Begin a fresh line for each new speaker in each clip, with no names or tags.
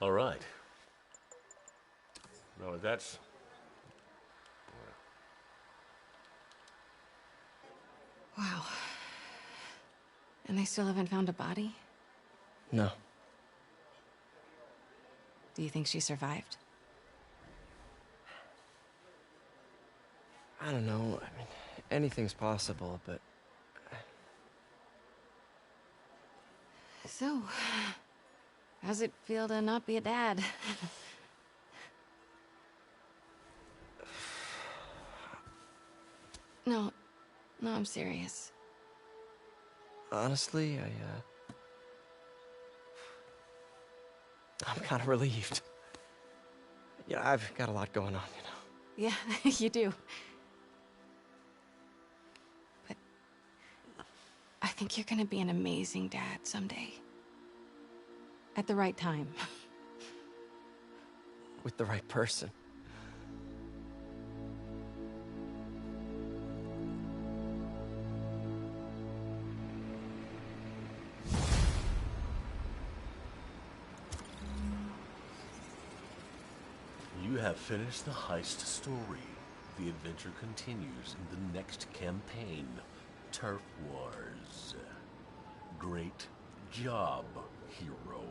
All right. No, that's.
Wow. And they still haven't found a body?
No.
Do you think she survived?
I don't know. I mean, anything's possible, but...
So, how's it feel to not be a dad? No, I'm serious.
Honestly, I'm kind of relieved. Yeah, I've got a lot going on, you know.
Yeah, you do. But I think you're gonna be an amazing dad someday. At the right time.
With the right person.
You have finished the heist story. The adventure continues in the next campaign, Turf Wars. Great job, hero.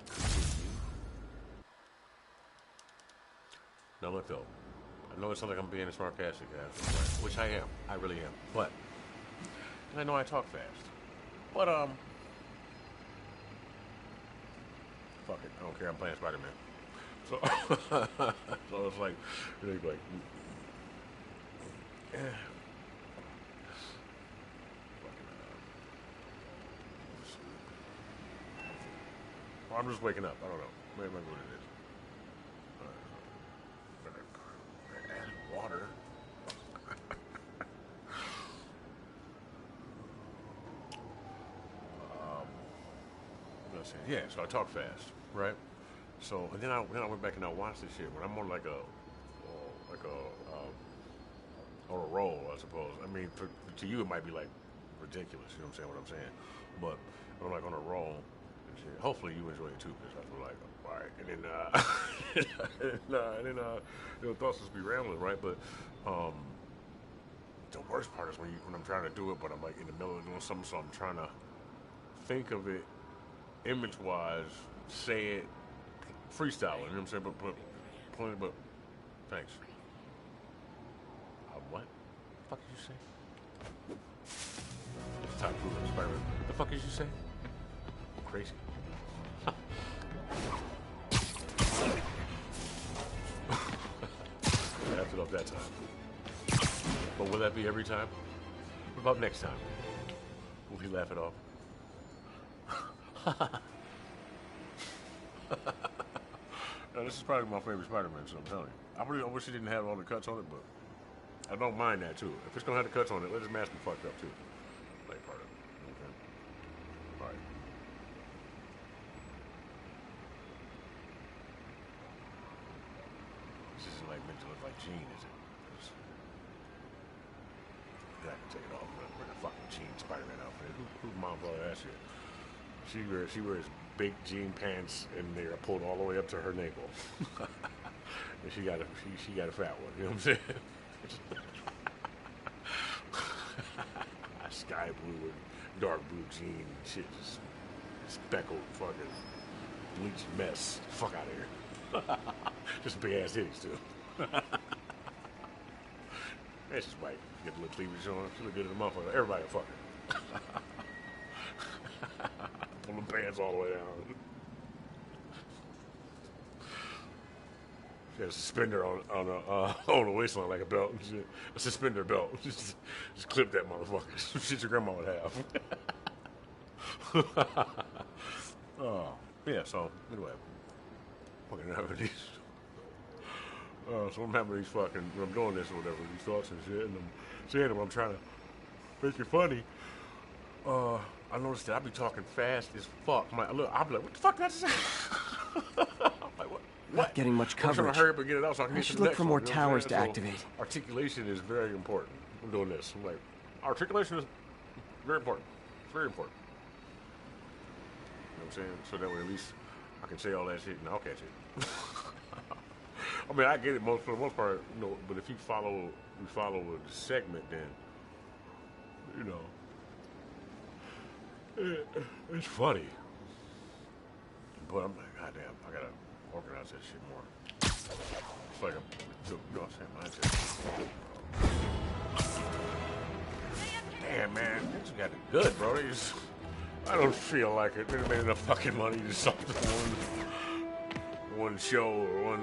Continue. Now look though, I know it sounds like I'm being sarcastic, which I am. I really am. But, and I know I talk fast. But, fuck it. I don't care. I'm playing Spider-Man. So, so it's like, really like, yeah. Well, I'm just waking up. I don't know. Maybe what it is. Add water. Let's see. Yeah, so I talk fast, right? So and then I went back and I watched this shit. When I'm on like a on a roll, I suppose. I mean, to you it might be like ridiculous. You know what I'm saying? What I'm saying, but I'm like on a roll. And shit. Hopefully you enjoy it too, because I feel like all right. And then you know, thoughts just be rambling, right? But the worst part is when I'm trying to do it, but I'm like in the middle of doing something, so I'm trying to think of it image wise, say it freestyling, you know what I'm saying? But thanks. What? The fuck did you say? It's Tom Cruise, Spider-Man. What the fuck did you say? I'm crazy. I laughed it off that time. But will that be every time? What about next time? Will he laugh it off? Now, this is probably my favorite Spider-Man, so I'm telling you. I wish he didn't have all the cuts on it, but I don't mind that too. If it's gonna have the cuts on it, let his mask be fucked up too. Like part of it. Okay. Alright. This isn't like meant to look like Jean, is it? Yeah, I can take it off. Wear the fucking Jean Spider-Man outfit. Who's mom for that shit? She wears big jean pants and they're pulled all the way up to her navel. And she got a fat one, you know what I'm saying? Sky blue and dark blue jean shit, just speckled fucking bleached mess. Fuck out of here. Just big ass titties too. That's just white. Get the little cleavage on. She look good as a motherfucker. Everybody a fucker. Pull the pants all the way down. She had a suspender on the waistline like a belt and shit. A suspender belt. Just clip that motherfucker. Shit your grandma would have. Oh, yeah, so, anyway. Fucking having these. So I'm having these fucking, when I'm doing this or whatever, these thoughts and shit, and I'm saying them, I'm trying to make it funny. I noticed that I be talking fast as fuck. I'll be like, what the fuck did I say? I'm like, what?
Not getting much coverage.
I'm trying to hurry up and get it out so I can
I
get to
should
the
look
next
for
one,
more
you know what I'm
towers
saying?
to
So
activate.
articulation is very important. I'm doing this. I'm like, articulation is very important. It's very important. You know what I'm saying? So that way at least I can say all that shit and I'll catch it. I mean, I get it for the most part, you know. But if you follow the segment, then you know it's funny. But I'm like, goddamn, I gotta organize that shit more. It's like you know what I'm saying? Damn, man, things got it good, bro. I don't feel like it. They made enough fucking money to something one show or one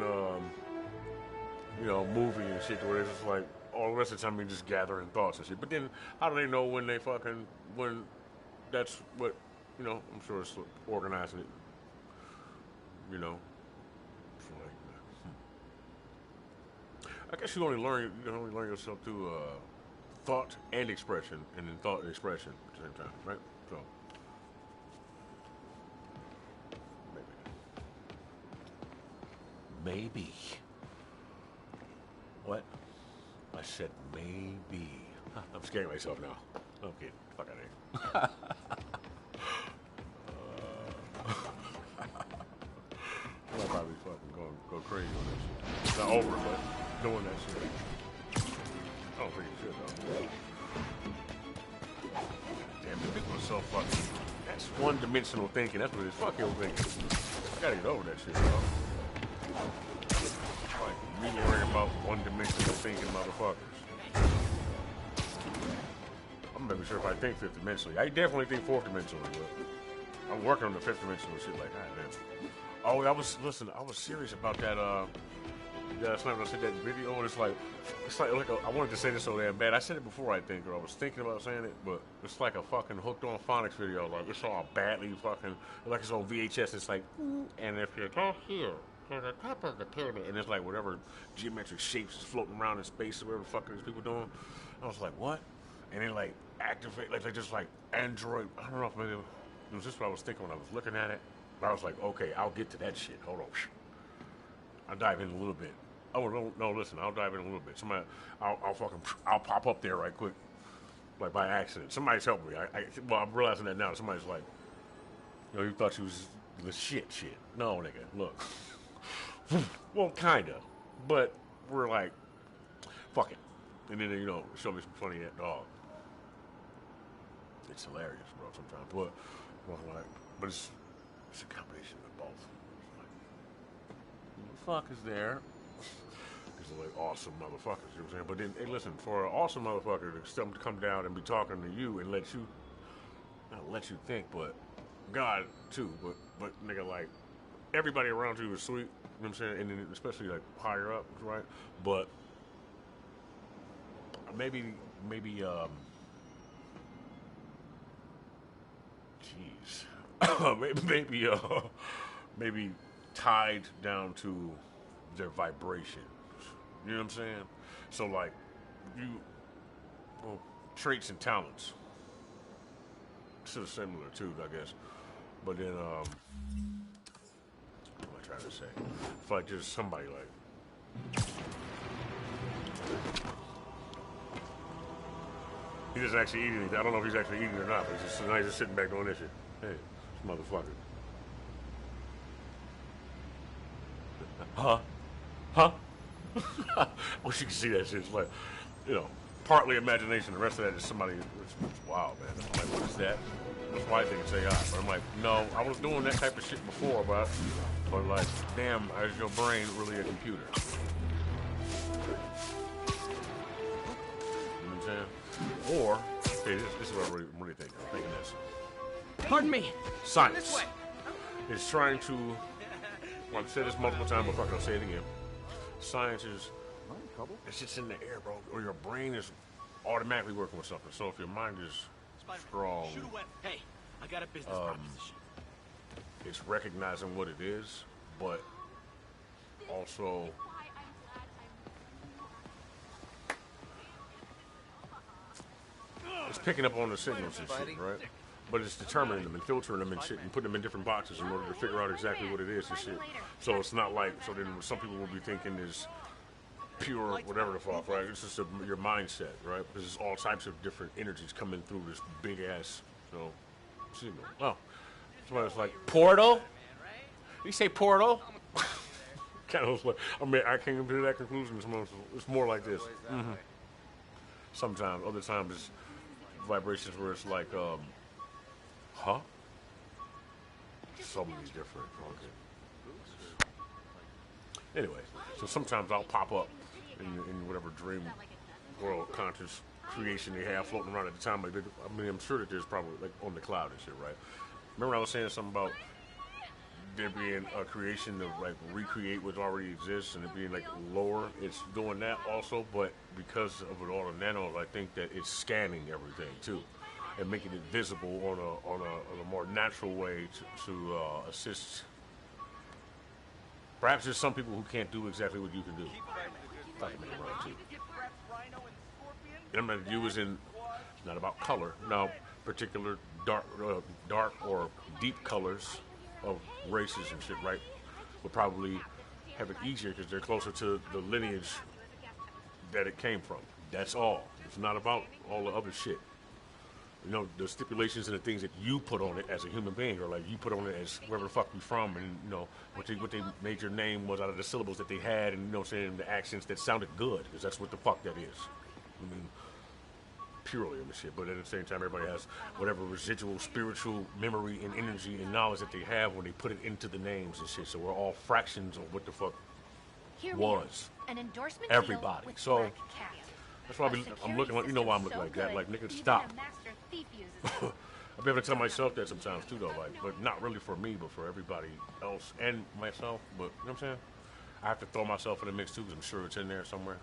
you know, movie and shit where it's just like all the rest of the time we just gathering thoughts and shit. But then how do they know when that's what, you know, I'm sure it's organizing it. You know. So like, I guess you only learn yourself through thought and expression, and then thought and expression at the same time, right? So maybe. What? I said maybe. I'm scaring myself now. I'm kidding. Fuck out of here. I'll probably fucking go crazy on that shit. It's not over, but doing that shit. I don't think it should, though. Damn, people are so fucking... That's one-dimensional thinking. That's what it is. Fuck your thinking. I gotta get over that shit, bro. Like, really worrying about one-dimensional thinking motherfuckers. I'm not even sure if I think fifth-dimensionally. I definitely think fourth-dimensionally, but I'm working on the fifth-dimensional shit like, goddamn. Oh, I was serious about that, last night when I said that video, and it's like I wanted to say this so damn bad. I said it before, I think, or I was thinking about saying it, but it's like a fucking Hooked on Phonics video. Like, it's all badly fucking, like it's on VHS. It's like, and if you go here, to the top of the pyramid, and it's like whatever geometric shapes is floating around in space, or whatever the fuck are these people doing. I was like, what? And then like activate, like they just like Android. I don't know if maybe it was just what I was thinking when I was looking at it. But I was like, okay, I'll get to that shit. Hold on. I'll dive in a little bit. Oh, no, listen, I'll dive in a little bit. I'll pop up there right quick, like by accident. Somebody's helping me. Well, I'm realizing that now. Somebody's like, you know, you thought you was the shit. No, nigga, look. Well, kinda, but we're like, fuck it. And then, you know, show me some funny ass dog. It's hilarious, bro, sometimes. But it's a combination of both. It's like, who the fuck is there? These are like awesome motherfuckers, you know what I'm saying? But then, hey, listen, for an awesome motherfucker to come down and be talking to you and not let you think, but God too, but nigga, like, everybody around you is sweet, you know what I'm saying? And then especially like higher up, right? But maybe maybe tied down to their vibration. You know what I'm saying? So like traits and talents. Sort of similar too, I guess. But then what am I trying to say? If like just somebody like he doesn't actually eat anything. I don't know if he's actually eating or not, but he's just sitting back doing this shit. Hey, this motherfucker. Huh? I wish you could see that shit. It's like, you know, partly imagination. The rest of that is somebody. It's wild, man. I'm like, what is that? That's why I think it's AI. But I'm like, no, I was doing that type of shit before, but like, damn, is your brain really a computer? You know what I'm saying? Or, okay, this is what I'm really thinking. I'm thinking this.
Pardon me.
Science is trying to. Well, I've said this multiple times, but fucking I'll say it again. Science is. It's just in the air, bro. Or your brain is automatically working with something. So if your mind is strong,
hey, I got a business proposition.
It's recognizing what it is, but also it's picking up on the signals and shit, right? But it's determining them and filtering them and shit and putting them in different boxes in order to figure out exactly what it is and shit. So it's not like, so then some people will be thinking is pure whatever the fuck, right? It's just your mindset, right? Because there's all types of different energies coming through this big ass, you know, signal. Oh, somebody's like, portal?
You say portal?
Kind of like, I mean, I can't come to that conclusion. It's more like this. Sometimes, other times, it's vibrations where it's like, huh? So many different. Okay. Anyway, so sometimes I'll pop up in whatever dream world conscious creation they have floating around at the time. Like, I mean, I'm sure that there's probably like on the cloud and shit, right? Remember I was saying something about there being a creation to like recreate what already exists and it being like lower. It's doing that also, but because of it all the nanos, I think that it's scanning everything too and making it visible on a more natural way to assist. Perhaps there's some people who can't do exactly what you can do. And I'm you is in not about color. Now, particular dark or deep colors of races and shit, right, would probably have it easier because they're closer to the lineage that it came from. That's all. It's not about all the other shit. You know, the stipulations and the things that you put on it as a human being, or like you put on it as wherever the fuck you from, and you know what they made your name was out of the syllables that they had, and you know, saying the accents that sounded good, because that's what the fuck that is. I mean, purely and shit. But at the same time, everybody has whatever residual spiritual memory and energy and knowledge that they have when they put it into the names and shit. So we're all fractions of what the fuck was.
An endorsement
everybody.
Deal with
So
Black Cat.
that's why I'm looking like, you know why I'm looking like that. Like, nigga, stop. I'll be able to tell myself that sometimes too, though. Like, but not really for me, but for everybody else and myself. But you know what I'm saying? I have to throw myself in the mix too, because I'm sure it's in there somewhere.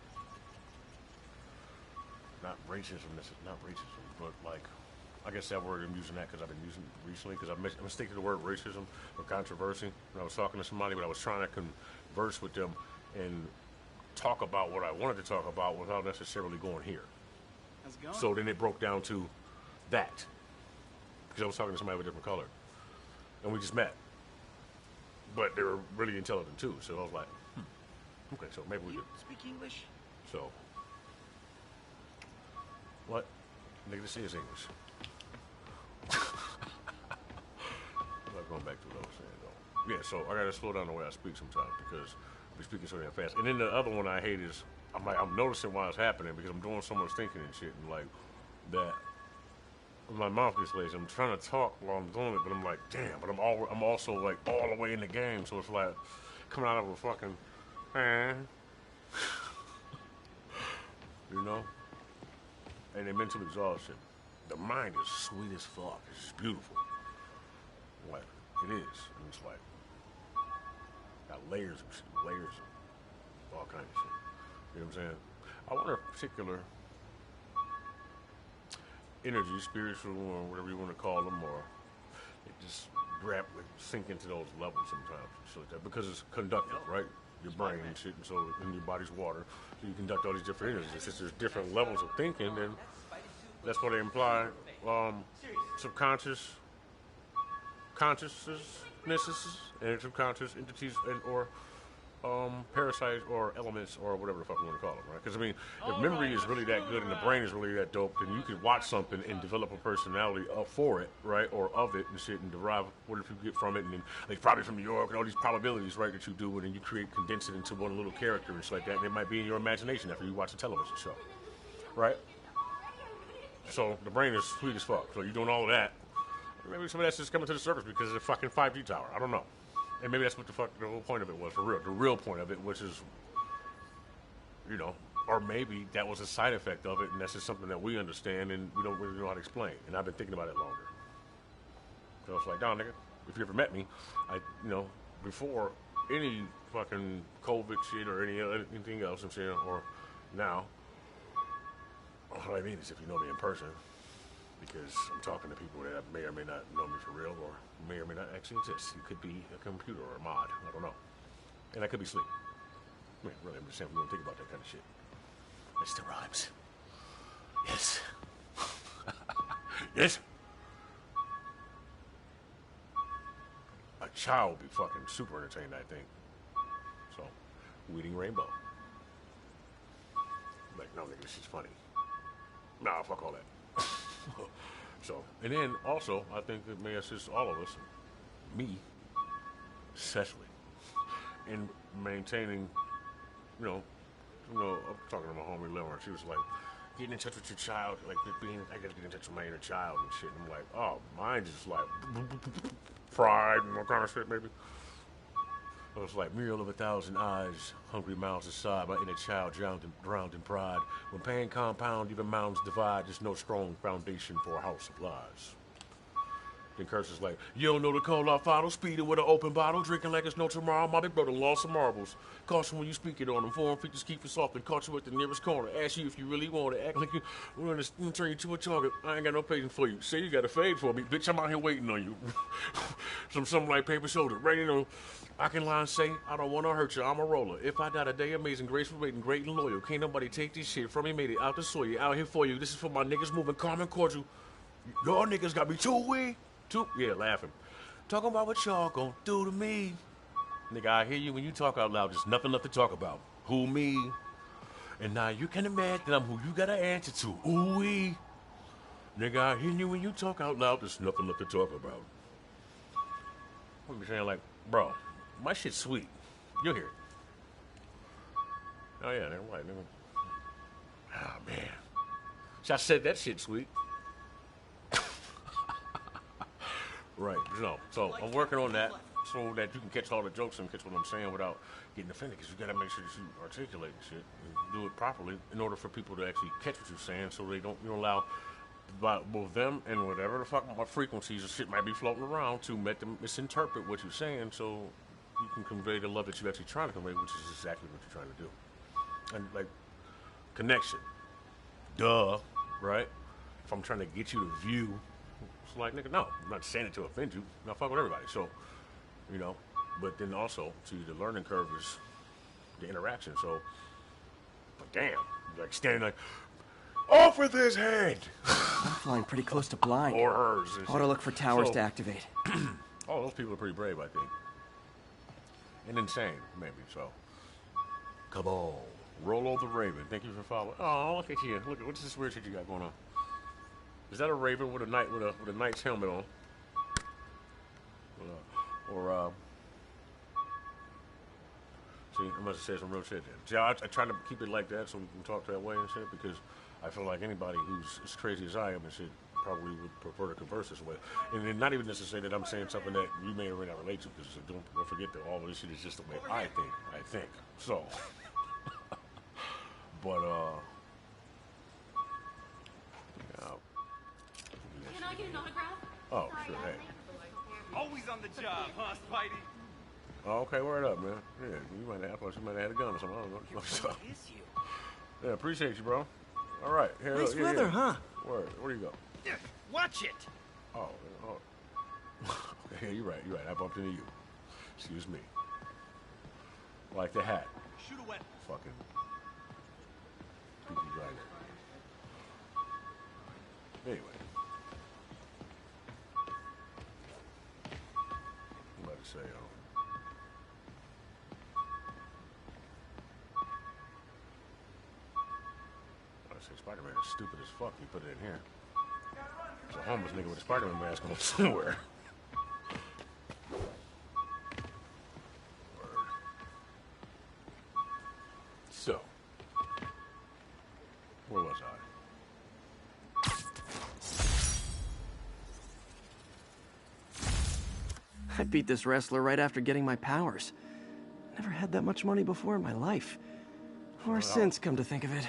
Not racism, not racism, but like, I guess that word I'm using that because I've been using it recently. Because I'm mistaken the word racism or controversy when I was talking to somebody, but I was trying to converse with them and talk about what I wanted to talk about without necessarily going here.
How's it going?
So then it broke down to that. Because I was talking to somebody with a different color. And we just met. But they were really intelligent too. So I was like, okay, so maybe we
You
could.
speak English?
So, what? Nigga, this is English. I'm not going back to what I was saying though. Yeah, so I gotta slow down the way I speak sometimes because I'm speaking so damn fast. And then the other one I hate is I'm noticing why it's happening because I'm doing so much thinking and shit and like that. My mouth gets lazy. I'm trying to talk while I'm doing it, but I'm like, damn. But I'm also like all the way in the game, so it's like coming out of a fucking, you know. And the mental exhaustion. The mind is sweet as fuck. It's beautiful. Like it is, and it's like got layers of shit, layers of all kinds of shit. You know what I'm saying? I wonder if particular energy, spiritual, or whatever you want to call them, or it just sink into those levels sometimes, shit like that, because it's conductive, right? Your brain and shit, and so in your body's water, so you conduct all these different energies. It's just there's different levels of thinking, and that's what they imply. Subconscious, consciousness, and subconscious entities, and or parasites or elements or whatever the fuck you want to call them, right? Because I mean, if memory is really that good and the brain is really that dope, then you could watch something and develop a personality for it, right, or of it and shit, and derive what if you get from it, and then like probably from New York and all these probabilities, right, that you do, and then you condense it into one little character and shit like that, and it might be in your imagination after you watch a television show, right? So the brain is sweet as fuck. So you're doing all of that. Maybe some of that's just coming to the surface because of the fucking 5G tower. I don't know. And maybe that's what the whole point of it was for real. The real point of it, which is, you know, or maybe that was a side effect of it, and that's just something that we understand and we don't really know how to explain. And I've been thinking about it longer. So it's like, nah, nigga, if you ever met me, before any fucking COVID shit or anything else, I'm saying, or now, what I mean is if you know me in person, because I'm talking to people that may or may not know me for real, or may or may not actually exist. You could be a computer or a mod. I don't know. And I could be asleep. I mean, really, I'm just saying we don't think about that kind of shit. It still rhymes. Yes. Yes. A child would be fucking super entertained, I think. So, Weeding Rainbow. Like, no, nigga, this is funny. Nah, fuck all that. So, and then also, I think it may assist all of us, me, Cecily, in maintaining, I'm talking to my homie Lauren. She was like, getting in touch with your child, like I gotta get in touch with my inner child and shit. And I'm like, oh, mine just like pride and all kind of shit, maybe. It was like meal of 1,000 eyes, hungry mouths aside, my inner child drowned in pride. When pain compound, even mountains divide. There's no strong foundation for a house of lies. Then curses like, you don't know the call off bottle, speeding with an open bottle, drinking like it's no tomorrow. My big brother lost some marbles. Caution when you speak it on them. 4 feet, just keep it soft and caught you at the nearest corner. Ask you if you really want it. Act like you want to turn you to a target. I ain't got no patience for you. Say you got a fade for me. Bitch, I'm out here waiting on you. Something like paper shoulder. Right, I can lie and say, I don't want to hurt you. I'm a roller. If I die today, amazing, graceful, waiting, great and loyal. Can't nobody take this shit from me. Made it out the soil. Out here for you. This is for my niggas moving calm and cordial. Y'all niggas got me too weak. Yeah, laughing. Talking about what y'all gonna do to me. Nigga, I hear you when you talk out loud. There's nothing left to talk about. Who, me? And now you can imagine I'm who you gotta answer to. Ooh-wee. Nigga, I hear you when you talk out loud. There's nothing left to talk about. What you saying? Like, bro, my shit's sweet. You'll hear it. Oh, yeah, they're right, nigga. Oh, man. So I said that shit sweet. Right, so I'm working on that so that you can catch all the jokes and catch what I'm saying without getting offended, because you gotta make sure that you articulate and shit and do it properly in order for people to actually catch what you're saying, so you don't allow both them and whatever the fuck my frequencies of shit might be floating around to make them misinterpret what you're saying, so you can convey the love that you're actually trying to convey, which is exactly what you're trying to do. And like connection, duh, right? If I'm trying to get you to view. It's like, nigga, no, I'm not saying it to offend you. I fuck with everybody. So, but then also, see, the learning curve is the interaction. So, but damn, like standing like, off with his head.
I'm flying pretty close to blind.
Or hers.
Ought to look for towers to activate.
Oh, those people are pretty brave, I think. And insane, maybe, so. Come on. Rolo the Raven. Thank you for following. Oh, look at you. Look, what's this weird shit you got going on? Is that a raven with a knight with a knight's helmet on? See, I must have said some real shit then. See, I try to keep it like that so we can talk that way and shit, because I feel like anybody who's as crazy as I am and shit probably would prefer to converse this way. And then not even necessarily that I'm saying something that you may or may not relate to, because don't forget that all this shit is just the way I think. So, but
Can I get an autograph?
oh, sure, hey.
Always on the job, huh, Spidey?
Oh, okay, word up, man. Yeah, I thought you might have had a gun or something. I don't know.
Who is you?
Yeah, appreciate you, bro. All right. Here,
Nice weather, huh?
Word. Where do you go?
Watch it!
Oh. Okay, you're right. I bumped into you. Excuse me. Like the hat.
Shoot a wet.
Fucking Peaky Dragon. Anyway. I'm about to say, Spider-Man is stupid as fuck. You put it in here. There's a homeless nigga with a Spider-Man mask on somewhere. Word. So, where was
I beat this wrestler right after getting my powers. Never had that much money before in my life. Or since, come to think of it.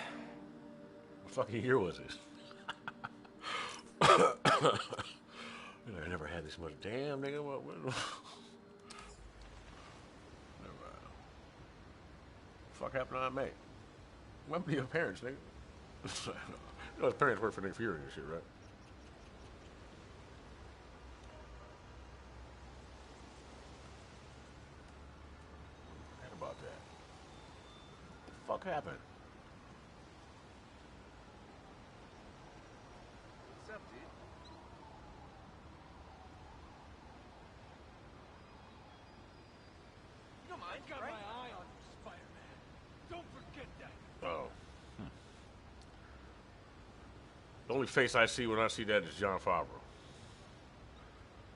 What fucking year was this? I never had this much. Damn, nigga, what? Fuck happened to Aunt May? What happened to your parents, nigga? You know, his parents work for Nick Fury and shit, right? Forget about that. Fuck happened?
What's up, dude? You don't mind,
Got
right?
my eye on you, Spider-Man. Don't forget that.
Oh. The only face I see when I see that is Jon Favreau.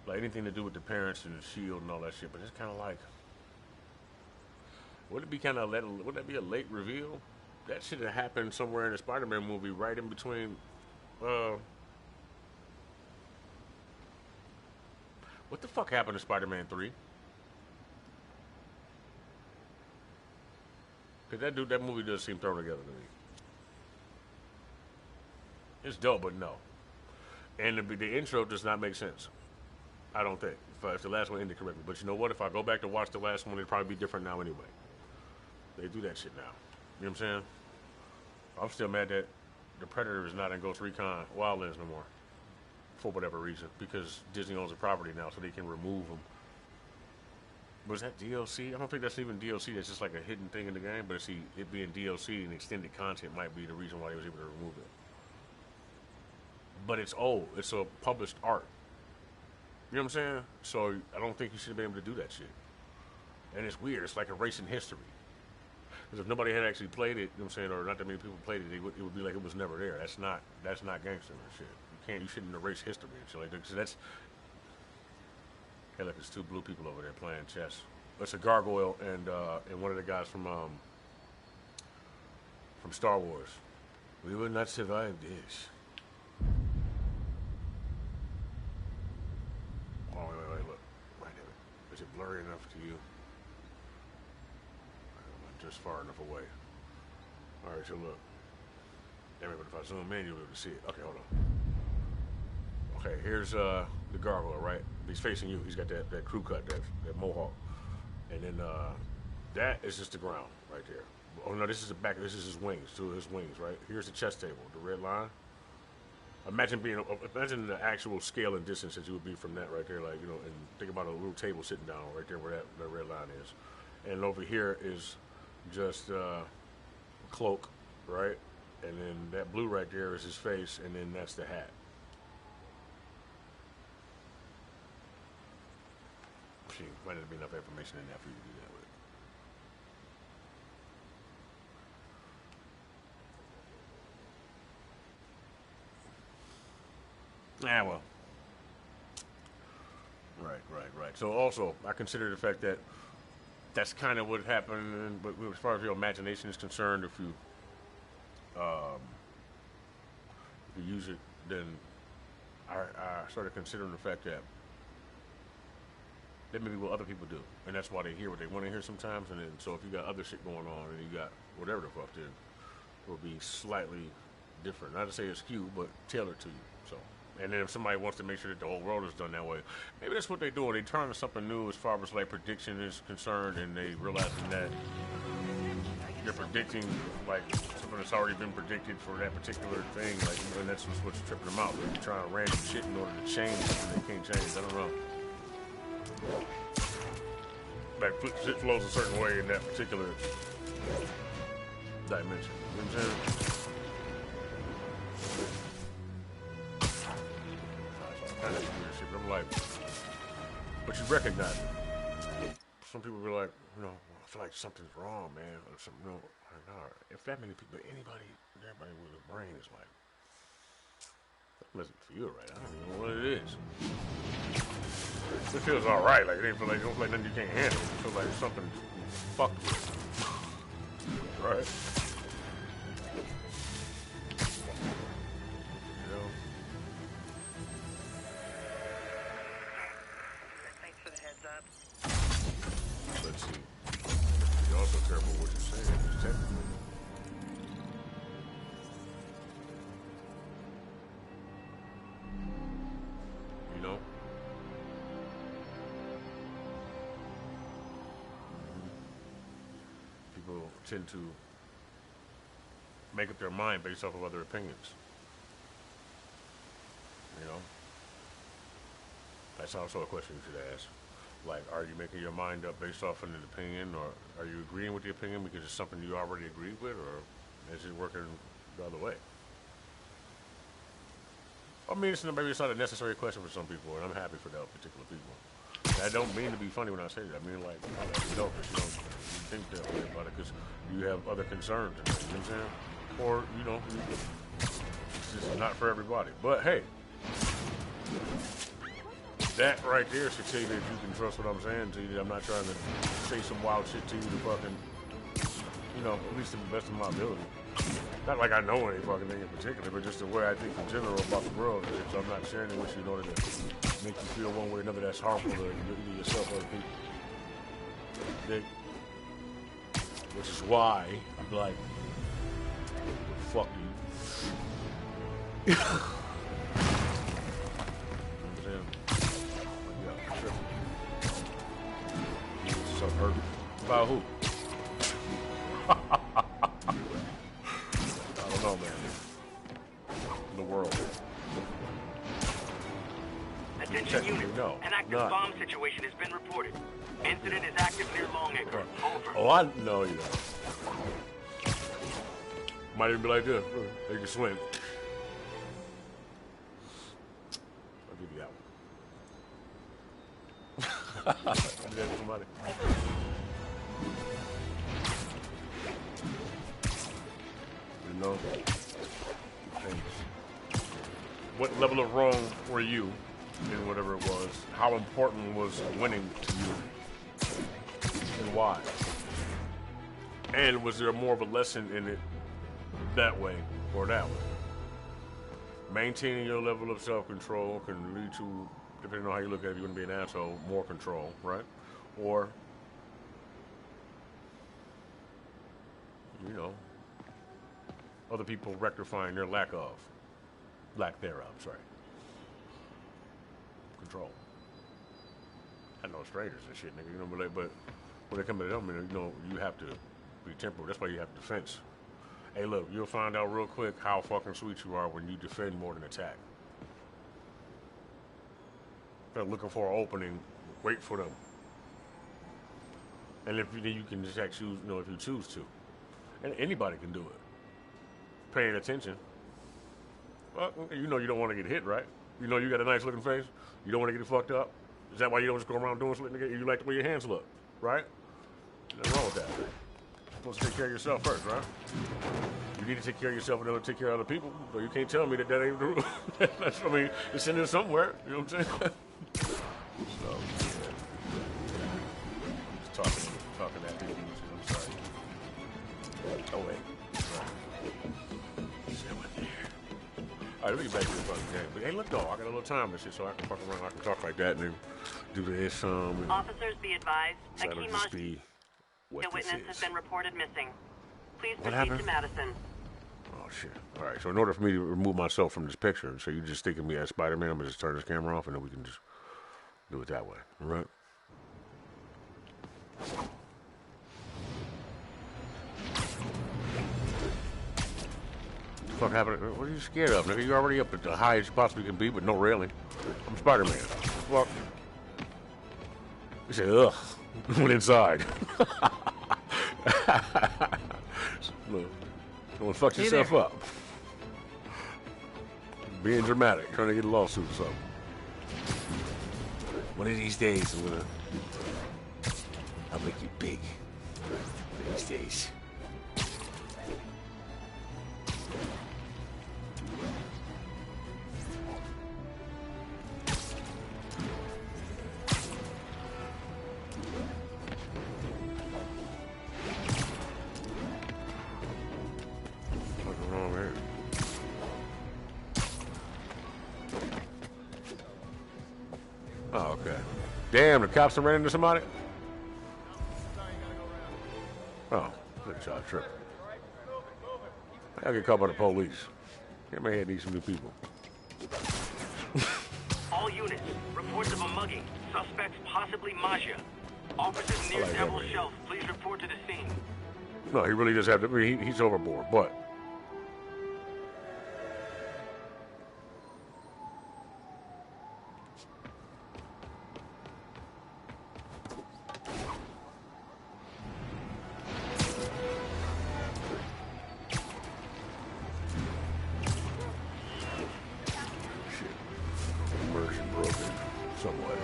Like anything to do with the parents and the shield and all that shit. But it's kind of like, would it be kind of would that be a late reveal? That should have happened somewhere in the Spider-Man movie, right in between. What the fuck happened to Spider-Man 3? Because that movie does seem thrown together to me. It's dope, but no. And the intro does not make sense. I don't think. If the last one ended correctly. But you know what? If I go back to watch the last one, it'd probably be different now anyway. They do that shit now. You know what I'm saying? I'm still mad that the Predator is not in Ghost Recon Wildlands no more. For whatever reason. Because Disney owns the property now, so they can remove them. Was that DLC? I don't think that's even DLC. That's just like a hidden thing in the game. But see, it being DLC and extended content might be the reason why they was able to remove it. But it's old. It's a published art. You know what I'm saying? So I don't think you should be able to do that shit. And it's weird. It's like erasing history. Because if nobody had actually played it, you know what I'm saying, or not that many people played it, it would be like it was never there. That's not gangster and shit. You shouldn't erase history and shit like that. So that's, hey, look, there's two blue people over there playing chess. It's a gargoyle and one of the guys from Star Wars. We will not survive this. Oh, wait, look. Wait a minute. Is it blurry enough to you? I'm just far enough away. Alright, so look. Damn it, but if I zoom in, you'll be able to see it. Okay, hold on. Okay, here's the gargoyle, right? He's facing you. He's got that crew cut, that mohawk. And then that is just the ground right there. Oh, no, this is the back. This is his wings, two of his wings, right? Here's the chess table, the red line. Imagine the actual scale and distance that you would be from that right there, like, you know, and think about a little table sitting down right there where that red line is. And over here is just a cloak, right? And then that blue right there is his face, and then that's the hat. See, might not be enough information in there for you to do that with. Ah, well. Right. So also, I consider the fact that that's kind of what happened, but as far as your imagination is concerned, if you use it, then I started considering the fact that may be what other people do, and that's why they hear what they want to hear sometimes. And then, so if you got other shit going on, and you got whatever the fuck, then it will be slightly different. Not to say it's skewed, but tailored to you. So, and then if somebody wants to make sure that the whole world is done that way, maybe that's what they're doing. They're trying to something new as far as like prediction is concerned, and they realizing that they're predicting like something that's already been predicted for that particular thing. Like, and that's what's tripping them out. They're trying random shit in order to change something they can't change. I don't know. Like shit flows a certain way in that particular dimension. You know what I'm saying? Kind of weird shit, but I'm like, but you recognize it. Some people be like, you know, I feel like something's wrong, man, or something. No, if that many people, everybody with a brain is like, that doesn't feel right. I don't even know what it is. It feels all right. Like it don't feel like nothing you can't handle. It feels like something fucked with. Right. You know?
Thanks for the heads up.
Let's see. Be also careful what you say. It's technical. You know? People tend to make up their mind based off of other opinions. You know? That's also a question you should ask. Like, are you making your mind up based off of an opinion, or are you agreeing with the opinion because it's something you already agreed with, or is it working the other way? I mean, maybe it's not a necessary question for some people, and I'm happy for those particular people. I don't mean to be funny when I say that. I mean, like, oh, that's dope that you think that way about it because you have other concerns. You know what I'm saying? Or, you know, it's just not for everybody. But, hey. That right there should tell you that you can trust what I'm saying to you. I'm not trying to say some wild shit to you to fucking, you know, at least to the best of my ability. Not like I know any fucking thing in particular, but just the way I think in general about the world. So I'm not sharing it with you in order to make you feel one way or another that's harmful to either yourself or other people. Dig? Which is why I'm like, fuck you. You know what I'm saying? Yeah, sure. So hurt. About who? I don't know, man. The world.
Attention unit.
No,
An active
not.
bomb situation has been reported. Incident is active near Longacre. Over.
Oh, I know you don't. Might even be like this. They can swim. I'll give you that one. Give that to somebody. You know? Things. What level of wrong were you in whatever it was? How important was winning to you? And why? And was there more of a lesson in it that way or that way? Maintaining your level of self-control can lead to, depending on how you look at it, if you're going to be an asshole, more control, right? Or, you know, other people rectifying their lack thereof, sorry. Control. I know strangers and shit, nigga, you know, but when it comes to them, you know, you have to be temperate. That's why you have defense. Hey, look, you'll find out real quick how fucking sweet you are when you defend more than attack. They're looking for an opening, wait for them. And if you can just choose, you know, if you choose to. And anybody can do it. Paying attention. Well, you know you don't want to get hit, right? You know you got a nice looking face. You don't want to get it fucked up. Is that why you don't just go around doing something? You like the way your hands look, right? Nothing wrong with that. You're supposed to take care of yourself first, right? You need to take care of yourself in order to take care of other people. So you can't tell me that ain't the rule. I mean, it's in there somewhere. You know what I'm saying? So, yeah. Just talking at people. I'm sorry. Oh, wait. All right, let me get back to the fucking game. But hey, look, though, I got a little time and shit, so I can fuck around. I can talk like that and then do this.
Officers be advised,
so
a key
just be what
the
this
witness has
is.
been reported missing. Please
What
proceed
happened?
to Madison.
Oh, shit. All right, so in order for me to remove myself from this picture, so you just think of me as Spider-Man, I'm going to just turn this camera off and then we can just do it that way. All right? What the fuck happened? What are you scared of, nigga? You're already up at the highest you possibly can be, but no railing. I'm Spider-Man. Fuck. You say, ugh. Went inside. Look, don't fuck yourself up. Being dramatic, trying to get a lawsuit or something. One of these days, I'll make you big. One of these days. Oh, okay. Damn, the cops ran into somebody? Oh, good job, trip. I'll get caught by the police. Get my head need some new people.
All units, reports of a mugging. Suspects possibly Maja. Officers near
like that
Devil's
right here.
Shelf, please report to the scene.
No, he really does have to. He's overboard, but. Shit. Immersion broken somewhat.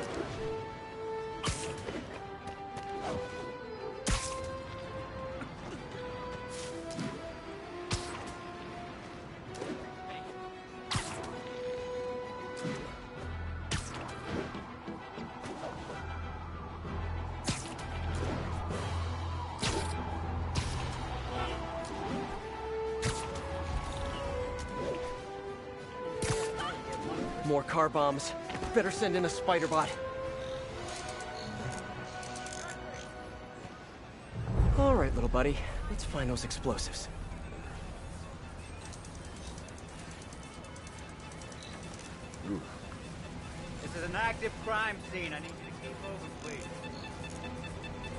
More car bombs. Better send in a spider bot. All right, little buddy. Let's find those explosives.
This is an active crime scene. I need you to keep moving, please.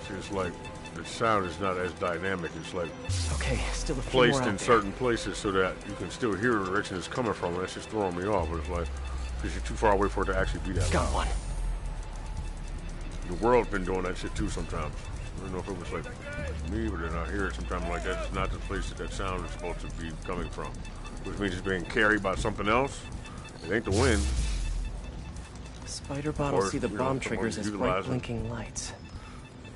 See, it's like the sound is not as dynamic. It's like
Okay, still a few
placed
more out
in
there.
certain places so that you can still hear the direction it's coming from. And that's just throwing me off. But it's like, because you're too far away for it to actually be that
Got
loud.
one.
The world's been doing that shit too sometimes. I don't know if it was like me, but then I hear it sometimes like that's not the place that that sound is supposed to be coming from. Which means it's being carried by something else. It ain't the wind.
Spider bot will
Or,
see the
you know,
bomb
someone
triggers as
utilize
bright
it.
blinking lights.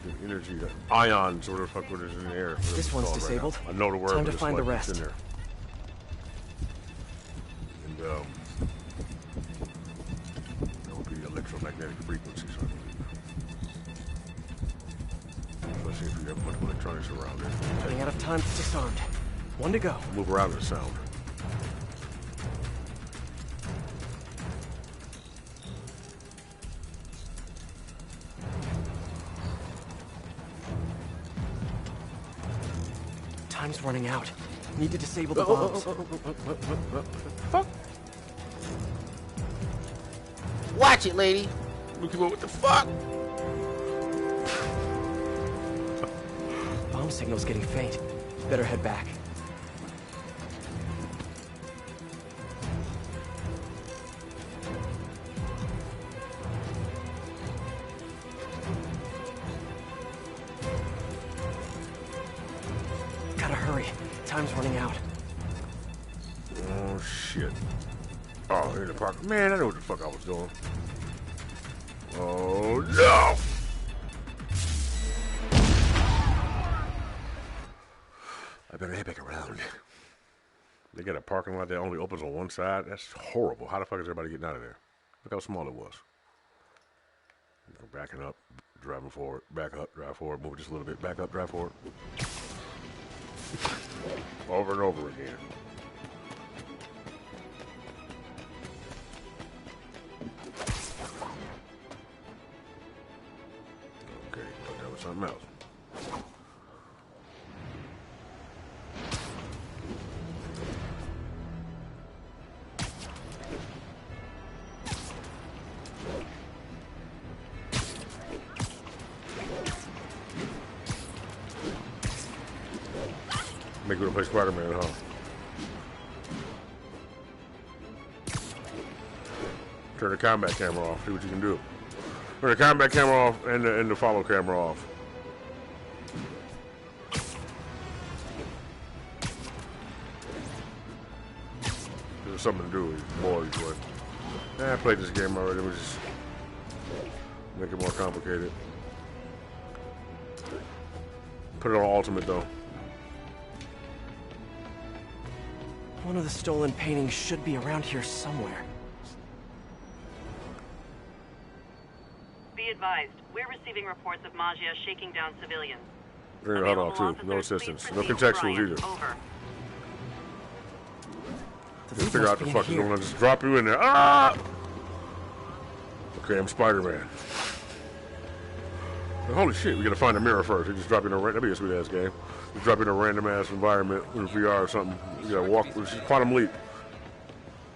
The energy, the ions, or the fuck what is in the air. whatever
This
it's
one's
called right
disabled.
now. I know the word,
Time
but
to
it's
find the
like it's
rest.
in there. And that would be electromagnetic frequencies, I believe. Let's see if you have much electronics around there.
Running out of time, disarmed. One to go.
Move around to the sound.
Time's running out. Need to disable the bombs.
Fuck.
Watch it, lady.
Look at what the fuck?
Bomb signal's getting faint. Better head back. Gotta hurry. Time's running out.
Oh shit. Oh, here in the park. Man, I know what the fuck I was doing. Oh no! I better head back around. They got a parking lot that only opens on one side. That's horrible. How the fuck is everybody getting out of there? Look how small it was. Backing up, driving forward, back up, drive forward, move just a little bit, back up, drive forward. Over and over again. Okay, thought that was something else. Make me play Spider-Man, huh? Turn the combat camera off. See what you can do. Turn the combat camera off and the follow camera off. There's something to do with these boys, but I played this game already. It was just make it more complicated. Put it on ultimate though.
One of the stolen paintings should be around here somewhere.
Be advised, we're receiving reports of Maggia shaking down civilians.
Bring the HUD off too.
Available
No
officers,
assistance.
please
No
proceed
contextuals
to
either.
Bryant. Over.
The
Just
lead
figure
must
out the
be in
fuck is
here.
going on. Just drop you in there. Ah! Okay, I'm Spider-Man. Well, holy shit, we gotta find a mirror first. They just drop you in a that'd be a sweet ass game. Just drop you in a random ass environment in VR or something. You gotta walk. It's Quantum Leap.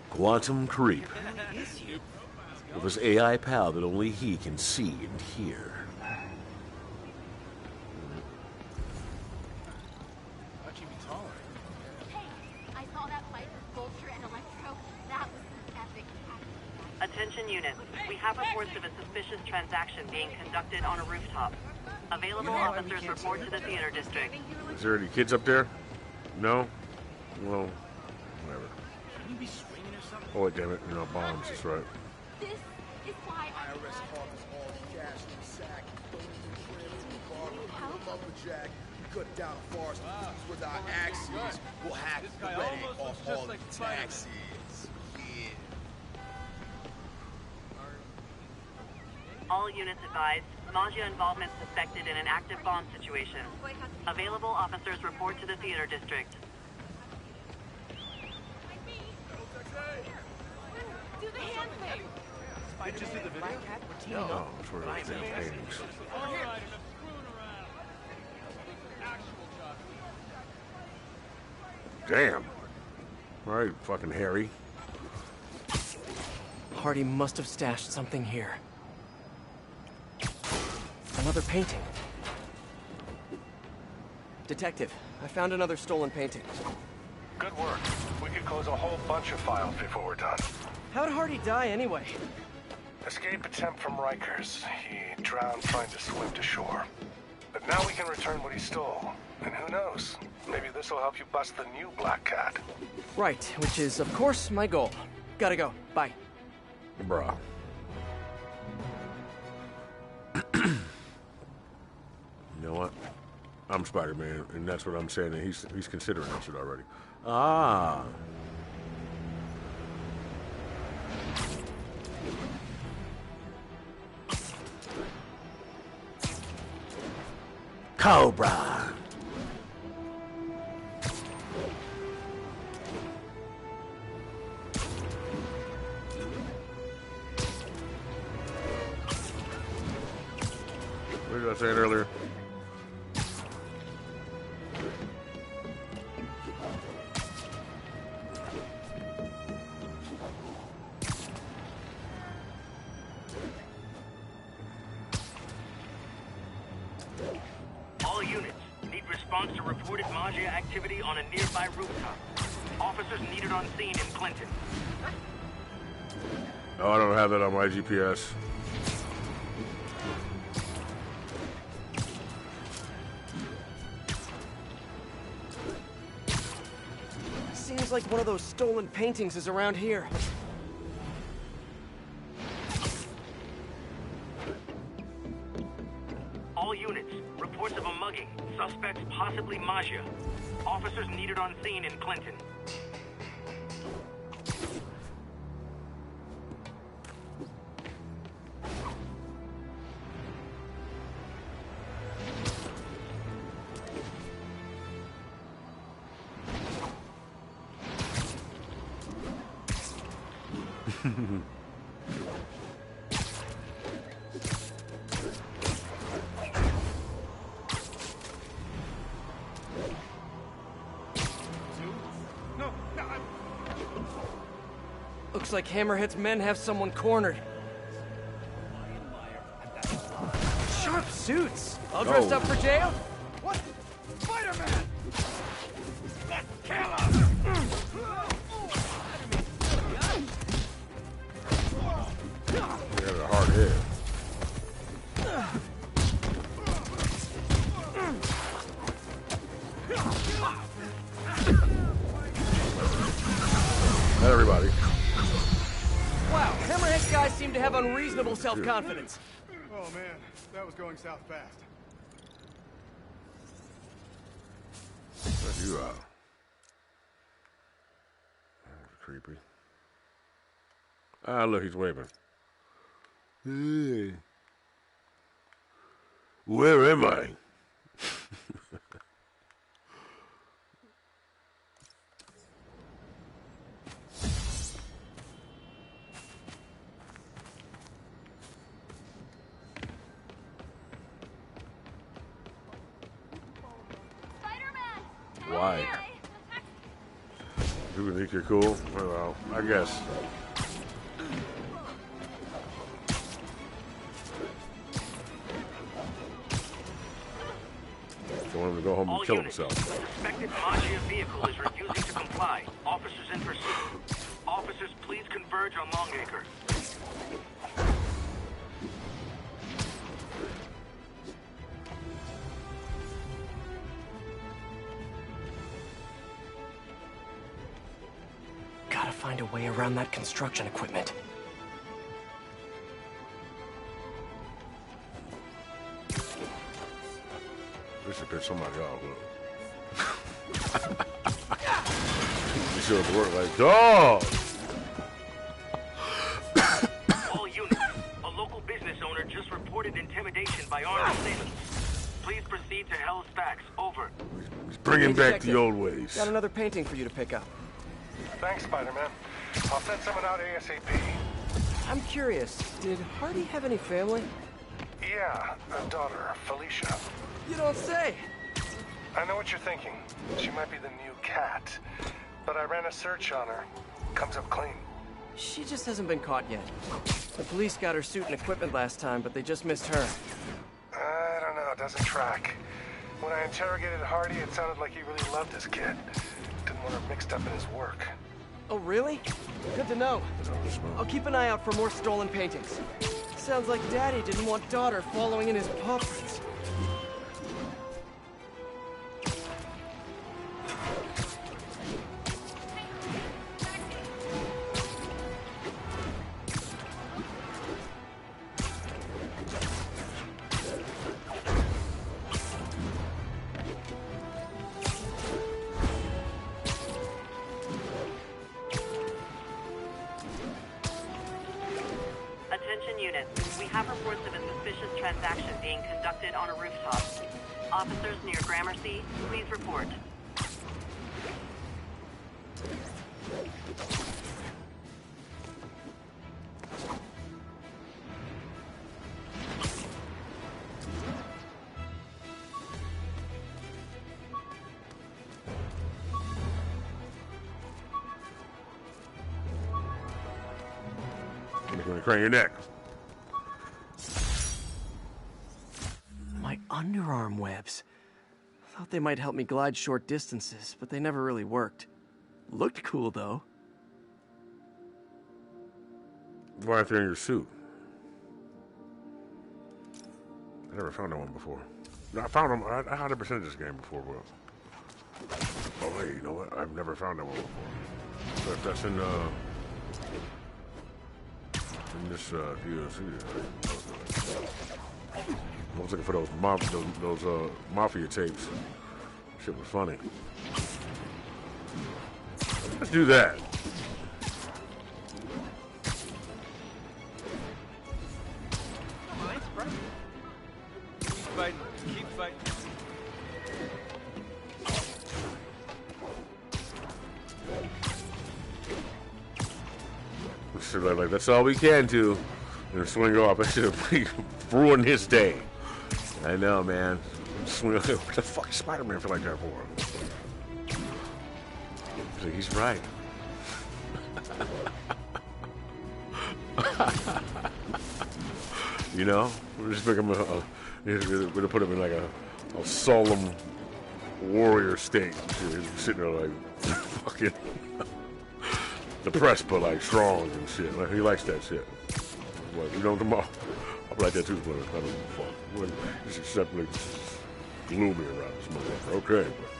Quantum Creep. With his AI pal that only he can see and hear.
I saw that fight with Vulture and Electro. That was some epic action.
Attention units, we have reports of a suspicious transaction being conducted on a rooftop. Available officers report to the theater district.
Is there any kids up there? No? Well, whatever. Oh, wait, damn it. You know, bombs. That's right.
This is why I
Lumberjack, cut down forest with our axes. We'll hack the red ink off all the taxes. Yeah.
All units advised, Maggia involvement suspected in an active bomb situation. Available officers report to the theater district.
do the hand
just see the video?
Oh, it's for those damn paintings. Damn. All right, fucking Harry.
Hardy must have stashed something here. Another painting. Detective, I found another stolen painting.
Good work. We could close a whole bunch of files before we're done.
How'd Hardy die anyway?
Escape attempt from Rikers. He drowned trying to swim to shore. But now we can return what he stole. And who knows? Maybe this will help you bust the new Black Cat.
Right, which is, of course, my goal. Gotta go. Bye.
Bruh. You know what? I'm Spider-Man, and that's what I'm saying, and he's considering that shit already. Ah. Cobra. What did I say earlier?
All units need response to reported Maggia activity on a nearby rooftop. Officers needed on scene in Clinton.
Oh, I don't have that on my GPS.
Seems like one of those stolen paintings is around here.
All units, reports of a mugging. Suspects possibly Maggia. Officers needed on scene in Clinton.
Looks like Hammerhead's men have someone cornered. Sharp suits! All dressed up for jail?
What? Spider-Man! Let's kill him!
He had a hard head. Not everybody.
Wow, Hammerhead guys seem to have unreasonable self-confidence.
Oh man, that was going south fast.
Check you out. That's creepy. Ah, look, he's waving. Hey. Where am I? Why? You think you're cool? Well, I guess. Don't want him to go home and kill himself.
The suspected Maggia vehicle is refusing to comply. Officers in pursuit. Officers, please converge on Longacre.
Gotta find a way around that construction equipment.
This should piss somebody off, look. You should have worked like dog.
All units, a local business owner just reported intimidation by armed assailants. Please proceed to Hell's Backs. Over.
He's bringing back the old ways.
Got another painting for you to pick up.
Thanks, Spider-Man. I'll send someone out ASAP.
I'm curious, did Hardy have any family?
Yeah, a daughter, Felicia.
You don't say!
I know what you're thinking. She might be the new cat. But I ran a search on her. Comes up clean.
She just hasn't been caught yet. The police got her suit and equipment last time, but they just missed her.
I don't know, it doesn't track. When I interrogated Hardy, it sounded like he really loved his kid. Didn't want her mixed up in his work.
Oh, really? Good to know. I'll keep an eye out for more stolen paintings. Sounds like Daddy didn't want daughter following in his paw prints.
Attention units. We have reports of a suspicious transaction being conducted on a rooftop. Officers near Gramercy, please report.
You're gonna crane your neck.
My underarm webs. Thought they might help me glide short distances, but they never really worked. Looked cool, though.
Why if they're in your suit? I never found that one before. No, I found them. I 100% this game before, but oh wait, you know what? I've never found that one before. But that's in this DLC. I was looking for those mafia tapes. Shit was funny. Let's do that.
Keep fighting. Keep fighting.
So like that's all we can do. And swing off. I should have ruined his day. I know, man. Swing off. What the fuck is Spider-Man feel like that for? He's right. You know, we're just making him we're gonna put him in like a solemn warrior state. He's sitting there like fucking depressed but like strong and shit. Like he likes that shit. Like, you know, tomorrow I'm like that too, but I don't give a fuck. It's exceptionally gloomy around this motherfucker. Okay, but.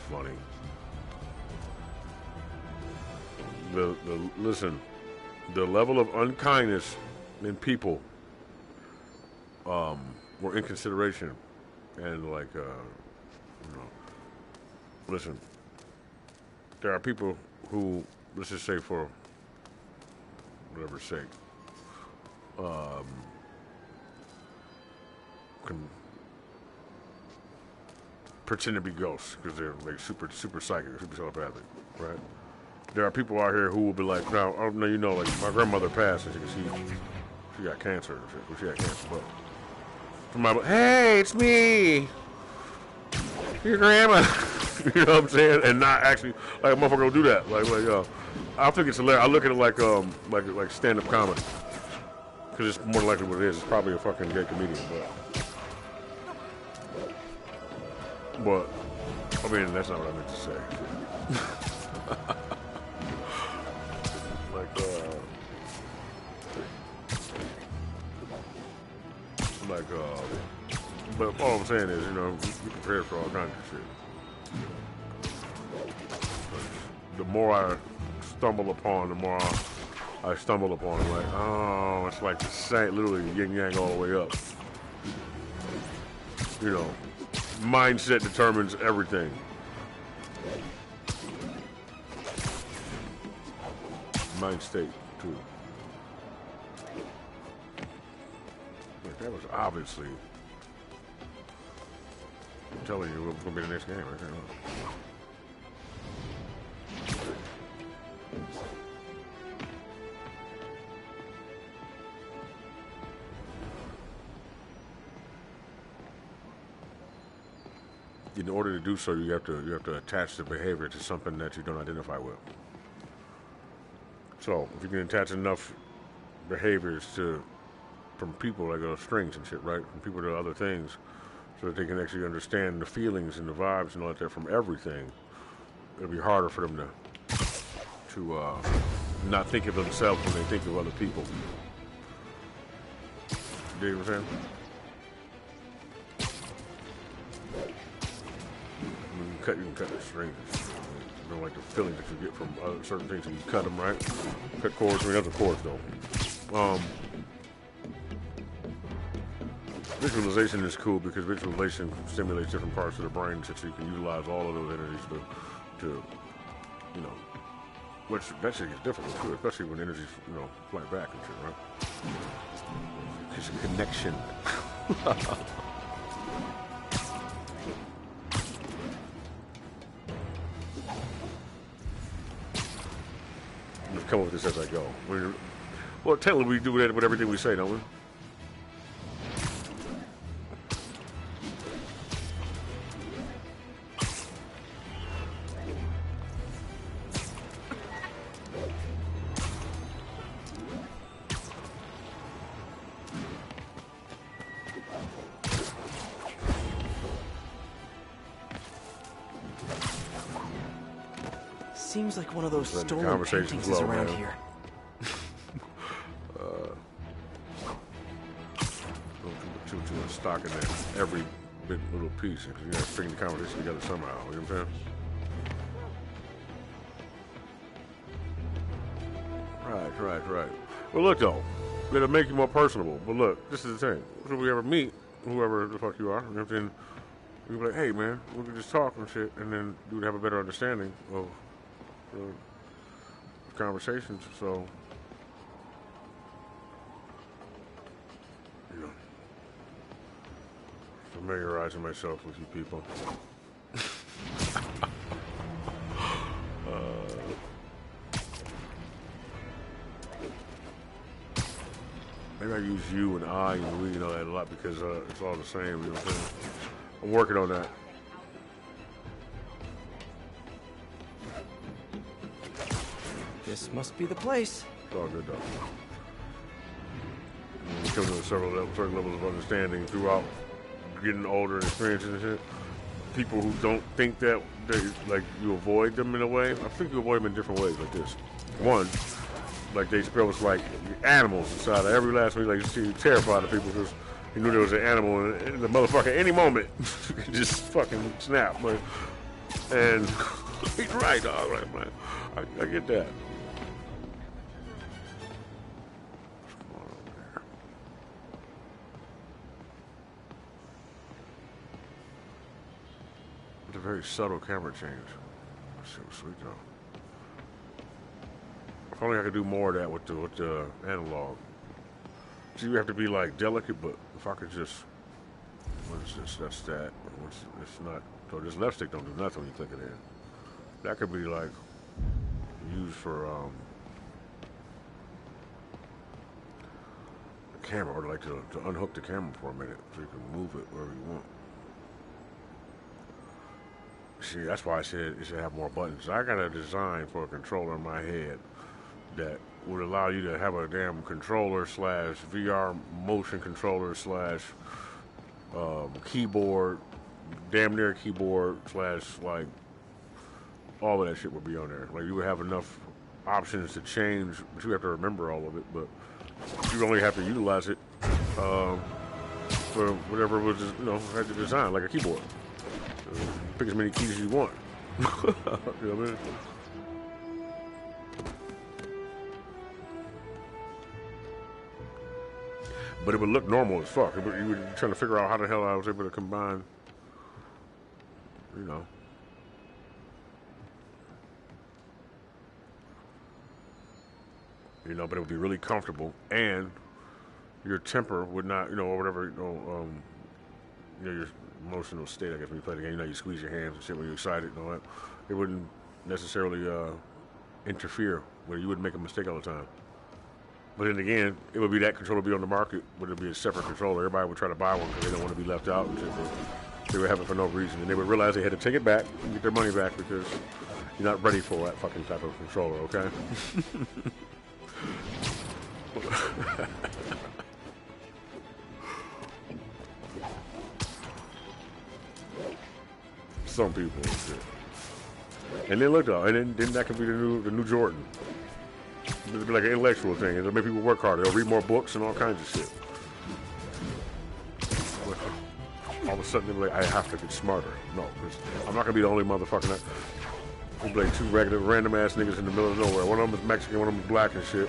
Funny. Listen, the level of unkindness in people, or inconsideration, and like, you know, listen, there are people who, let's just say for whatever's sake, can pretend to be ghosts because they're like super psychic, super telepathic, right? There are people out here who will be like, no, oh, no, you know, like my grandmother passed and she got cancer and shit. Well, she had cancer, but from my, hey, it's me, your grandma. You know what I'm saying? And not actually like a motherfucker will do that. Like I think it's hilarious. I look at it like stand-up comedy. Because it's more likely what it is. It's probably a fucking gay comedian, but I mean, that's not what I meant to say. But all I'm saying is, you know, be prepared for all kinds of shit. The more I stumble upon, the more I stumble upon, like, oh, it's like the same, literally yin yang all the way up. You know, mindset determines everything. Mind state, too. Like, that was obviously, I'm telling you, what's going to be the next game right there. In order to do so, you have to attach the behavior to something that you don't identify with. So if you can attach enough behaviors from people, like strings and shit, right, from people to other things, so that they can actually understand the feelings and the vibes and all that from everything, it'll be harder for them to not think of themselves when they think of other people. You know what I'm saying? You can cut the strings. You don't like the feelings that you get from certain things, and you cut them, right? Cut cords. I mean, that's a chord, though. Visualization is cool because visualization stimulates different parts of the brain, so you can utilize all of those energies to you know, which that shit gets difficult too, especially when energies, you know, fly back and shit, right? It's a connection. Come up with this as I go. Well, technically we do that with everything we say, don't we?
Seems like one of those stolen paintings is around here.
Too much stock in that every bit little piece, because you got to string the conversation together somehow. You know what I'm saying? Right. Well, look though, it'll make you more personable. But look, this is the thing. If we ever meet whoever the fuck you are, and then you be like, hey man, we can just talk and shit, and then you would have a better understanding of conversations. So, you know, familiarizing myself with you people. Maybe I use you and I and we, you know, that a lot because it's all the same. You know what I'm saying? I'm working on that.
This must be the place.
It's all good, though. We come to certain levels of understanding throughout getting older and experiencing and shit. People who don't think that, like, you avoid them in a way. I think you avoid them in different ways like this. One, like Dave Chappelle was like animals inside of every last week. Like, you see, terrified of people because he knew there was an animal and the motherfucker at any moment just fucking snap. But, and he's right, all right, man. I get that. It's a very subtle camera change. So sweet though. If only I could do more of that with the analog. So you have to be like delicate, but if I could just, what is this? That's that. It's not. So this left stick don't do nothing when you click it in. That could be like used for the camera, or like to unhook the camera for a minute so you can move it wherever you want. See, that's why I said it should have more buttons. I got a design for a controller in my head that would allow you to have a damn controller / VR motion controller / keyboard, damn near keyboard / like all of that shit would be on there. Like you would have enough options to change, but you have to remember all of it. But you only have to utilize it for whatever was, you know, had to design, like a keyboard. Pick as many keys as you want. You know what I mean? But it would look normal as fuck. You were trying to figure out how the hell I was able to combine, you know. You know, but it would be really comfortable, and your temper would not, you know, or whatever, you know, your emotional state, I guess, when you play the game, you know, you squeeze your hands and shit when you're excited and all that. It wouldn't necessarily interfere where you wouldn't make a mistake all the time. But then again, it would be that controller would be on the market, but it would be a separate controller. Everybody would try to buy one because they don't want to be left out and shit. But they would have it for no reason. And they would realize they had to take it back and get their money back because you're not ready for that fucking type of controller, okay? Some people and shit. And then look though, and then that could be the new Jordan. It'll be like an intellectual thing. It'll make people work harder. They'll read more books and all kinds of shit. All of a sudden they'll be like, I have to get smarter. No, because I'm not gonna be the only motherfucker that. There'll be like two random ass niggas in the middle of nowhere. One of them is Mexican, one of them is black and shit.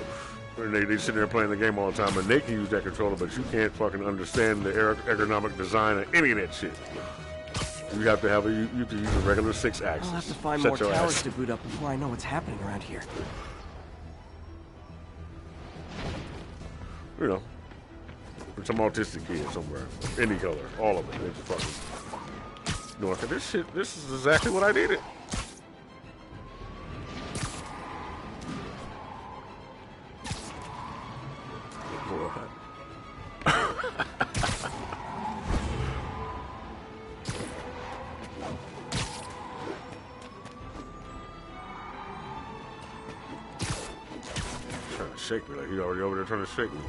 And they sit there playing the game all the time, and they can use that controller, but you can't fucking understand the ergonomic design of any of that shit. You have to you have to use a regular 6-axis.
I'll have to find more towers to boot up before I know what's happening around here.
You know, some autistic kid somewhere, any color, all of it. They just fucking, you know, like, this is exactly what I needed. Trying to shake me, like he already over there trying to shake me.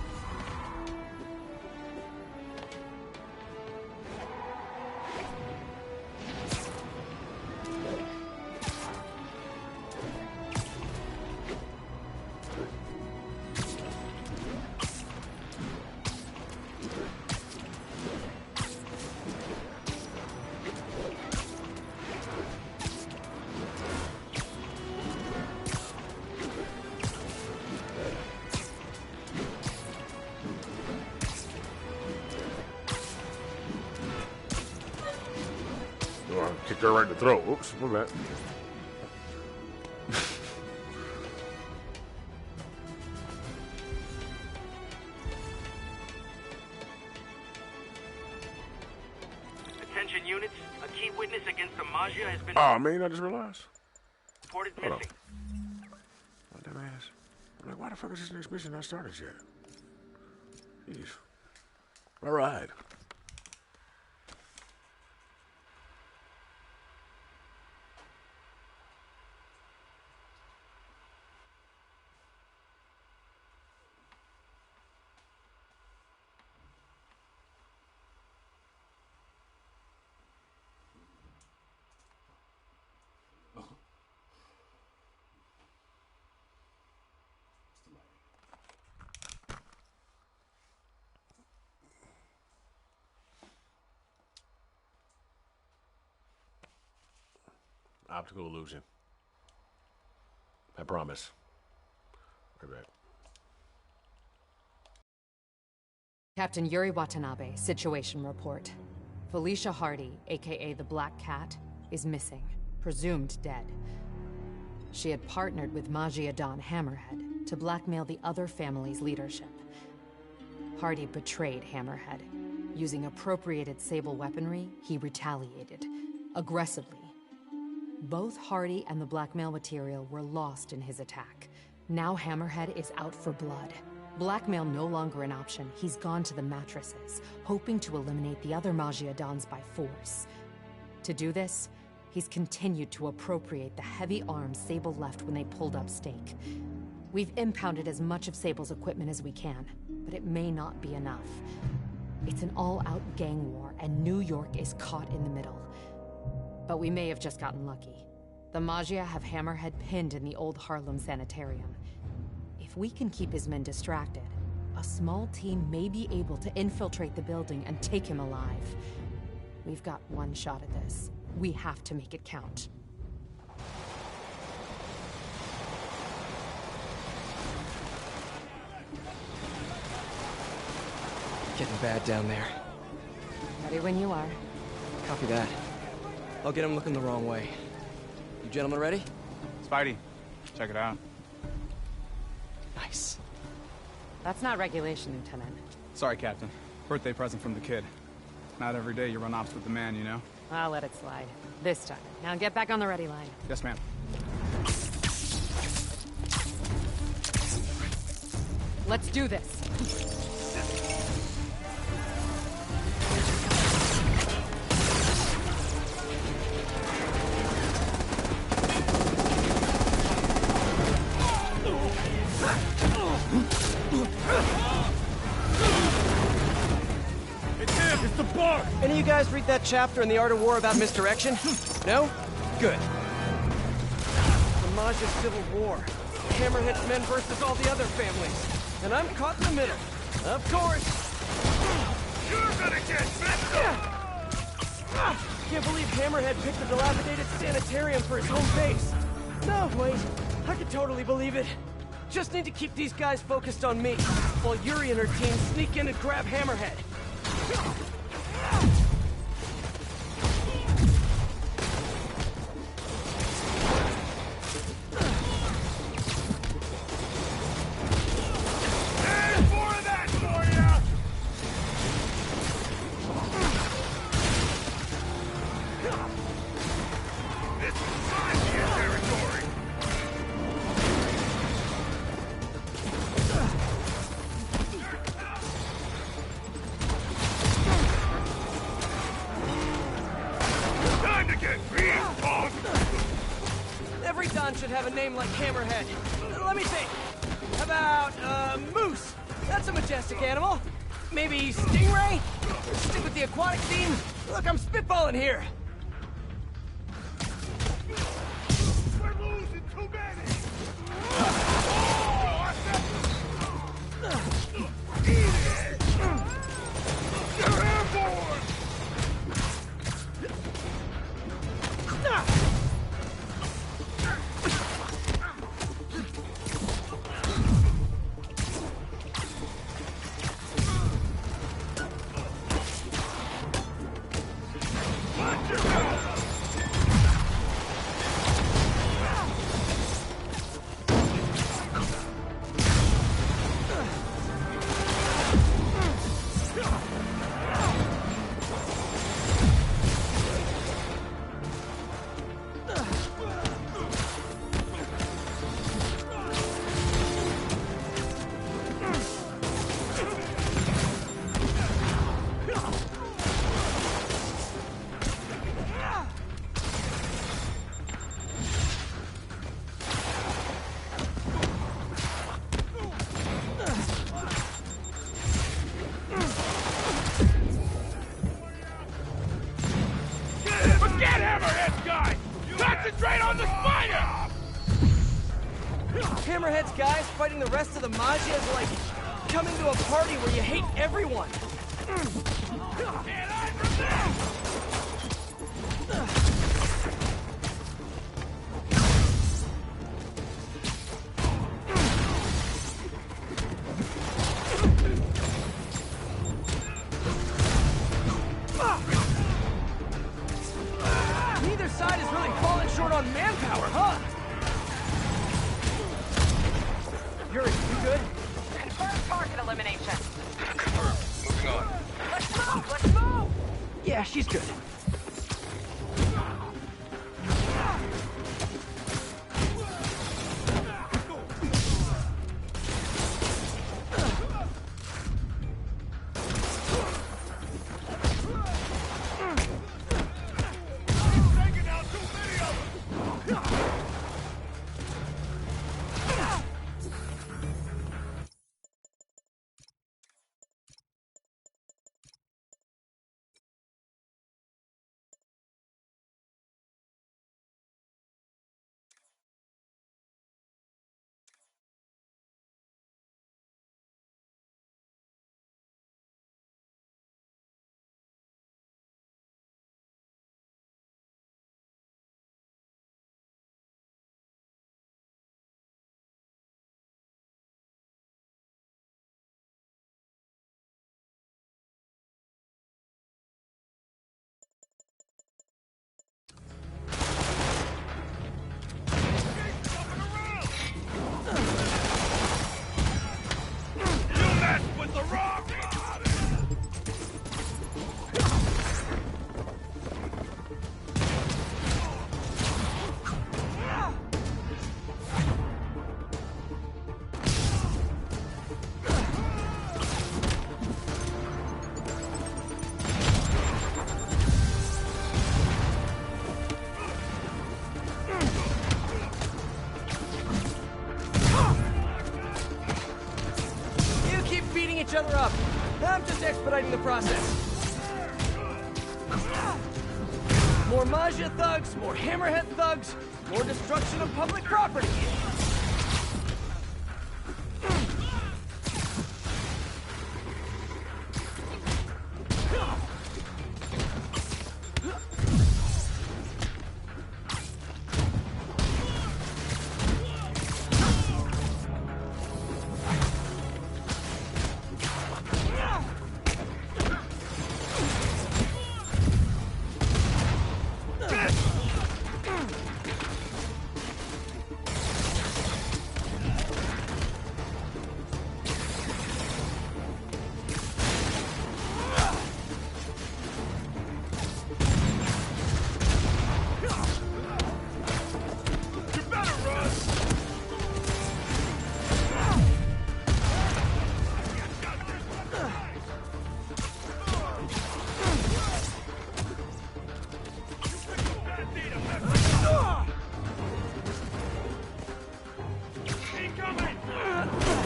Kicked her right in the throat. Oops, my bad.
Attention units, a key witness against the Maggia has been...
Oh, man, I just realized.
Reported missing.
Oh, damn ass. I'm like, why the fuck is this next mission not started yet? Jeez. All right. Optical illusion. I promise. Right back.
Captain Yuri Watanabe, situation report. Felicia Hardy, aka the Black Cat, is missing, presumed dead. She had partnered with Maggia Don Hammerhead to blackmail the other family's leadership. Hardy betrayed Hammerhead. Using appropriated Sable weaponry, he retaliated, aggressively. Both Hardy and the blackmail material were lost in his attack. Now Hammerhead is out for blood. Blackmail no longer an option, he's gone to the mattresses, hoping to eliminate the other Maggia Dons by force. To do this, he's continued to appropriate the heavy arms Sable left when they pulled up stake. We've impounded as much of Sable's equipment as we can, but it may not be enough. It's an all-out gang war, and New York is caught in the middle. But we may have just gotten lucky. The Maggia have Hammerhead pinned in the old Harlem sanitarium. If we can keep his men distracted, a small team may be able to infiltrate the building and take him alive. We've got one shot at this. We have to make it count.
Getting bad down there.
Ready when you are.
Copy that. I'll get him looking the wrong way. You gentlemen ready?
Spidey, check it out.
Nice.
That's not regulation, Lieutenant.
Sorry, Captain. Birthday present from the kid. Not every day you run ops with the man, you know?
I'll let it slide. This time. Now get back on the ready line.
Yes, ma'am.
Let's do this.
It's the bar! Any of you guys read that chapter in The Art of War about misdirection? No? Good. The Maggia Civil War. Hammerhead's men versus all the other families. And I'm caught in the middle. Of course.
You're gonna get messed up!
Can't believe Hammerhead picked a dilapidated sanitarium for his home base. No, wait. I could totally believe it. Just need to keep these guys focused on me, while Yuri and her team sneak in and grab Hammerhead.
There's more of that for ya! This is my territory! Time to get beat, punk!
Every Don should have a name like Hammerhead. Let me think. How about, Moose? That's a majestic animal. Maybe Stingray? Stick with the aquatic theme? Look, I'm spitballing here.
We're losing too many! Eat it! You're airborne! Watch your back! Forget Hammerhead, guys! Concentrate on the spider!
Hammerhead's guys fighting the rest of the Maggia is like coming to a party where you hate everyone.
Get on from there!
Neither side is really falling short on manpower, huh? Yuri, you good?
Confirmed target elimination.
Moving on.
Let's move! Let's move!
Yeah, she's good.
Taking out too many of them!
each other up. I'm just expediting the process. More Maggia thugs, more Hammerhead thugs, more destruction of public property.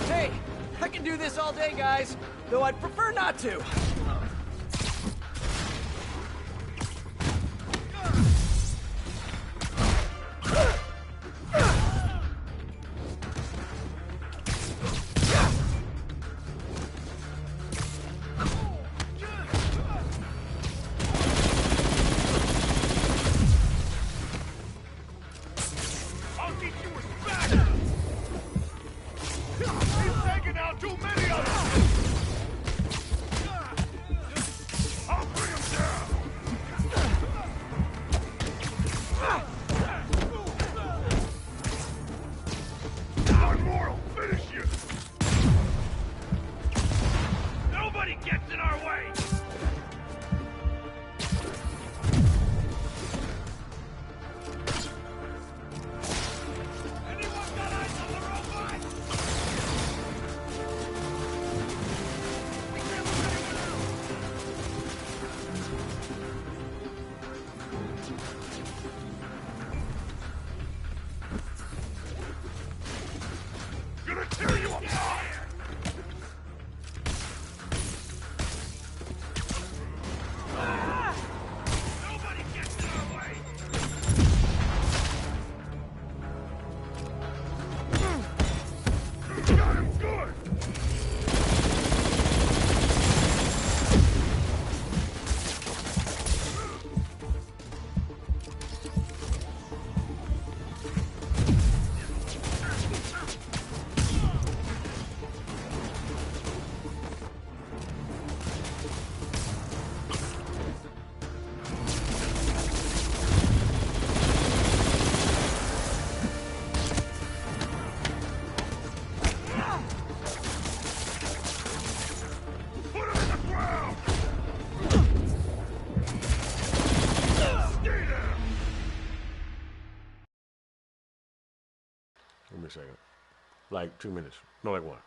Hey, I can do this all day, guys, though I'd prefer not to.
I'll teach you respect! He's taking out too many of them! I'll bring him down! One more will finish you! Nobody gets in our way! Gonna tear you apart! Nobody gets in our way! Got him good! Put him in the ground! Stay there!
Give me a second. Like 2 minutes. No, like 1.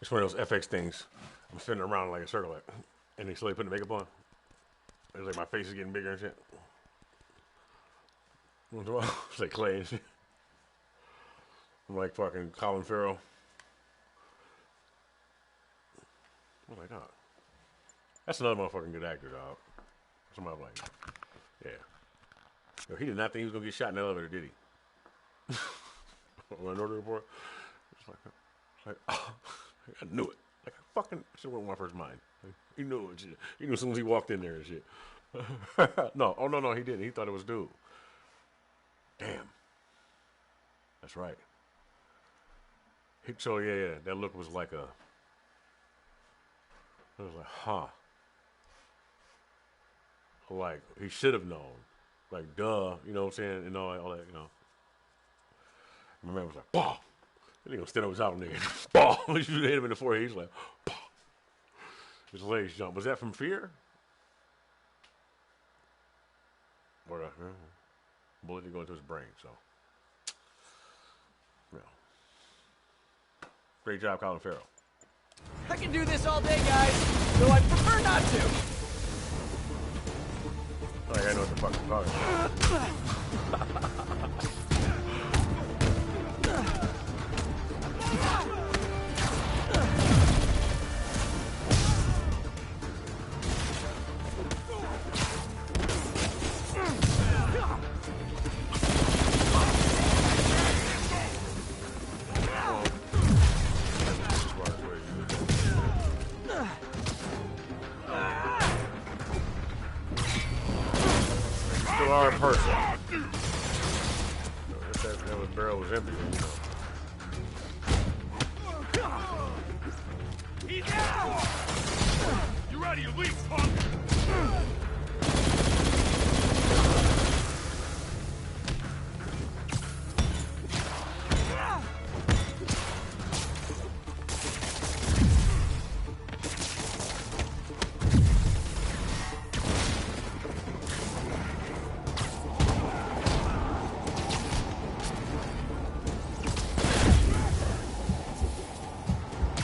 It's one of those FX things. I'm spinning around like a circle, like, and they slowly putting the makeup on. It's like my face is getting bigger and shit. It's like clay and shit. I'm like fucking Colin Farrell. Oh my god. That's another motherfucking good actor, dog. Somebody like, yeah. Yo, he did not think he was gonna get shot in the elevator, did he? Minority Report. It's like, oh, I knew it. Like I fucking should have went with my first mind. Like, he knew it. Shit. He knew as soon as he walked in there and shit. No, oh no, he didn't. He thought it was dude. Damn. That's right. So yeah, that look was like a. It was like, huh. Like he should have known. Like duh, you know what I'm saying, and all that, you know. My man was like, bah. Then he gonna stand over his out, nigga. Bah. You should hit him in the forehead. He's like, bah. His legs jump. Was that from fear? Or the bullet didn't go into his brain, so. Yeah. Great job, Colin Farrell.
I can do this all day, guys, though I'd prefer not to.
Like I know what the fuck I'm talking about.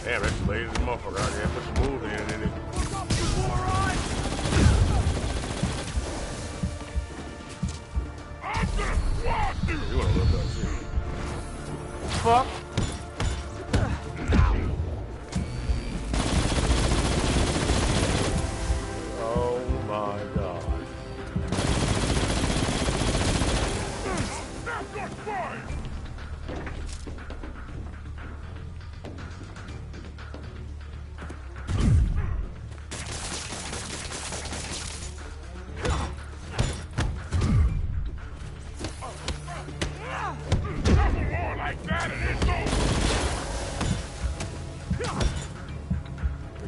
Damn, that's lazy as a motherfucker out there. Put some moves in and then it. You wanna look up shit. Fuck. Oh my god.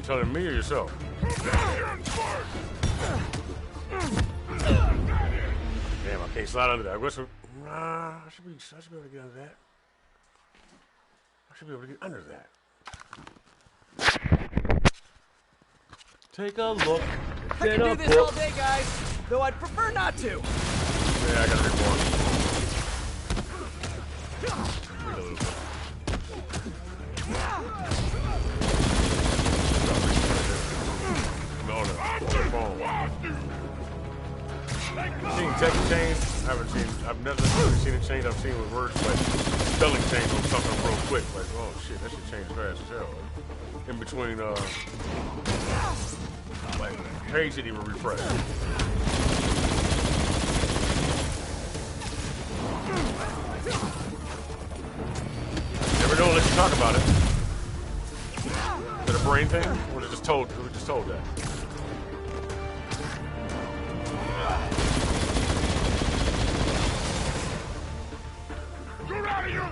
Telling me or yourself? Damn, I can't slide under that. Nah, I should be able to get under that. I should be able to get under that. Take a look.
I can do this all day, guys, though I'd prefer not to.
Yeah, I gotta read more. Seen text change? I've never really seen it change. I've seen with words like spelling change on something real quick. Like, oh shit, that shit changed fast as hell. Like, in between, like, page didn't even refresh. Never know unless you talk about it. Is it a brain thing? Or was it just told? We just told that.
You're out of your way.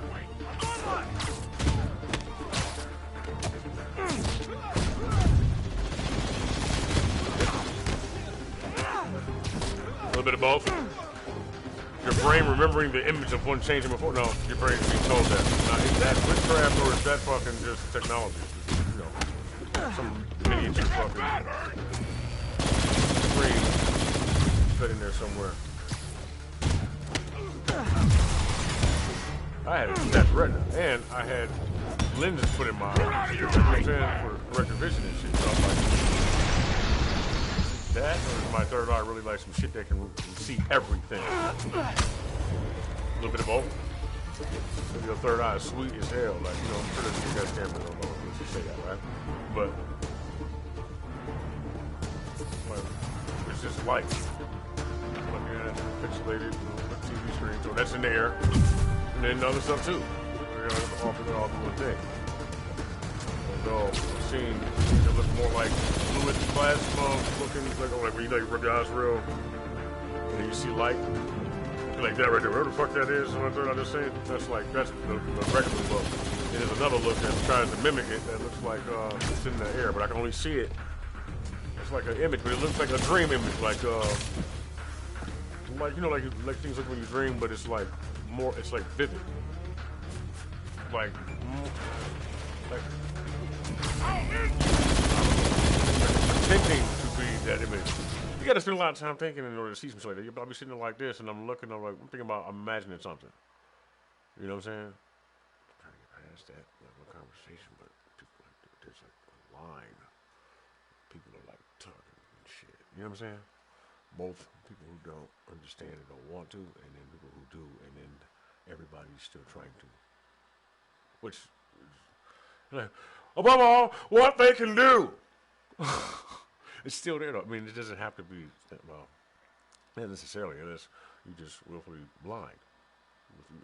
A little bit of both. Your brain remembering the image of one changing before. No, your brain being told that. Now, is that witchcraft or is that fucking just technology? You know, some miniature fucking screen put in there somewhere. I had a detached retina, and I had lenses put in my eyes. saying? For corrected vision and shit. So I'm like, that or is my third eye really like some shit that can see everything? A little bit of both. Maybe your third eye is sweet as hell. Like, you know, I'm sure that you guys can't really say that, right? But like, it's just light. Looking at it, pixelated, TV screen. So that's in the air. And then other stuff too. We're all do one thing. Although I've seen it look more like fluid plasma looking, like when you like rub your eyes real, and then you see light. Like that right there, whatever the fuck that is, what I just saying, that's the regular look. And there's another look that tries to mimic it that looks like it's in the air, but I can only see it. It's like an image, but it looks like a dream image, like you know, like things look when you dream, but it's like more, it's like vivid, like pretending to be that image. You gotta spend a lot of time thinking in order to see some shit like that. I'll be sitting there like this, and I'm looking, I'm thinking about imagining something. You know what I'm saying? I'm trying to get past that level of conversation, but people like, there's like a line. People are like talking and shit. You know what I'm saying? Both people who don't understand and don't want to, and then people who do, and then everybody's still trying to. Which, like, above all, what they can do. It's still there, though. I mean, it doesn't have to be, well, not necessarily. Unless you just willfully blind.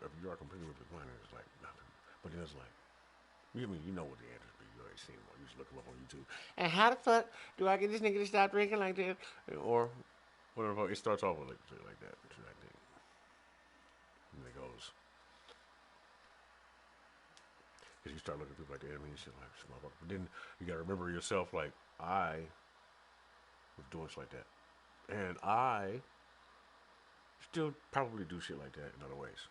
If you are completely willfully blind, it's like nothing. But then it's like, you know what the answers be. You already seen them. You just look them up on YouTube. And how the fuck do I get this nigga to stop drinking like this? Or whatever. It starts off with like that. I think. And it goes. Because you start looking at people like that, I mean, shit like, but then you gotta remember yourself, like, I was doing shit like that. And I still probably do shit like that in other ways.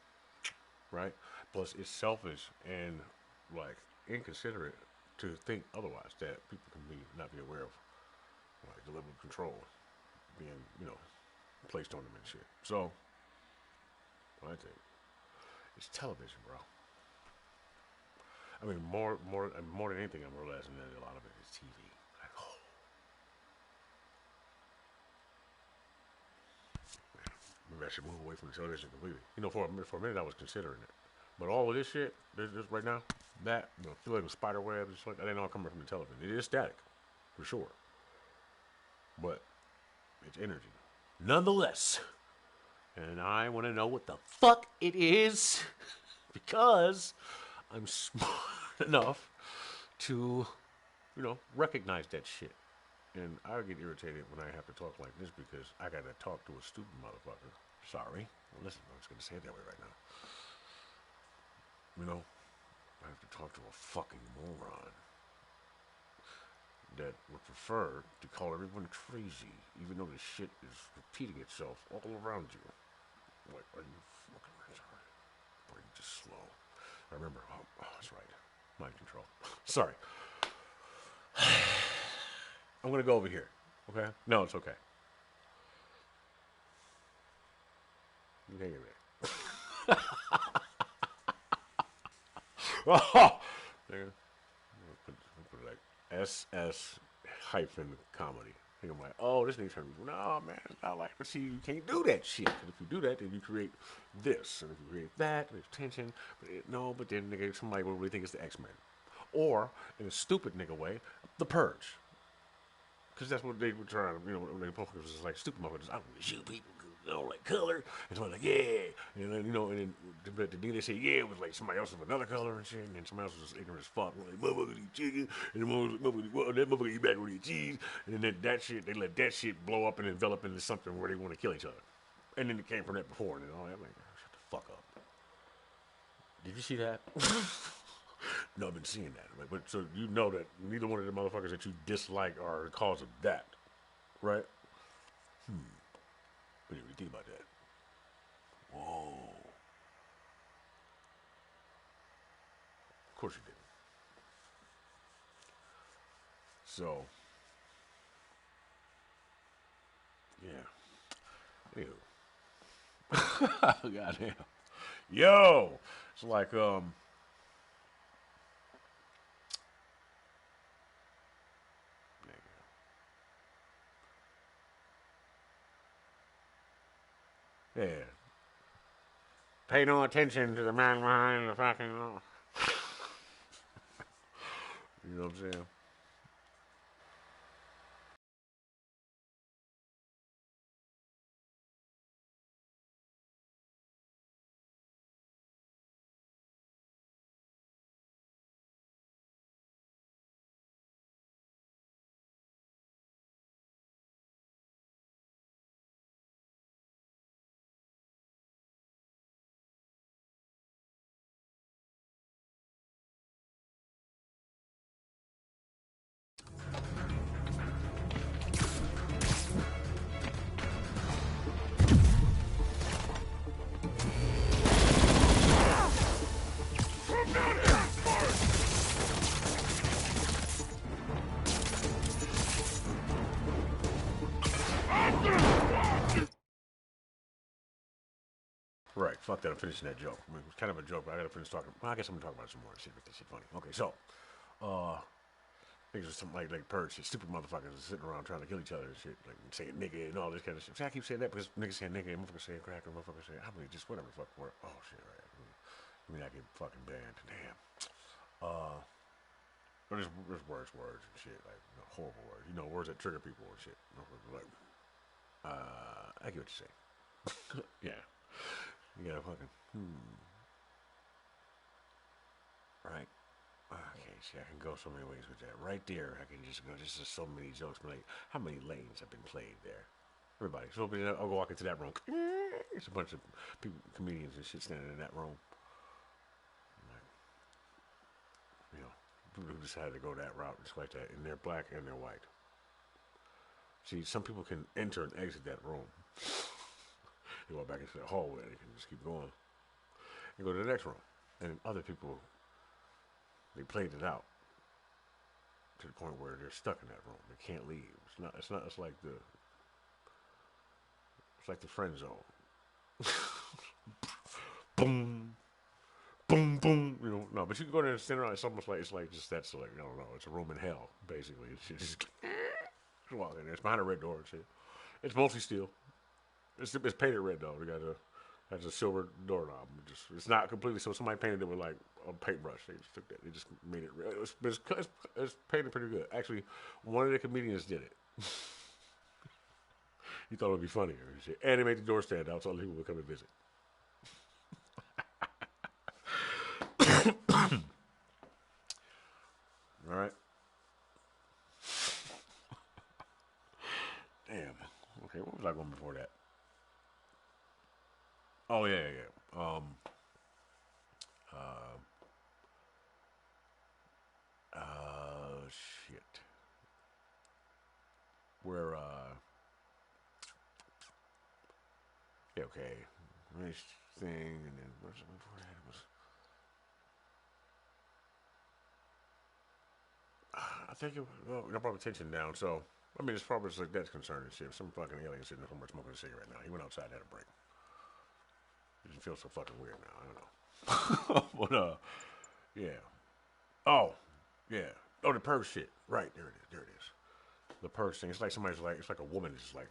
Right? Plus, it's selfish and, like, inconsiderate to think otherwise, that people can not be aware of, like, the level of control being, you know, placed on them and shit. So, I think it's television, bro. I mean, more than anything, I'm realizing that a lot of it is TV. Like, oh, man, maybe I should move away from the television completely. You know, for a minute, I was considering it, but all of this shit, this right now, that, you know, feeling the spider webs, it's like that ain't all coming from the television. It is static, for sure, but it's energy, nonetheless. And I want to know what the fuck it is, because I'm smart enough to, you know, recognize that shit. And I get irritated when I have to talk like this because I got to talk to a stupid motherfucker. Sorry. Well, listen, I'm just going to say it that way right now. You know, I have to talk to a fucking moron that would prefer to call everyone crazy, even though this shit is repeating itself all around you. Like, are you fucking retarded? Or are you just slow? I remember, oh, that's right, mind control. Sorry. I'm going to go over here, okay? No, it's okay. You can't get it. Oh! Put like SS hyphen comedy. I think I'm like, oh, this nigga's trying to be, no, man, it's not like, but see, you can't do that shit. And if you do that, then you create this. And if you create that, there's tension. But but then nigga, somebody will really think it's the X-Men. Or, in a stupid nigga way, the Purge. Because that's what they were trying to, you know, they was just like stupid motherfuckers. I don't really shoot people because they don't like color. And so I'm like, yeah. And then, you know, and then the day they say, yeah, it was like somebody else with another color and shit. And then somebody else was just ignorant as fuck. Like, motherfucker eat chicken. And then that motherfucker eat macaroni and cheese. And then that shit, they let that shit blow up and envelop into something where they want to kill each other. And then it came from that before. And then all that. I'm like, shut the fuck up. Did you see that? No, I've been seeing that. Right? But so you know that neither one of the motherfuckers that you dislike are the cause of that, right? What do you think about that? Whoa. Of course you didn't. So, yeah. Anywho. Goddamn. Yo! It's like, Yeah. Pay no attention to the man behind the fucking. You know what I'm saying? Right, fuck that, I'm finishing that joke. I mean, it was kind of a joke, but I gotta finish talking. Well, I guess I'm gonna talk about it some more shit, make this shit funny. Okay, so, niggas are some like purge shit, stupid motherfuckers are sitting around trying to kill each other and shit, like saying nigga and all this kind of shit. See, I keep saying that because niggas saying nigga, and motherfuckers saying cracker, motherfuckers saying, I mean, just whatever the fuck word. Oh shit, right. I mean, I get fucking banned, damn. But there's words and shit, like, you know, horrible words. You know, words that trigger people and shit. Like, I get what you're saying. Yeah. You gotta fucking, Right. Okay, see, I can go so many ways with that. Right there, I can just go, this is so many jokes. Like, how many lanes have been played there? Everybody. So I'll go walk into that room. It's a bunch of people, comedians and shit standing in that room. Like, you know, people who decided to go that route, just like that, and they're black and they're white. See, some people can enter and exit that room. They walk back into the hallway, they can just keep going. And go to the next room. And other people, they played it out to the point where they're stuck in that room. They can't leave. It's like the friend zone. Boom. Boom, boom. You know, no, but you can go there and stand around. It's almost like, it's like just that's like, I don't know, it's a room in hell, basically. It's just walk in there. It's behind a red door and shit. It's mostly steel. It's painted red though. They got has a silver doorknob. It's not completely, so somebody painted it with like a paintbrush. They just took that. They just made it red. It's painted pretty good. Actually, one of the comedians did it. He thought it would be funnier and shit. And they made the door stand out so other people would come and visit. All right. Damn. Okay, what was I going before that? Oh yeah. Shit. Where yeah, okay. Nice thing, and then what's before that? It was. I think it. Well, I brought attention down, so I mean, as far as like that's concerned and shit, some fucking alien sitting somewhere smoking a cigarette now. He went outside and had a break. It just feels so fucking weird now. I don't know. But yeah. Oh, yeah. Oh, the purge shit. Right there it is. The purge thing. It's like somebody's like, it's like a woman just like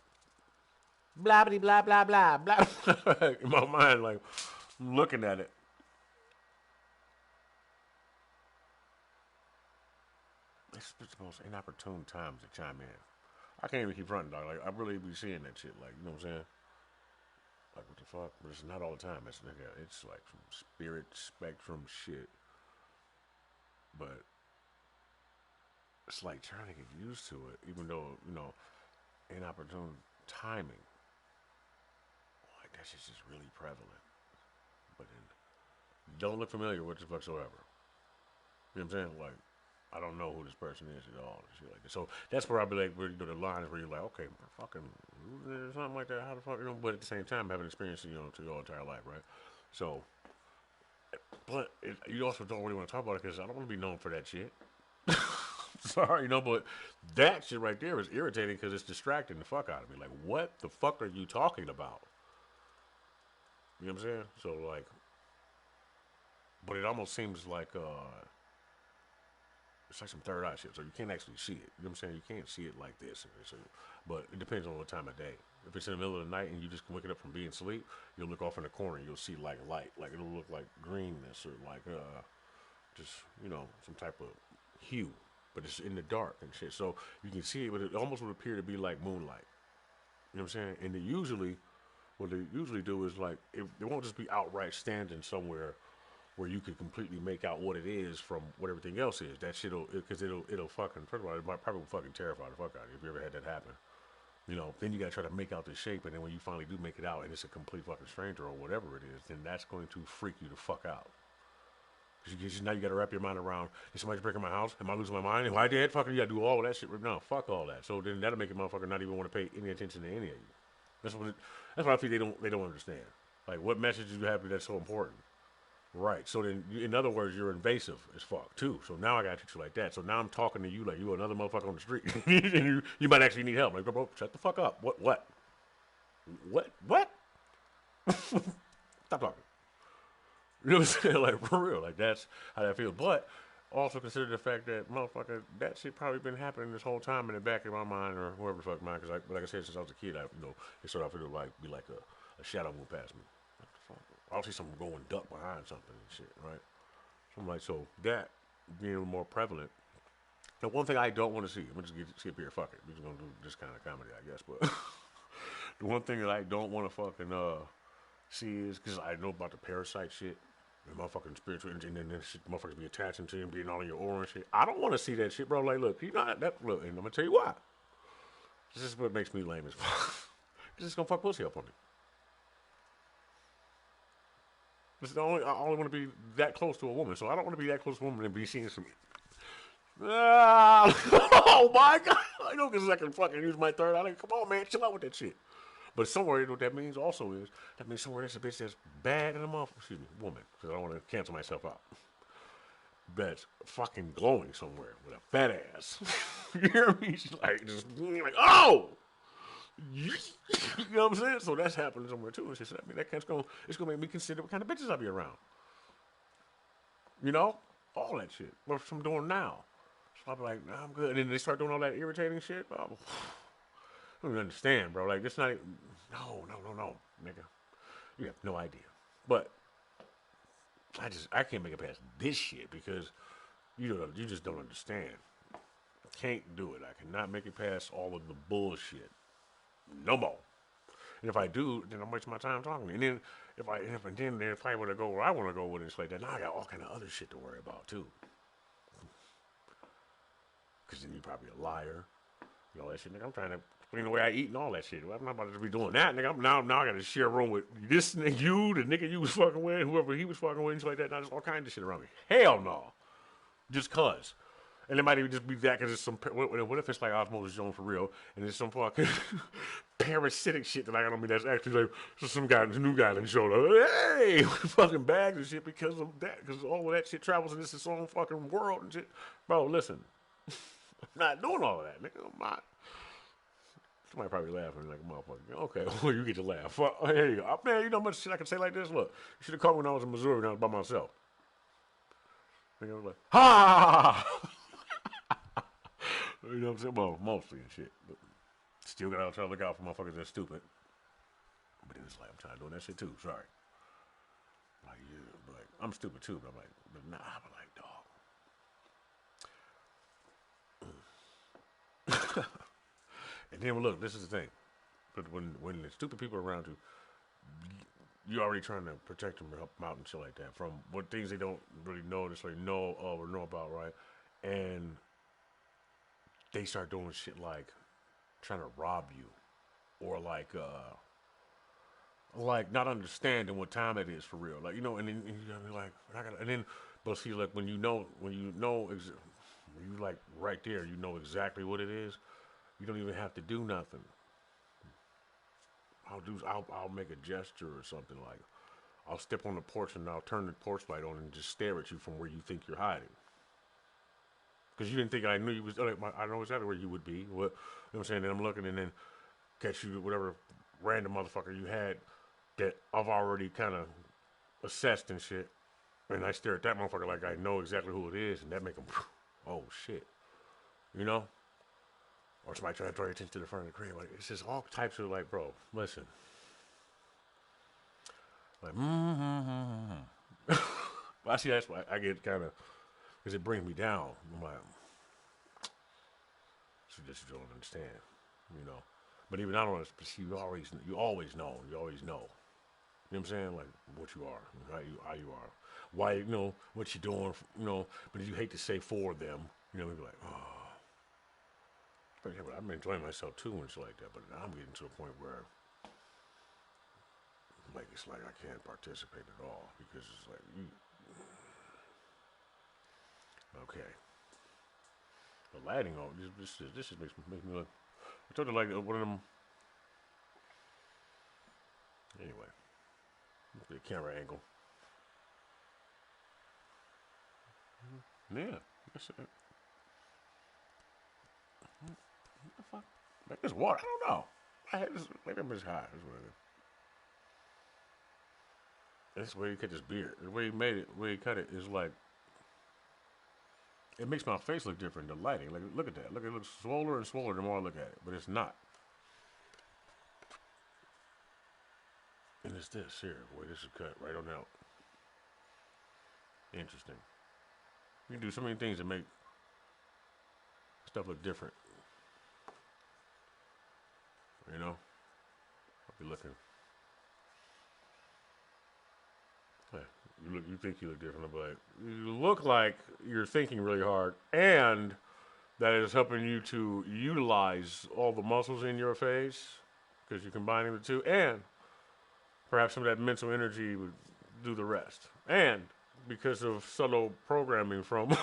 blah blah blah blah blah blah. In my mind, like I'm looking at it. It's the most inopportune times to chime in. I can't even keep running, dog. Like I really be seeing that shit. Like, you know what I'm saying? Like, what the fuck? But it's not all the time. It's like some spirit spectrum shit. But it's like trying to get used to it, even though, you know, inopportune timing. Like, that shit's just really prevalent. But then, don't look familiar with this whatsoever. You know what I'm saying? Like, I don't know who this person is at all. And shit like that. So that's where I be like, where you do the lines where you're like, okay, fucking, something like that. How the fuck, you know? But at the same time, having experienced, you know, to your entire life, right? So, but you also don't really want to talk about it because I don't want to be known for that shit. Sorry, you know, but that shit right there is irritating because it's distracting the fuck out of me. Like, what the fuck are you talking about? You know what I'm saying? So, like, but it almost seems like, it's like some third eye shit, so you can't actually see it. You know what I'm saying? You can't see it like this. But it depends on what time of day. If it's in the middle of the night and you just wake up from being asleep, you'll look off in the corner and you'll see like light. Like it'll look like greenness or like just, you know, some type of hue. But it's in the dark and shit. So you can see it, but it almost would appear to be like moonlight. You know what I'm saying? And what they usually do is like, it won't just be outright standing somewhere where you could completely make out what it is from what everything else is. That shit'll, because it'll fucking, first of all, it might probably fucking terrify the fuck out of you if you ever had that happen. You know, then you gotta try to make out the shape, and then when you finally do make it out and it's a complete fucking stranger or whatever it is, then that's going to freak you the fuck out. Because now you gotta wrap your mind around, is somebody breaking my house? Am I losing my mind? Am I dead? Fucking, you gotta do all of that shit. No, fuck all that. So then that'll make a motherfucker not even want to pay any attention to any of you. That's what I think they don't understand. Like, what message do you have that's so important? Right. So then, in other words, you're invasive as fuck too. So now I gotta treat you like that. So now I'm talking to you like you're another motherfucker on the street, and you might actually need help. Like, bro, shut the fuck up. What? Stop talking. You know what I'm saying? Like, for real. Like, that's how that feels. But also consider the fact that, motherfucker, that shit probably been happening this whole time in the back of my mind or whoever the fuck mine. Because, like I said, since I was a kid, it started off to be like a shadow move past me. I'll see something going duck behind something and shit, right? So I'm like, so that being more prevalent. Now, one thing I don't want to see, I'm going to just skip here, fuck it. We're just going to do this kind of comedy, I guess. But the one thing that I don't want to fucking see is, because I know about the parasite shit, the motherfucking spiritual energy, and then this shit, motherfuckers be attaching to him, being all in your aura and shit. I don't want to see that shit, bro. Like, look, you know that, look, and I'm going to tell you why. This is what makes me lame as fuck. Because it's going to fuck pussy up on me. I only want to be that close to a woman, so I don't want to be that close to a woman and be seeing some. Oh my god! I know because I can fucking use my third eye. Like, come on, man, chill out with that shit. But somewhere, you know what that means also is that means somewhere there's a bitch that's bad in a motherfucker. Excuse me, woman, because I don't want to cancel myself out. That's fucking glowing somewhere with a fat ass. You hear me? She's like, just like, oh. You know what I'm saying? So that's happening somewhere too. And she said, I mean, it's gonna make me consider what kind of bitches I be around. You know, all that shit. What I'm doing now. So I'll be like, nah, I'm good. And then they start doing all that irritating shit. Oh, I don't even understand, bro. Like, it's not. No, nigga. You have no idea. But I can't make it past this shit because you just don't understand. I can't do it. I cannot make it past all of the bullshit. No more. And if I do, then I'm wasting my time talking. And then if I were to go where I want to go with it, it's like that. Now I got all kind of other shit to worry about too. Because then you're probably a liar, and all that shit. Nigga, I'm trying to explain the way I eat and all that shit. I'm not about to be doing that, nigga. Now I got to share a room with this nigga, the nigga you was fucking with, whoever he was fucking with, and shit like that. Now there's all kinds of shit around me. Hell no. Just cause. And it might even just be that because it's some. What if it's like Osmosis Jones for real, and it's some fucking parasitic shit that I got on me that's actually like some new guy that showed up. Hey, fucking bags and shit because of that, because all of that shit travels in this its own fucking world and shit. Bro, listen, I'm not doing all of that, nigga. I'm not. Somebody probably laughing like a motherfucker. Okay, well you get to laugh. Here you go, man. You know how much shit I can say like this. Look, you should have called me when I was in Missouri and I was by myself. Nigga was like, ha! You know what I'm saying? Well, mostly and shit. But still gotta try to look out for motherfuckers that's stupid. But then it's like, I'm trying to do that shit too. Sorry. Like, yeah, but like, I'm stupid too. But I'm like, but nah, I'm like, dog. And then, look, this is the thing. But when the stupid people are around you, you're already trying to protect them or help them out and shit like that from what things they don't really necessarily know of or know about, right? And they start doing shit like trying to rob you or like not understanding what time it is for real. Like, you know, and then you gotta be like, but see, like when you like right there, you know exactly what it is. You don't even have to do nothing. I'll make a gesture or something, like I'll step on the porch and I'll turn the porch light on and just stare at you from where you think you're hiding. Because you didn't think I knew you was. I know exactly where you would be. What, you know what I'm saying? Then I'm looking and then catch you whatever random motherfucker you had that I've already kind of assessed and shit. And I stare at that motherfucker like I know exactly who it is, and that make him oh shit, you know, or somebody trying to draw your attention to the front of the crib. Like, it's just all types of like, bro, listen, like, I see that's why I get kind of, because it brings me down. I'm like, so just you don't understand, you know. But even I don't understand. You always know. You always know. You know what I'm saying? Like what you are, how you are, why, you know, what you're doing, you know. But you hate to say for them, you know, you'd be like, oh. But yeah, but I'm enjoying myself too and shit like that. But I'm getting to a point where, like, it's like I can't participate at all because it's like, okay. The lighting on this just makes me look. I told you like one of them. Anyway, the camera angle. Yeah, that's it. What the fuck? Like this water? I don't know. I had this. Maybe I'm just high. That's what it is. That's the way he cut this beard. The way he made it, the way he cut it is like. It makes my face look different. The lighting, like, look at that. Look, it looks swoller and swoller the more I look at it, but it's not. And it's this here, the way this is cut right on out. Interesting. You can do so many things that make stuff look different. You know, I'll be looking. You think you look different, but you look like you're thinking really hard, and that is helping you to utilize all the muscles in your face because you're combining the two, and perhaps some of that mental energy would do the rest. And because of subtle programming from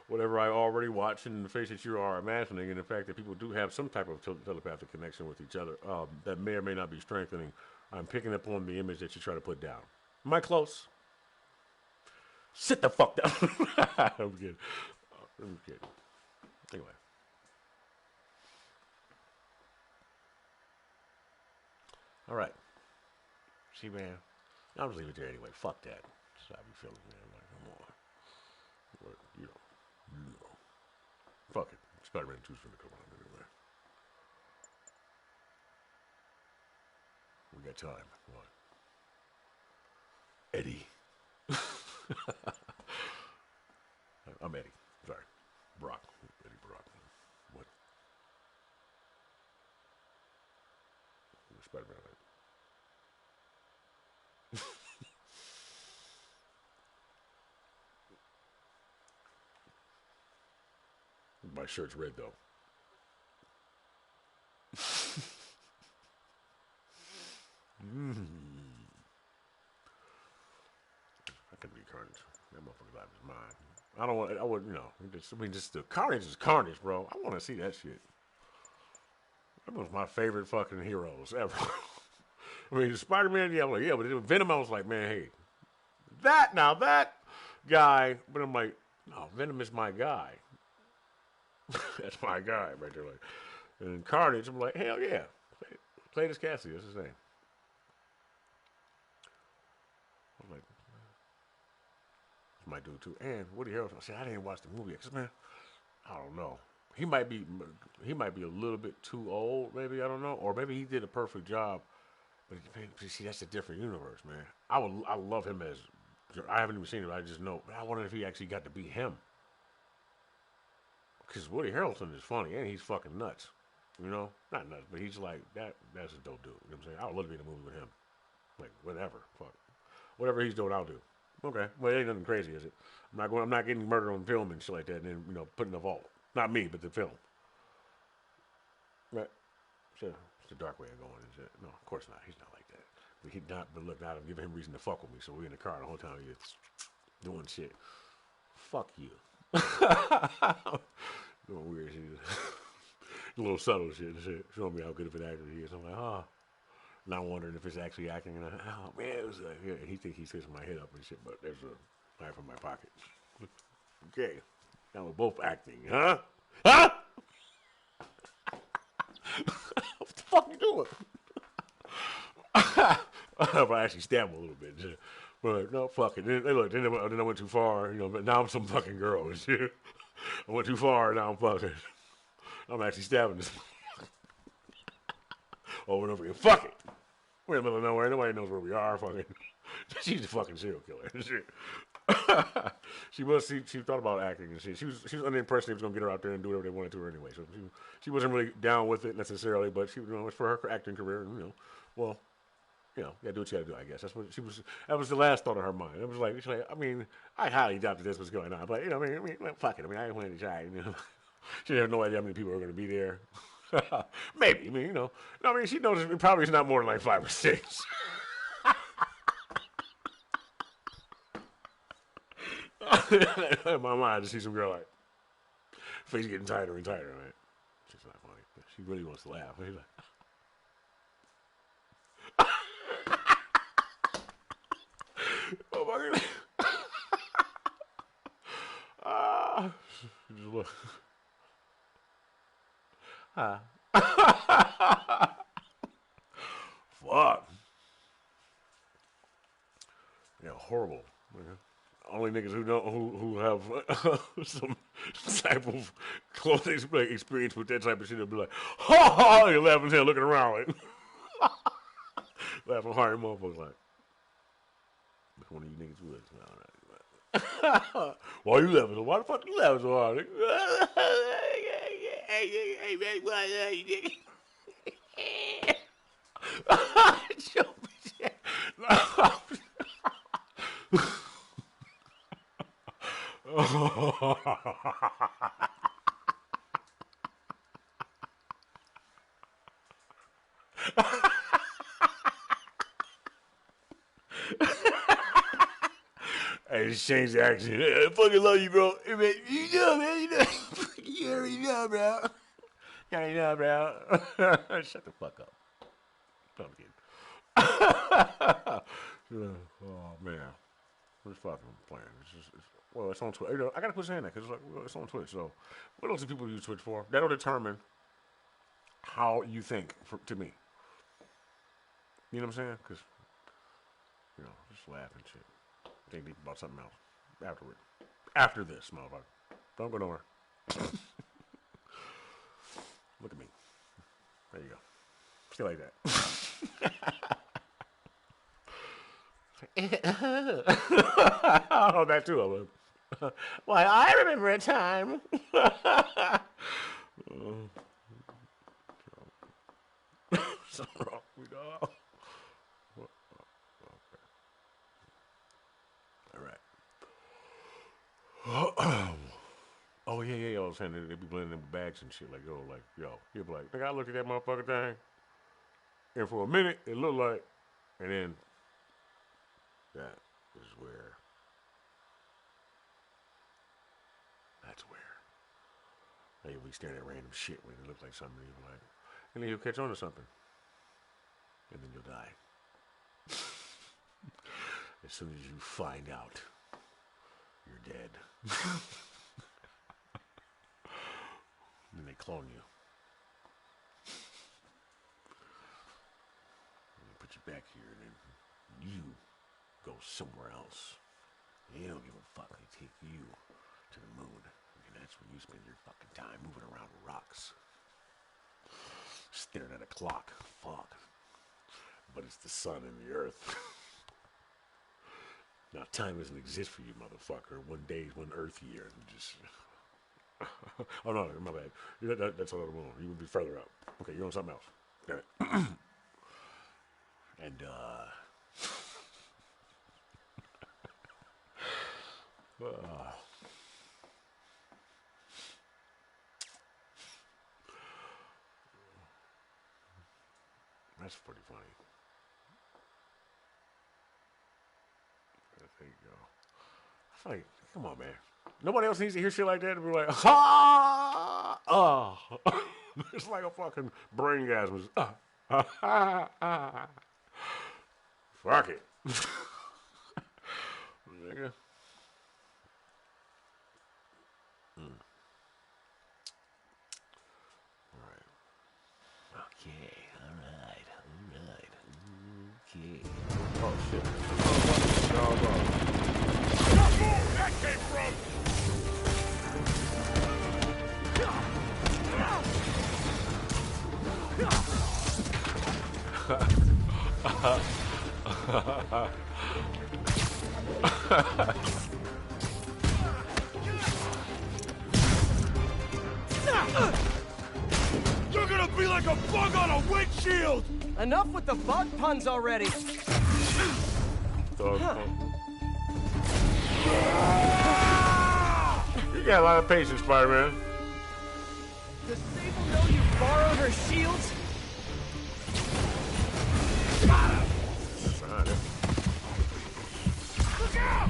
whatever I already watched and the face that you are imagining, and the fact that people do have some type of telepathic connection with each other that may or may not be strengthening, I'm picking up on the image that you try to put down. Am I close? Sit the fuck down. I'm kidding. I'm kidding. Anyway. All right. See, man, I'll just leave it there anyway. Fuck that. That's how we feeling, man. Like, come on. But, you know. Fuck it. Spider-Man 2's gonna come on anyway. We got time. What? Eddie. I'm Eddie. Sorry. Brock. Eddie Brock. What? Spider-Man. My shirt's red, though. I could be Carnage. That motherfucker's out of his mind. I don't want. I would, you know. Just the Carnage is Carnage, bro. I want to see that shit. That was my favorite fucking heroes ever. I mean, Spider-Man, yeah, I'm like, yeah, but Venom, I was like, man, hey, that guy. But I'm like, no, Venom is my guy. That's my guy right there. Like, and then Carnage, I'm like, hell yeah, Cletus Cassidy, that's his name. I was like, that's my dude too. And Woody Harrelson. I said I didn't watch the movie because, man, I don't know. He might be a little bit too old, maybe, I don't know, or maybe he did a perfect job. But see, that's a different universe, man. I love him as. I haven't even seen it, but I just know. But I wonder if he actually got to be him. Because Woody Harrelson is funny, and he's fucking nuts. You know? Not nuts, but he's like, that's a dope dude. You know what I'm saying? I would love to be in a movie with him. Like, whatever. Fuck. Whatever he's doing, I'll do. Okay. Well, it ain't nothing crazy, is it? I'm not getting murdered on film and shit like that, and then, you know, put in the vault. Not me, but the film. Right? So, it's the dark way of going, is it? No, of course not. He's not like that. But he's not, but look, I'm giving him reason to fuck with me, so we're in the car the whole time he's doing shit. Fuck you. Doing weird shit. A little subtle shit and shit. Showing me how good of an actor he is. I'm like, oh. Not wondering if it's actually acting. And oh, man, it was yeah. He thinks he's fixing my head up and shit, but there's a knife in my pocket. Okay. Now we're both acting, huh? Huh? What the fuck you doing? I actually stabbed him a little bit. Shit. But no, fuck it. Then I went too far, you know, but now I'm some fucking girl and shit. I went too far, and now I'm fucking. I'm actually stabbing this over and over again. Fuck it. We're in the middle of nowhere. Nobody knows where we are. Fucking. She's a fucking serial killer. Shit. She thought about acting and shit. She was under the impression they was gonna get her out there and do whatever they wanted to her anyway. So she wasn't really down with it necessarily, but she, it's for her acting career. And, well, you gotta do what you gotta do. I guess that's what she was. That was the last thought of her mind. It was like, I mean, I highly doubt that this was going on, but fuck it. I mean, I wanted to try. She had no idea how many people were gonna be there. Maybe. I mean, no. I mean, she knows it probably is not more than like 5 or 6. In my mind, I just see some girl like face getting tighter and tighter, man. She's not funny. She really wants to laugh. She's like, oh my god. Just look. Fuck. Yeah, horrible. Man. Only niggas who have some type of clothing experience with that type of shit will be like, ha ha, you're laughing here, looking around like, laughing hard, motherfuckers like, which one of you niggas would? All right. Why you laughing so? Why the fuck you laughing so hard? Hey, man, why you Hey, just change the accent. I fucking love you, bro. Hey, man, you know, man. You already know, bro. You already know, bro. Shut the fuck up. I'm kidding. Oh, man. What's fucking playing? Well, it's on Twitch. I gotta put saying that because it's on Twitch. So, what else do people use Twitch for? That'll determine how you think to me. You know what I'm saying? Because, just laugh and shit. Think deep about something else afterward. After this, motherfucker. Don't go nowhere. Look at me. There you go. Stay like that. Oh, that too. I would. Why, I remember a time. Something wrong with me, dog. Oh, yeah. I was saying they be blending in bags and shit. Like, you'll be like, nigga, I looked at that motherfucking thing, and for a minute, it looked like, and then that is where, now you'll be staring at random shit when it looks like something, and you'll be like, and then you'll catch on to something, and then you'll die. As soon as you find out, you're dead. And then they clone you. And they put you back here, and then you go somewhere else. They don't give a fuck. They take you to the moon. And that's when you spend your fucking time moving around rocks. Staring at a clock. Fuck. But it's the sun and the earth. Now, time doesn't exist for you, motherfucker. 1 day is 1 Earth year. Just. Oh, no, my bad. That's a little more. You would be further up. Okay, you're on something else. Damn it. And, that's pretty funny. There you go. I feel like, come on, man. Nobody else needs to hear shit like that to be like, ha! Oh. It's like a fucking brain gasm. Fuck it. Nigga. Alright. Okay, alright. Okay. Oh, shit. That came from!
You're gonna be like a bug on a windshield!
Enough with the bug puns already!
You got a lot of patience, Spider-Man.
Does Sable know you borrowed her shields?
Behind it.
Look out!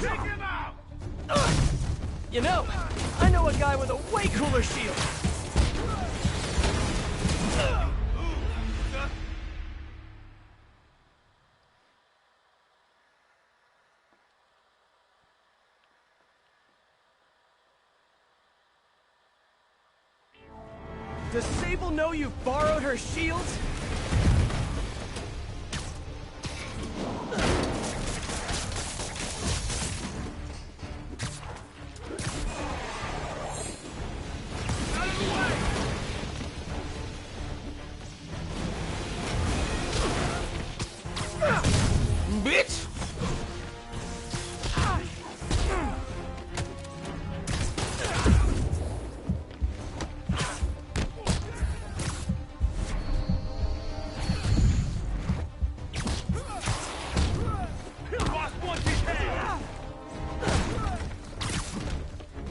Take him out!
You know, I know a guy with a way cooler shield. Does Sable know you borrowed her shields?
Bitch!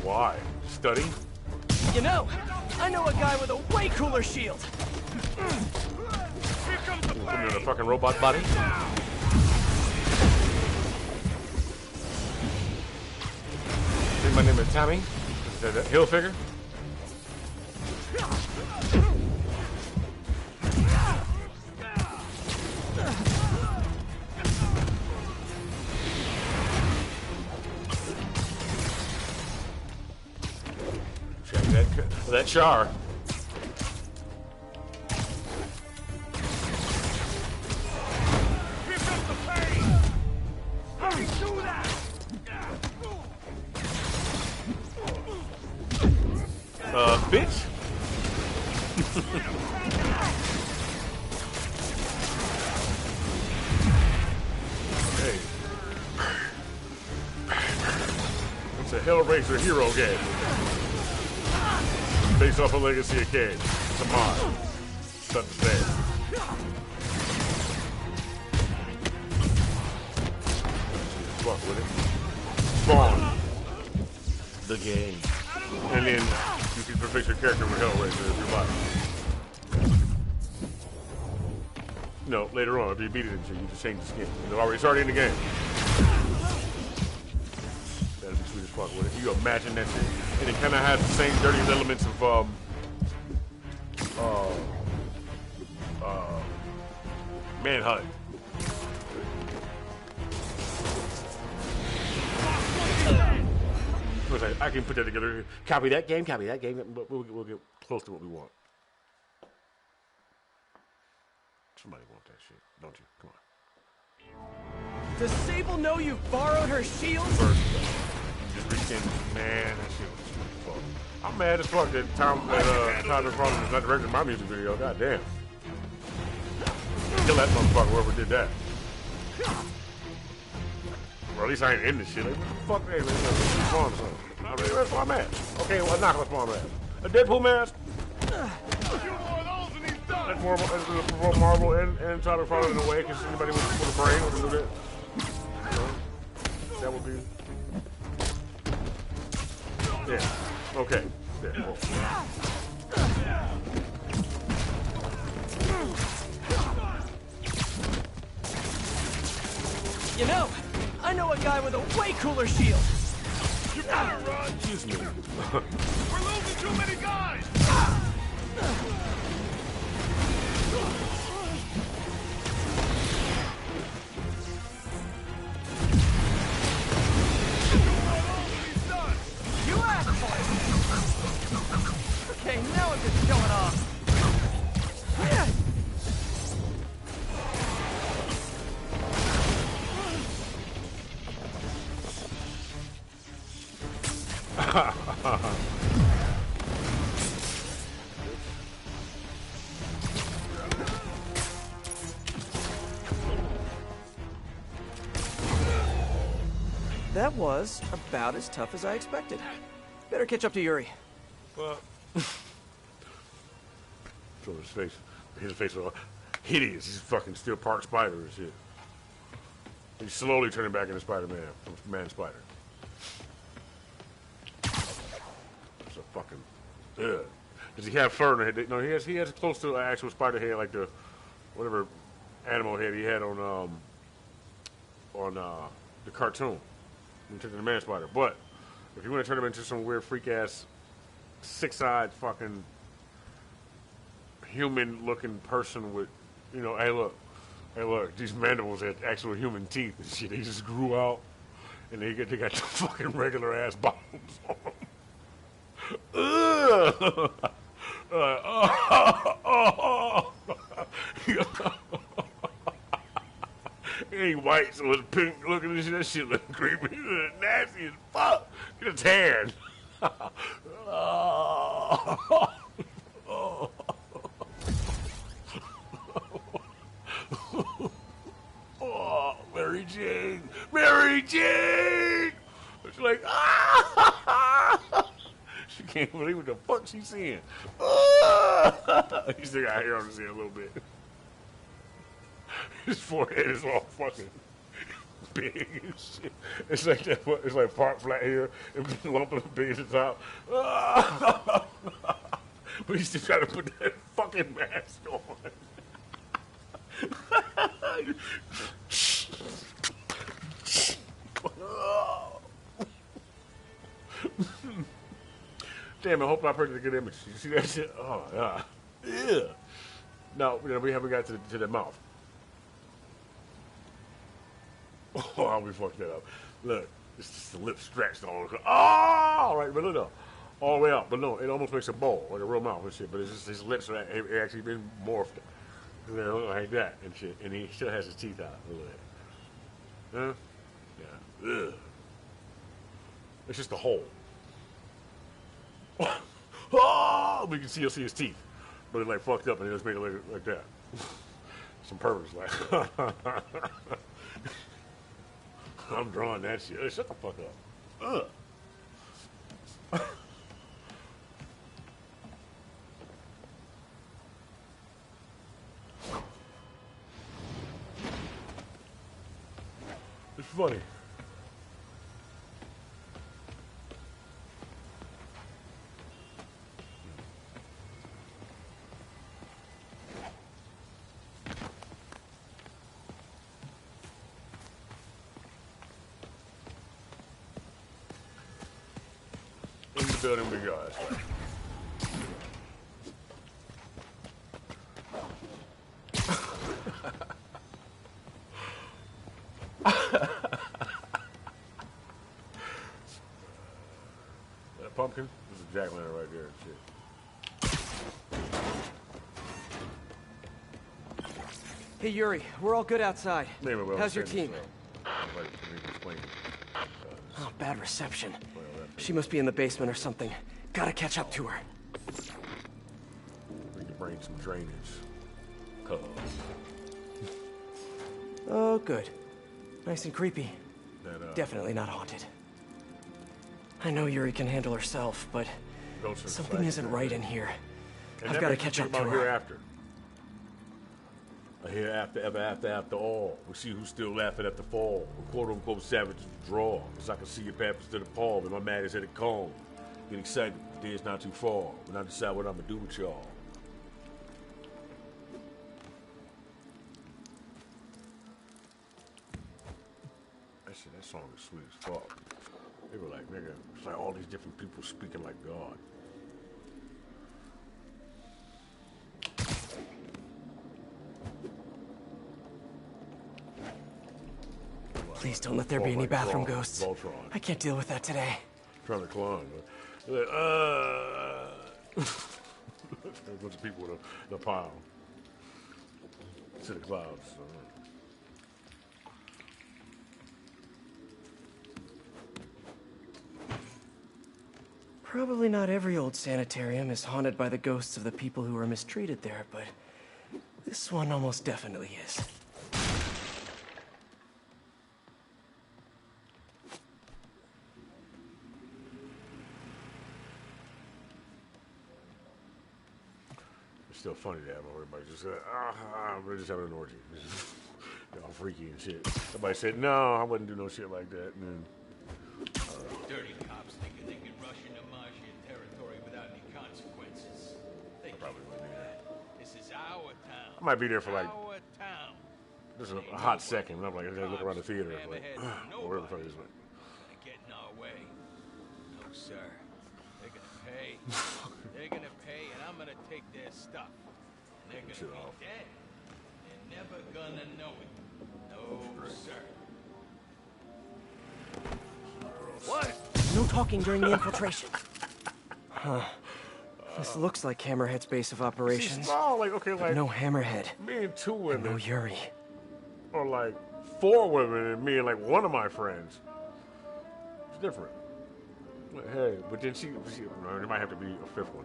Why? Study?
You know, I know a guy with a way cooler shield.
Here comes the
Put me in a fucking robot body? Think my name is Tommy? Is that Hilfiger? Check that char.
Here comes the pain! How do you do that?
Bitch. Hey. It's a Hellraiser hero game. Based off of Legacy of Kain. It's a mod. It's not the same. Fuck with it. Spawn. The game. And then you can fix your character with Hellraiser if you like. No, later on, if you beat it and shit, you just change the skin. It's already in the game. That'd be sweet as fuck with it. You imagine that shit. And it kind of has the same dirty elements of, Manhunt. I can put that together. Copy that game, but we'll get close to what we want. Somebody want that shit, don't you? Come on.
Does Sable know you borrowed her shield?
First, just reach in, man, that shit was sweet as fuck. I'm mad as fuck that Tyler Frost is not directing my music video. God damn. Kill that motherfucker, whoever did that. Or at least I ain't in this shit. Like, what the fuck, hey, let's spawn something. I mean, that's where I'm at. Okay, well, knock, let's spawn mask. A Deadpool mask? That's more Marvel and Tyler Frost in a way, because anybody with a brain would do that. That would be... Yeah. Okay. Yeah. Well.
You know, I know a guy with a way cooler shield.
You better run!
Excuse me.
We're losing too many guys!
You asshole! Okay, now I'm just showing off. That was about as tough as I expected. Better catch up to Yuri.
Well, show his face all hideous. He's fucking still part spider and shit. He's slowly turning back into Spider-Man from Man-Spider. It's a fucking ugh. Does he have fur in the head? No, he has close to an actual spider head, like the whatever animal head he had on the cartoon. Into the Man-Spider. But if you want to turn him into some weird freak ass six-eyed fucking human looking person with, you know, hey look, these mandibles had actual human teeth and shit. They just grew out and they got the fucking regular ass bones on them. He ain't white, so it's pink looking and shit. That shit look creepy. Nasty as fuck. Get a tan. Oh, Mary Jane. Mary Jane! She's like, she can't believe what the fuck she's seeing. He still got hair on his head a little bit. His forehead is all fucking big and shit. It's like that. It's like part flat here and lump of big at the top. But he's still trying to put that fucking mask on. Damn, I hope I printed a good image. You see that shit? Oh, yeah. Yeah. No, we haven't got to the mouth. Oh, we fucked that up. Look, it's just the lip stretched all the way. Oh, right, but look, all the way up. But no, it almost makes a bowl, like a real mouth and shit. But it's just his lips are actually been morphed. They look like that and shit. And he still has his teeth out. Look at that. Huh? Yeah. Ugh. It's just a hole. Oh, we can still see his teeth. But it's like fucked up and he just made it like that. Some purpose, like. I'm drawing that shit. Hey, shut the fuck up. Ugh. It's funny. In the building we go. That's right. That pumpkin? This is jack-o'-lantern right there and shit.
Hey, Yuri, we're all good outside.
Well,
how's your team? Oh, bad reception. She must be in the basement or something. Gotta catch up to her.
We can bring some drainage. Cuz.
Oh, good. Nice and creepy. Definitely not haunted. I know Yuri can handle herself, but something isn't right in here. I've got to catch up to her.
Hereafter. A hereafter, ever after all. We'll see who's still laughing at the fall. A quote-unquote savage's draw. Cause I can see your paths to the pole, and my man is at the cone. Get excited, the day is not too far. When I decide what I'm gonna do with y'all. That song is sweet as fuck. They were like, nigga, it's like all these different people speaking like God.
Please don't let there be any bathroom ghosts.
Voltron.
I can't deal with that today.
Trying to climb. Like, there's a bunch of people in a pile. To the clouds.
Probably not every old sanitarium is haunted by the ghosts of the people who were mistreated there, but this one almost definitely is.
It's still funny to have everybody just we're just having an orgy. They're all freaky and shit. Somebody said, no, I wouldn't do no shit like that. And then,
dirty cops thinking they can rush into Maggia territory without any consequences. They
probably wouldn't either.
This is our town.
I might be there for like
our town.
just a hot second. And I'm like, I gotta look around the theater. Like, where the fuck is it?
Get in our way. No, sir. They're gonna pay. They're gonna pay, and I'm gonna take their stuff. And they're gonna be dead. They're never gonna know it. No, sir.
What? No talking during the infiltration. Huh. This looks like Hammerhead's base of operations.
She's small, like, okay, like...
No Hammerhead.
Me and 2 women.
And no Yuri.
Or like 4 women and me and like one of my friends. It's different. But hey, but then she there might have to be a 5th one.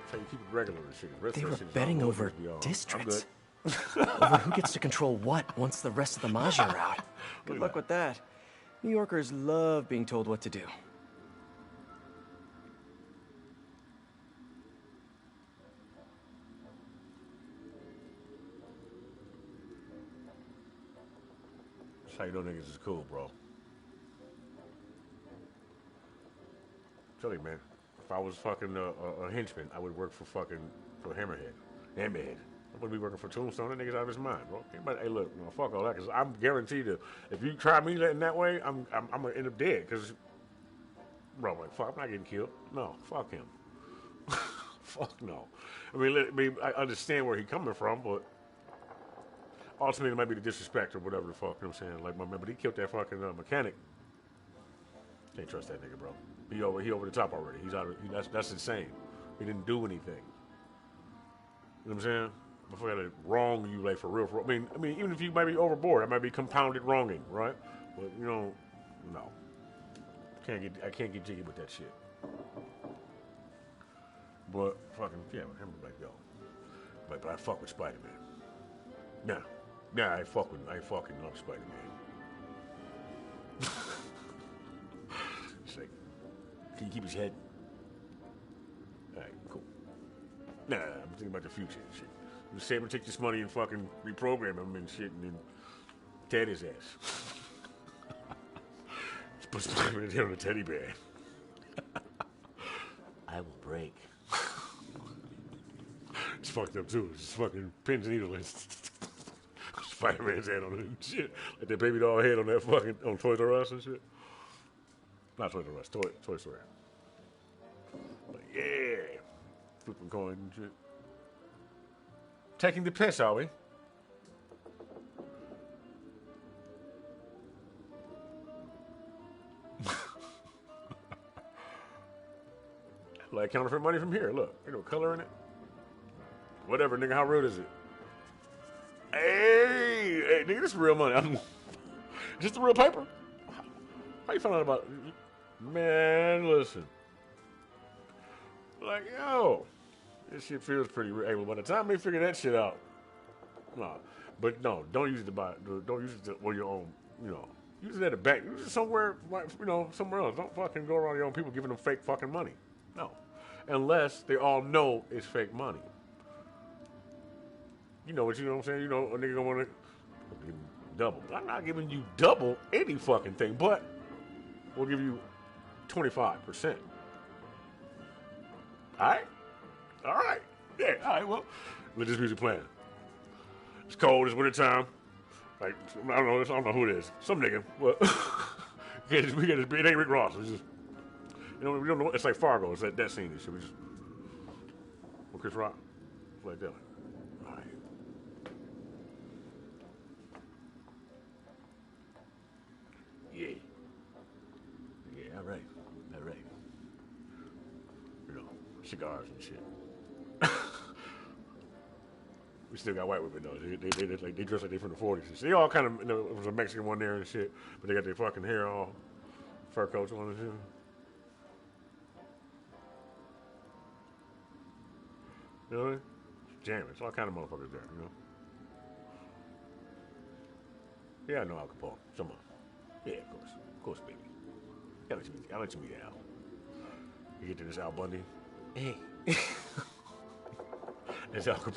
That's how you keep it regular and shit.
They were betting over districts. Over who gets to control what once the rest of the Maggia are out. Good luck with that. New Yorkers love being told what to do.
That's how you know niggas is cool, bro. Tell you, man. If I was fucking a henchman, I would work for Hammerhead. Hammerhead. I wouldn't be working for Tombstone. That nigga's out of his mind, bro. But hey, look, you know, fuck all that, because I'm guaranteed to. If you try me in that way, I'm gonna end up dead. Because, bro, like fuck, I'm not getting killed. No, fuck him. Fuck no. I mean, I understand where he's coming from, but ultimately it might be the disrespect or whatever the fuck. You know what I'm saying? Like my man, but he killed that fucking mechanic. Can't trust that nigga, bro. He over the top already. He's out. That's insane. He didn't do anything. You know what I'm saying? Before I had to wrong you, like for real. I mean, even if you might be overboard, I might be compounded wronging, right? But you know, no, I can't get jiggy with that shit. But fucking yeah, I'm like yo, but I fuck with Spider-Man. Nah, I fucking love Spider-Man. It's like, can you keep his head? All right, cool. Nah, I'm thinking about the future and shit. I'm just saying, take this money and fucking reprogram him and shit, and then tear his ass. Just put Spider-Man here on a teddy bear. I will break. It's fucked up too. It's just fucking pins and needles. Spider-Man's head on it and shit. Like that baby doll head on that fucking on Toys R Us and shit. Not Toys R Us, Toy Story. But yeah, flipping coins and shit. Taking the piss, are we? Like counterfeit money from here. Look, ain't no color in it. Whatever, nigga. How rude is it? Hey, nigga, this is real money. Is this the real paper? How you find out about it? Man, listen. Like, yo, this shit feels pretty real. Hey, well, by the time they figure that shit out, no. But no, don't use it to buy. Don't use it to, or your own, you know. Use it at a bank. Use it somewhere, you know, somewhere else. Don't fucking go around your own people giving them fake fucking money. No. Unless they all know it's fake money. You know what I'm saying? You know, a nigga gonna want to give double. I'm not giving you double any fucking thing, but we'll give you 25%. All right? All right. Yeah, all right, well, let this music playing. It's cold, it's winter time. Like, I don't know who it is. Some nigga. Well, we get this, it ain't Rick Ross. It's just, you know, we don't know. It's like Fargo. It's that scene and shit. We just, well, Chris Rock, like that. All right. Yeah. Yeah, all right. All right. You know, cigars and shit. We still got white women though. They dress like they from the 40s. And shit. They all kind of, there was a Mexican one there and shit, but they got their fucking hair all fur coats on and shit. You know what I mean? Jamming. It's all kind of motherfuckers there, you know? Yeah, I know Al Capone. Come on. Yeah, of course. Of course, baby. I'll let you meet Al. You get to this Al Bundy. Hey. It's Al Capone.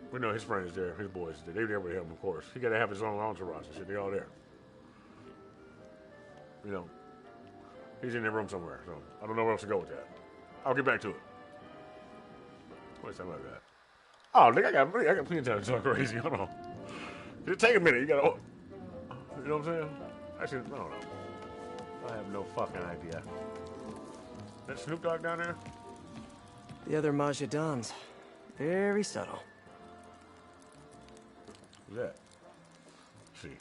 We know his friends there, his boys. They there with him, of course. He got to have his own entourage and shit. They all there. You know, he's in their room somewhere, so I don't know where else to go with that. I'll get back to it. What's something like that? Oh, nigga, I got plenty of time to talk crazy. Hold on. It'll take a minute. You gotta, you know what I'm saying? Actually, I don't know. I have no fucking idea. That Snoop Dogg down there?
The other Majidans. Very subtle.
Who's that? Let's see.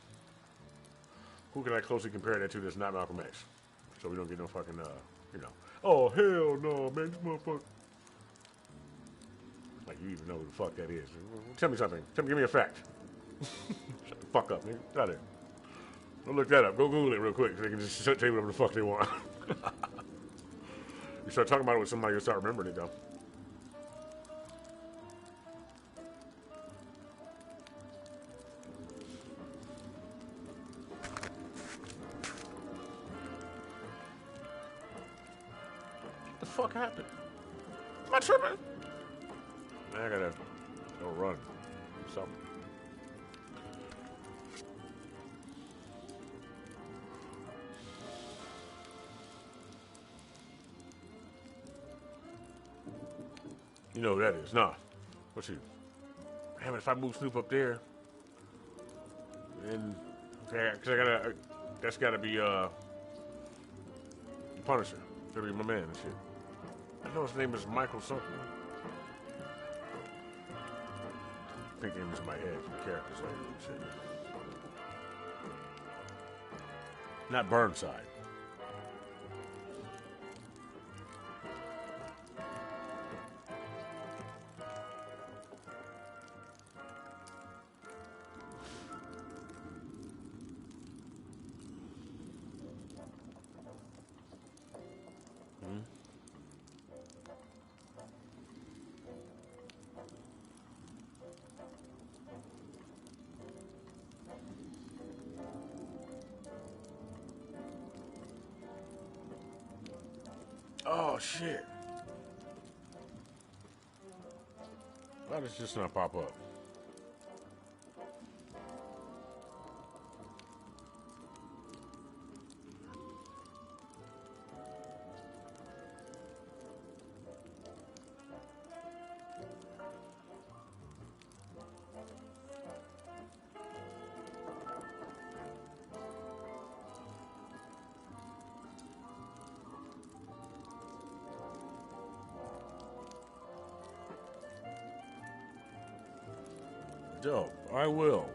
Who can I closely compare that to that's not Malcolm X? So we don't get no fucking, you know. Oh, hell no, man, this motherfucker. Like, you even know who the fuck that is. Tell me something. Give me a fact. Shut the fuck up, nigga. Get out of there. Don't look that up. Go Google it real quick so they can just tell you whatever the fuck they want. You start talking about it with somebody, you'll start remembering it, though. What the fuck happened? Am I tripping? I gotta go run. Something. You know who that is? Nah. What's you? Damn it, if I move Snoop up there, then because I gotta, that's gotta be Punisher. Gotta be my man and shit. I know his name is Michael something. I think names in my head from characters like that shit. Not Burnside. Oh, shit. Why does this not pop up? Dope. I will.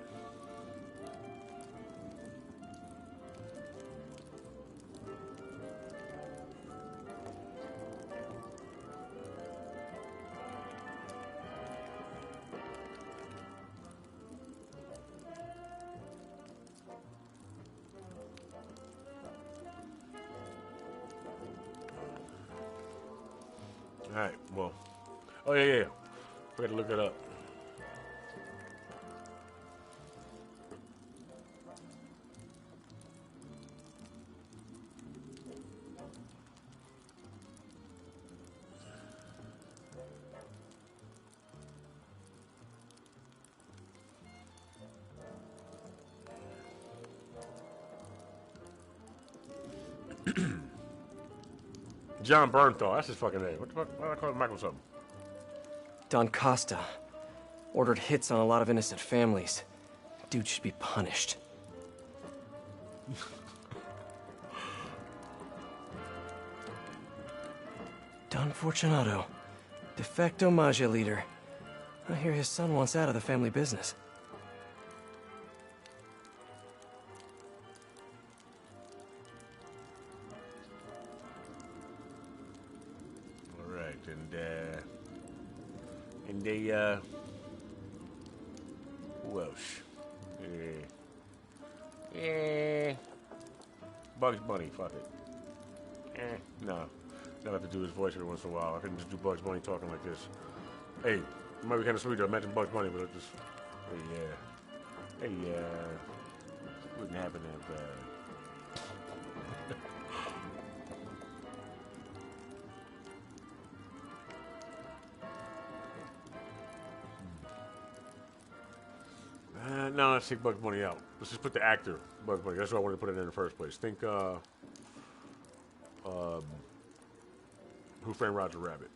All right. Well. Oh yeah. We got to look it up. John Bernthal, that's his fucking name. What the fuck? Why do I call him Michael something?
Don Costa. Ordered hits on a lot of innocent families. Dude should be punished. Don Fortunato. De facto Maggia leader. I hear his son wants out of the family business.
And they, who else? Bugs Bunny, fuck it. No. Now I have to do his voice every once in a while. I couldn't just do Bugs Bunny talking like this. Hey, it might be kind of sweet to imagine Bugs Bunny, but it just, wouldn't happen that bad. No, let's take Bugs Bunny out. Let's just put the actor, Bugs Bunny. That's why I wanted to put it in the first place. Think, Who Framed Roger Rabbit?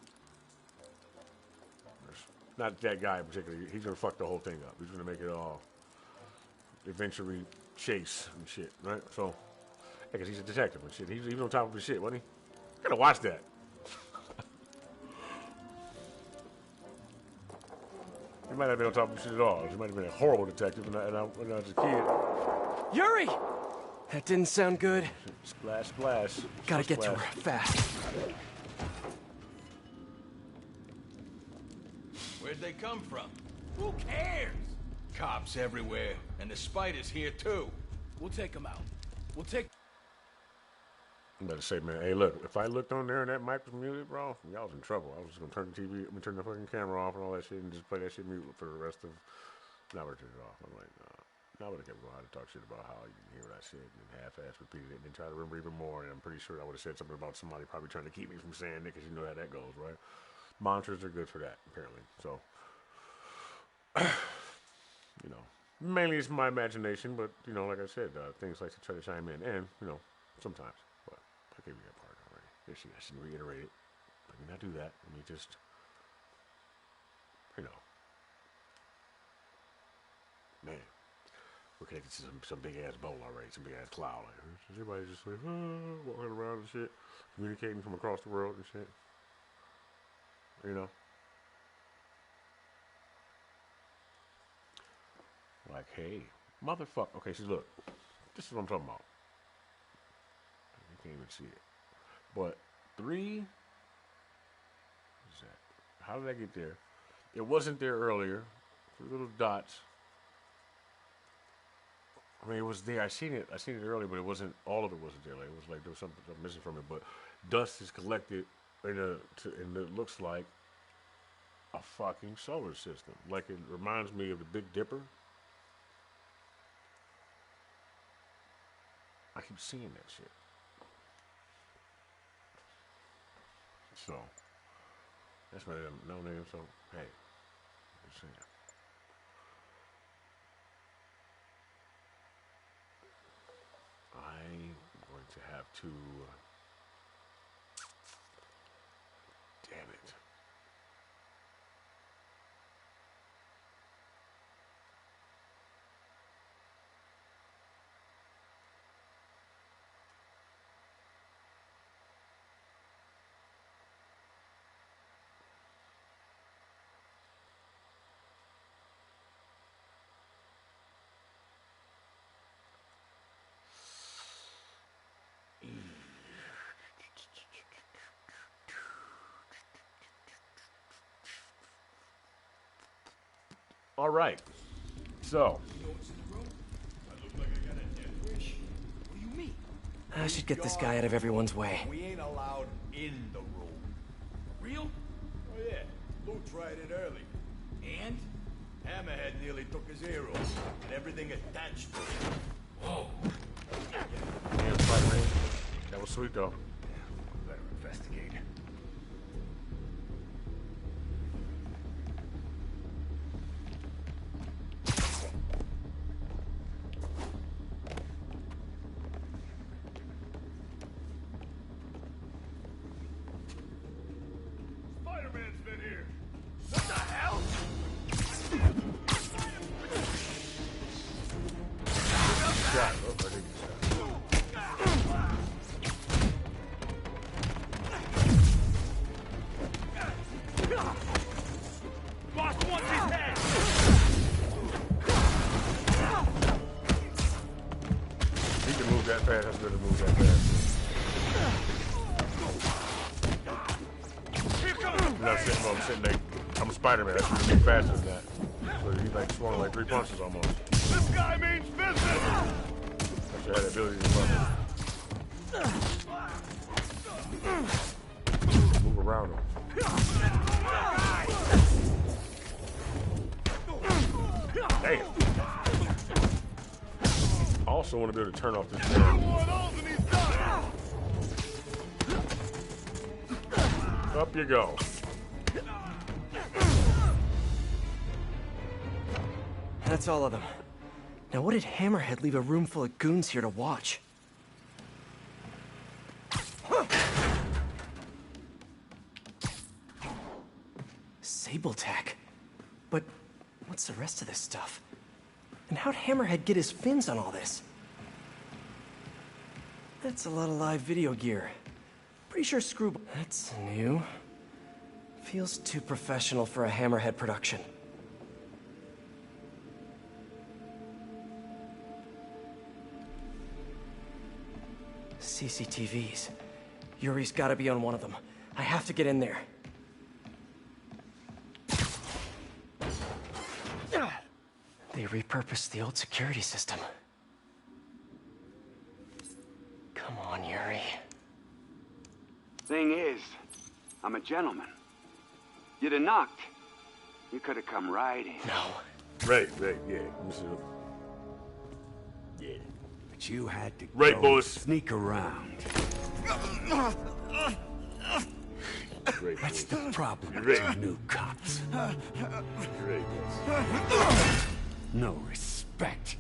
Not that guy in particular. He's gonna fuck the whole thing up. He's gonna make it all adventure chase and shit, right? So, yeah, because he's a detective and shit. He's on top of his shit, wasn't he? Gotta watch that. He might not have been on top of shit at all. He might have been a horrible detective when I was a kid.
Yuri! That didn't sound good.
Splash, splash.
Gotta get to her fast.
Where'd they come from? Who cares? Cops everywhere, and the spider's here too. We'll take them out. We'll take...
I'm about to say, man, hey, look, if I looked on there and that mic was muted, bro, y'all was in trouble. I was just gonna turn the TV, turn the fucking camera off and all that shit and just play that shit mute for the rest of... Now we're turning it off. I'm like, nah. Now I would have kept going on to talk shit about how you can hear what I said and half-ass repeated it and then try to remember even more. And I'm pretty sure I would have said something about somebody probably trying to keep me from saying it because you know how that goes, right? Monitors are good for that, apparently. So, you know, mainly it's my imagination, but, you know, like I said, things like to try to chime in. And, you know, sometimes. But I gave you that part already. I shouldn't reiterate it. Let me not do that. Let me just, you know. Man. We're connected to some big-ass bowl already, some big-ass cloud. Like, everybody's just like, walking around and shit, communicating from across the world and shit. You know? Like, hey, motherfucker. Okay, so look, this is what I'm talking about. You can't even see it. But 3, what is that? How did I get there? It wasn't there earlier. 3 little dots. I mean, it was there. I seen it earlier, but it wasn't. All of it wasn't there. Like, it was like there was something missing from it. But dust is collected and it looks like a fucking solar system. Like it reminds me of the Big Dipper. I keep seeing that shit. So that's what no name. So hey, I'm saying. I'm going to have to, damn it. All right, so.
I should get this guy out of everyone's way.
We ain't allowed in the room.
Real?
Oh yeah, Lou tried it early.
And?
Hammerhead nearly took his ear off, and everything attached to it.
Whoa.
Damn, Spider-Man. That was sweet, though.
Better investigate.
Spider-Man's been here. What the hell?
Shot. Oh, I think he
Boss wants his head.
He can move that fast. That's good to move that fast.
Here comes
I'm sitting there. I'm Spider-Man. That's really faster than that. So he's like swung like 3 punches almost.
This guy means business!
Actually had the ability to move around him. Damn. I also want to be able to turn off this fan. Up you go.
That's all of them. Now what did Hammerhead leave a room full of goons here to watch? Sable-Tac. But what's the rest of this stuff? And how'd Hammerhead get his fins on all this? That's a lot of live video gear. Pretty sure Screwball... That's new. Feels too professional for a Hammerhead production. CCTVs. Yuri's gotta be on one of them. I have to get in there. They repurposed the old security system. Come on, Yuri.
Thing is, I'm a gentleman. You'd have knocked. You could have come right in.
No.
Right, yeah. Yeah.
But you had to
right,
go
boys.
Sneak around.
Great,
that's the problem with
Great.
you new cops.
Great.
No respect.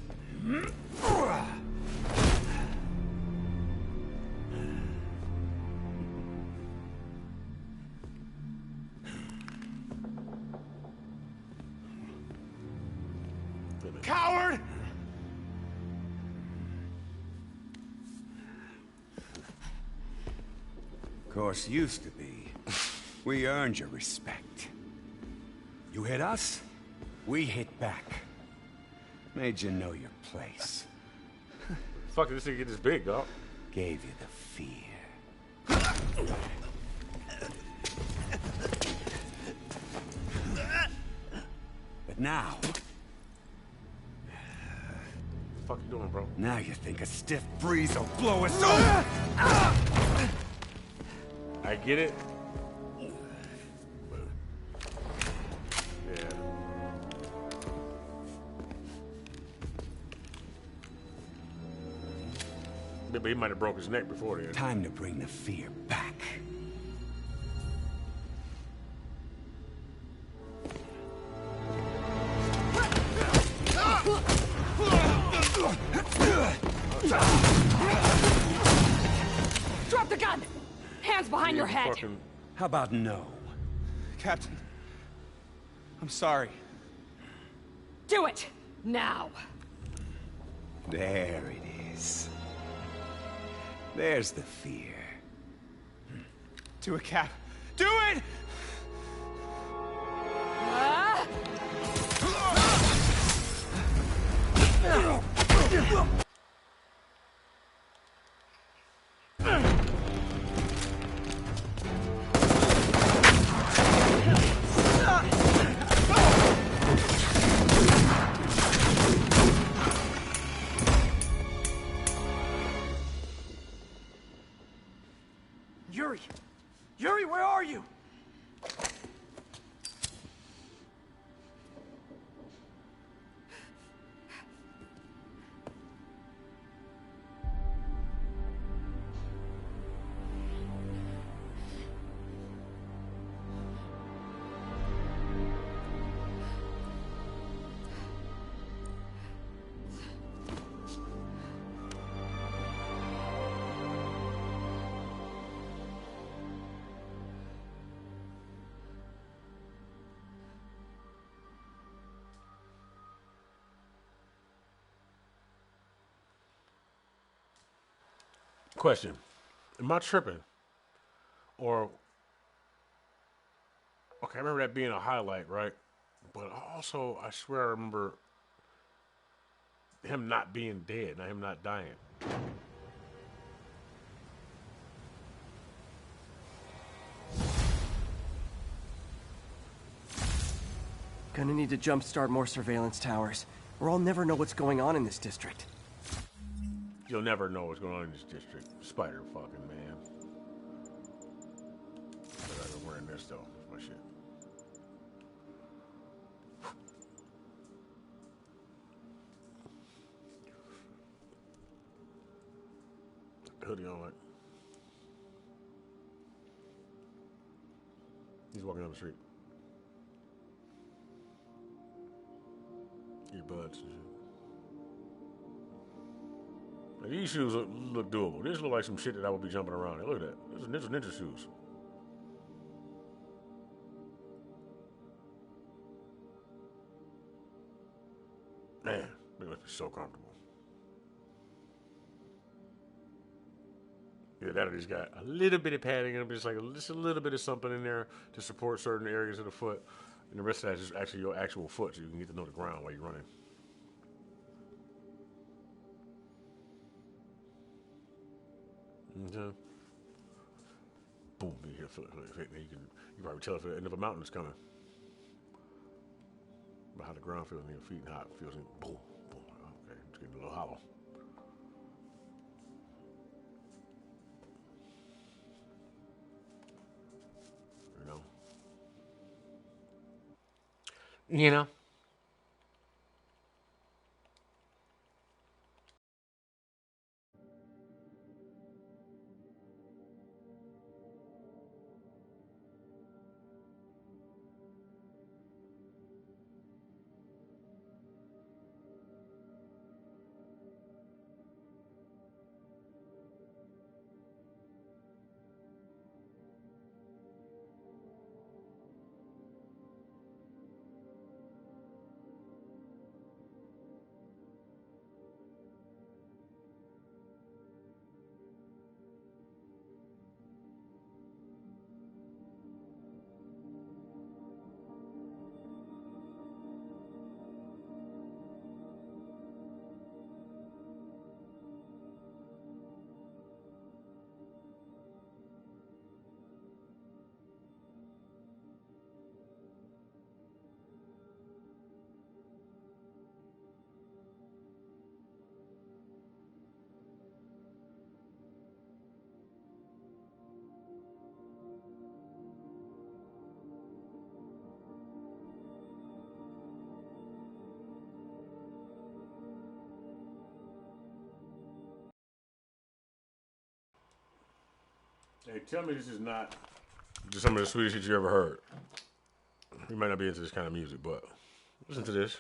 Coward!
Of course, used to be. We earned your respect. You hit us, we hit back. Made you know your place.
Fuck, this thing get this big, dog.
Gave you the fear. But now...
What the fuck you doing, bro?
Now you think a stiff breeze will blow us over?
I get it. But he might have broke his neck before then.
Time to bring the fear back.
Drop the gun! Hands behind your head!
How about no?
Captain, I'm sorry.
Do it! Now!
There it is. There's the fear.
Do it, Cap. Do it!
Yuri! Yuri, where are you?
Question. Am I tripping? Or... Okay, I remember that being a highlight, right? But also, I swear I remember him not being dead, not him not dying.
Gonna need to jumpstart more surveillance towers, or I'll never know what's going on in this district.
You'll never know what's going on in this district. Spider fucking man. But I'm wearing this though. That's my shit. Hoodie on, like. He's walking down the street. Earbuds and shit. Now, these shoes look doable. These look like some shit that I would be jumping around in. Look at that. These are ninja shoes. Man, they must be so comfortable. Yeah, that has got a little bit of padding in them, just like just a little bit of something in there to support certain areas of the foot. And the rest of that is just actually your actual foot, so you can get to know the ground while you're running. Okay. Boom, you hear foot. You can probably tell if the end of a mountain is coming. But how the ground feels in your feet and how it feels in boom, boom. Okay, it's getting a little hollow. You know? Hey, tell me this is not just some of the sweetest shit you ever heard. You might not be into this kind of music, but listen to this.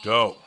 Dope.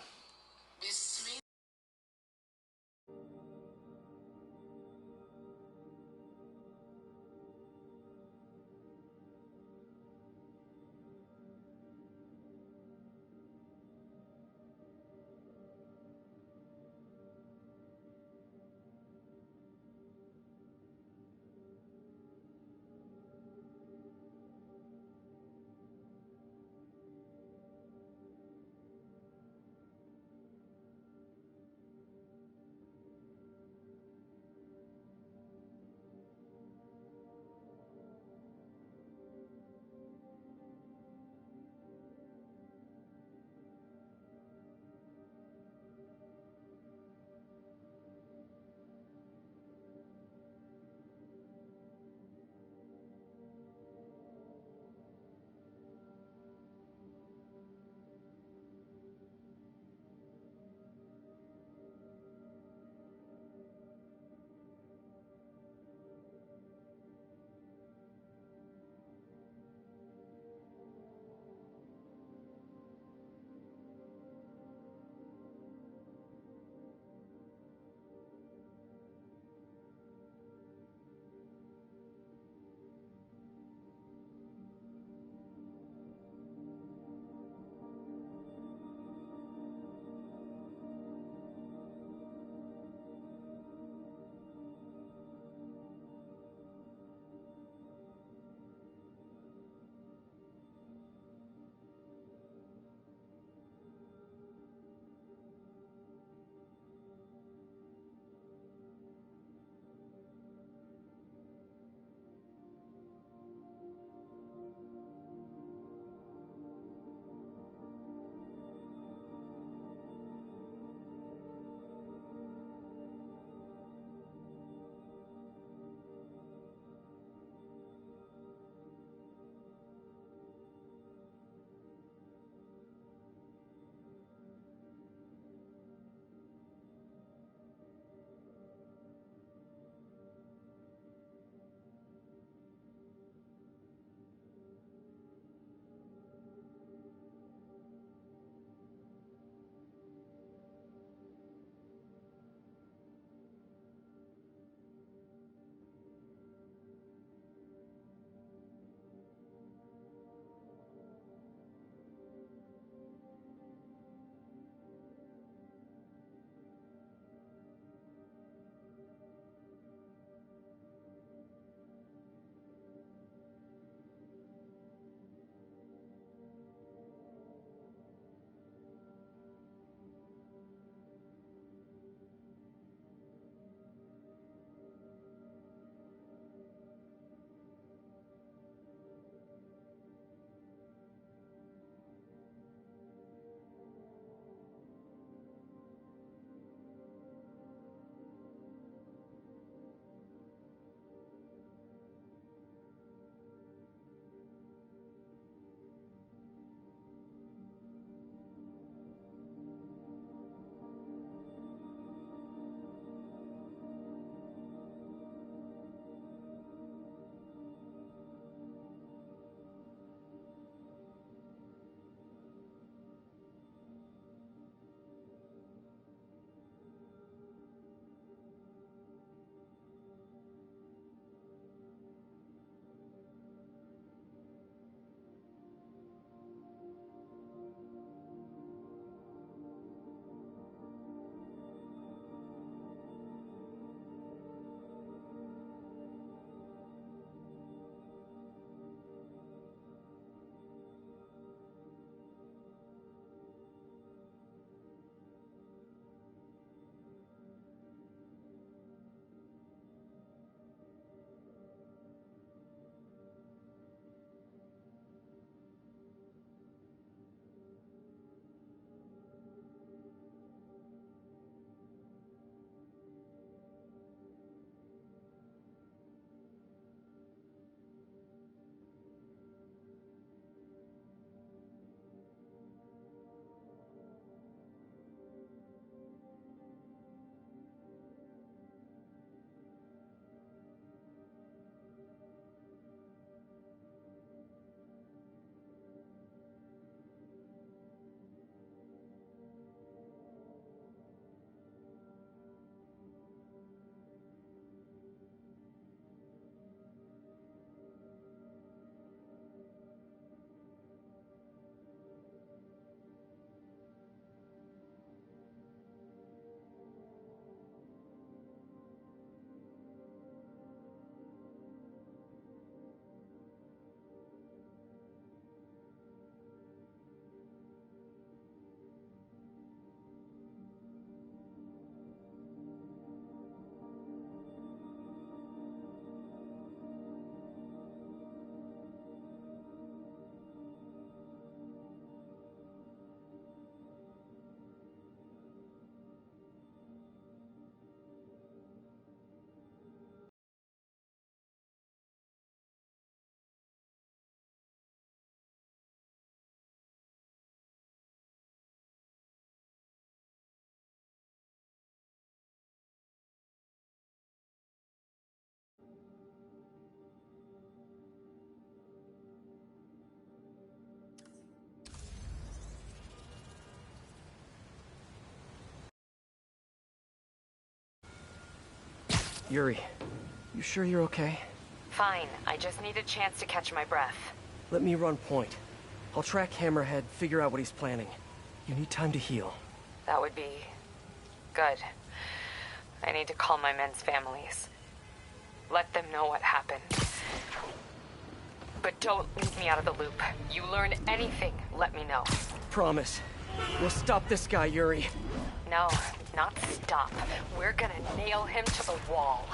Yuri, you sure you're okay?
Fine. I just need a chance to catch my breath.
Let me run point. I'll track Hammerhead, figure out what he's planning. You need time to heal.
That would be... good. I need to call my men's families. Let them know what happened. But don't leave me out of the loop. You learn anything, let me know.
Promise. We'll stop this guy, Yuri.
No, not stop. We're gonna nail him to the wall.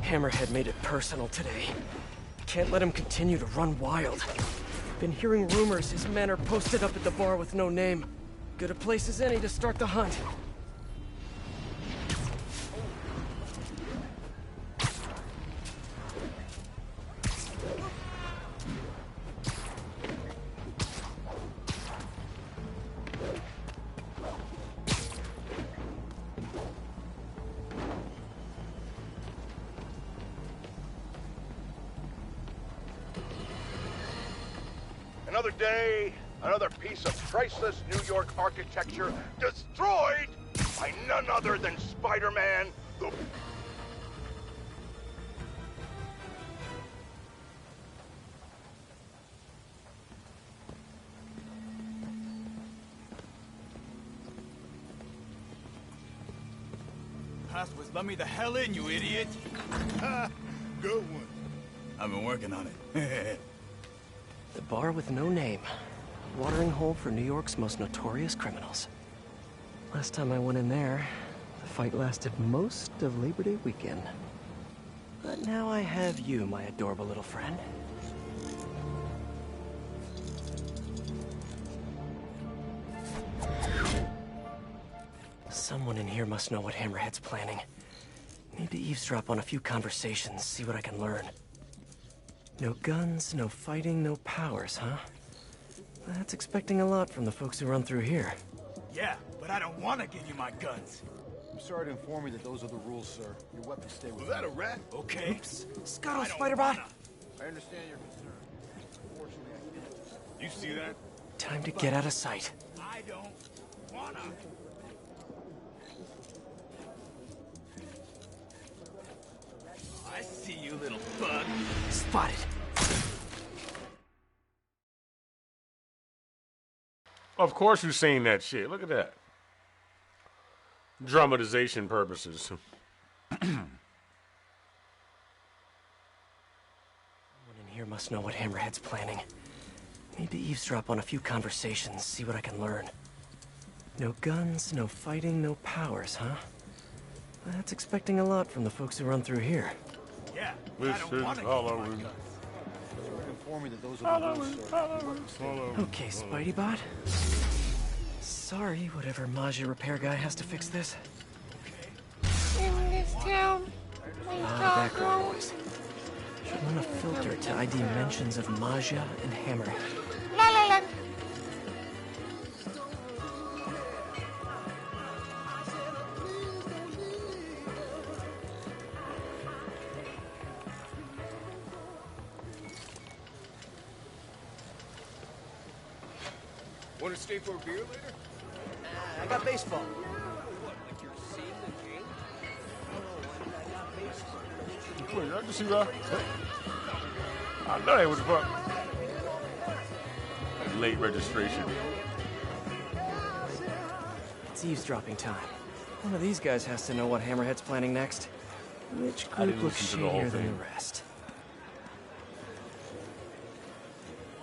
Hammerhead made it personal today. Can't let him continue to run wild. Been hearing rumors his men are posted up at the bar with no name. Good a place as any to start the hunt.
Another day, another piece of priceless New York architecture destroyed by none other than Spider-Man, the...
Passwords, let me the hell in, you idiot!
Good one.
I've been working on it.
The bar with no name. Watering hole for New York's most notorious criminals. Last time I went in there, the fight lasted most of Labor Day weekend. But now I have you, my adorable little friend. Someone in here must know what Hammerhead's planning. Need to eavesdrop on a few conversations, see what I can learn. No guns, no fighting, no powers, huh? That's expecting a lot from the folks who run through here.
Yeah, but I don't want to give you my guns.
I'm sorry to inform you that those are the rules, sir. Your weapons stay with you.
Was that a rat?
Okay.
Oops. Scuttle, Spider-Bot!
I understand your concern. Unfortunately, I can't.
You see that?
Time to get out of sight.
I don't wanna. I see you, little bug.
Spotted.
Of course you've seen that shit. Look at that. Dramatization purposes.
Someone in here must know what Hammerhead's planning. Need to eavesdrop on a few conversations, see what I can learn. No guns, no fighting, no powers, huh? That's expecting a lot from the folks who run through here.
Yeah,
This is all over.
Sorry to inform you that those are the rules, sir. Your weapons stay with you.
Okay, Spidey-Bot. Sorry, whatever Maggia repair guy has to fix this.
In this town,
Ah, background noise. Should run a filter to ID mentions of Maggia and Hammerhead.
La La Land.
Want to stay for a beer later?
I got baseball.
Wait, I can see that. I know they was fuck. Late registration.
It's eavesdropping time. One of these guys has to know what Hammerhead's planning next. Which
I
group
didn't
looks
listen to the whole
shadier than
thing.
the rest?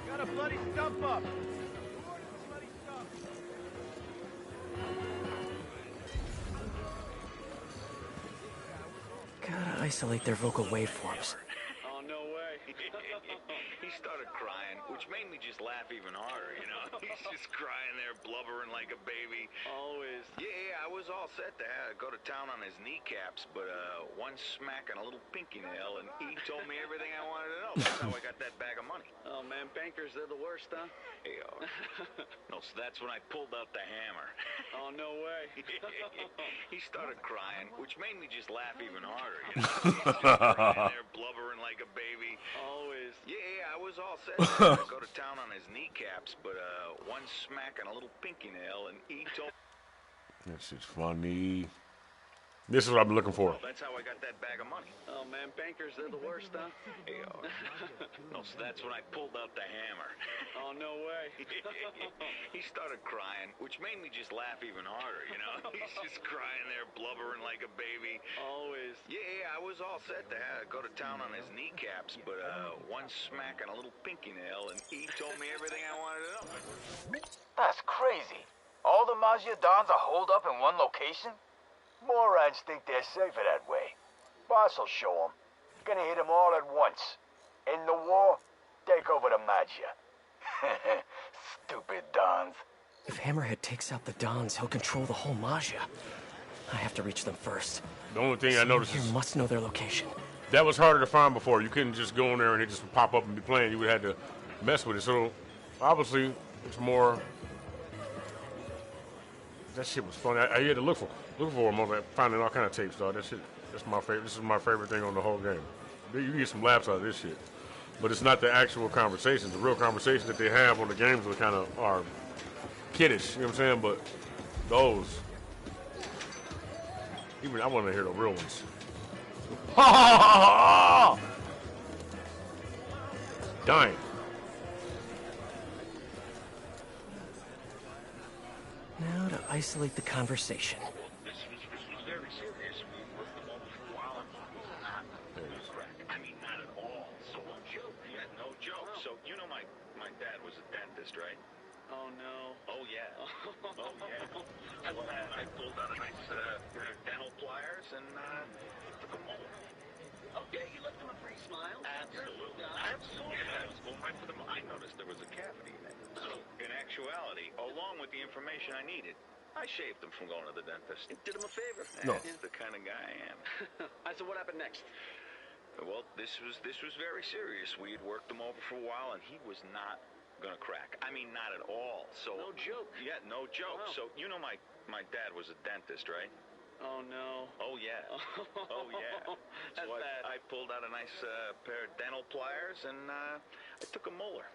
Got a bloody stump up.
Gotta isolate their vocal waveforms.
Oh, no way. He started crying, which made me just laugh even harder, you know? He's just crying there, blubbering like a baby. Always. Yeah, I was all set to go to town on his kneecaps, but one smack and a little pinky nail, and he told me everything I wanted to know. That's how I got that bag of money. Oh, man, bankers, they're the worst, huh? Hey, no, so that's when I pulled out the hammer. Oh, no way. He started crying, which made me just laugh even harder, you know? He's just crying there, blubbering like a baby. Always. Yeah, I was all set to go to town on his kneecaps, but one smack and a little pinky nail, and he told...
That shit's funny. This is what I've been looking for.
Well, that's how I got that bag of money.
Oh, man, bankers, they're the worst, huh?
No, so that's when I pulled out the hammer.
Oh, no way.
He started crying, which made me just laugh even harder, you know? He's just crying there, blubbering like a baby.
Always.
Yeah, I was all set to go to town on his kneecaps, but one smack and a little pinky nail, and he told me everything I wanted to know.
That's crazy. All the Maggia Dons are holed up in one location? Morons think they're safer that way. Boss will show them. Gonna hit them all at once. In the war, take over the Maggia. Stupid Dons.
If Hammerhead takes out the Dons, he'll control the whole Maggia. I have to reach them first.
The only thing I noticed is...
You must know their location.
That was harder to find before. You couldn't just go in there and it just pop up and be playing. You would have to mess with it. So, obviously, it's more... That shit was fun. I had to look for them, like finding all kind of tapes, dog. That shit, that's my favorite. This is my favorite thing on the whole game. You get some laughs out of this shit, but it's not the actual conversations. The real conversations that they have on the games are kind of kiddish. You know what I'm saying? But those, even I want to hear the real ones. Dying.
Now to isolate the conversation.
This was very serious. We worked them over for a while and he was not crack. I mean, not at all. So no joke. Yeah, no joke. So you know my dad was a dentist, right?
Oh, no.
Oh, yeah. Oh, yeah. I pulled out a nice pair of dental pliers and took a molar.
Okay, you left him a free smile.
Absolutely. Absolutely. I was going right for the... I noticed there was a cavity in it. So, in actuality, along with the information I needed, I shaved him from going to the dentist.
It did him a favor.
No.
That's the kind of guy I am.
So what happened next?
Well, this was very serious. We had worked him over for a while, and he was not gonna crack. I mean, not at all. So
no joke.
Yeah, no joke.
Wow.
So you know my dad was a dentist, right?
Oh, no.
Oh, yeah. Oh, yeah.
That's
so
bad.
I pulled out a nice pair of dental pliers, and I took a molar.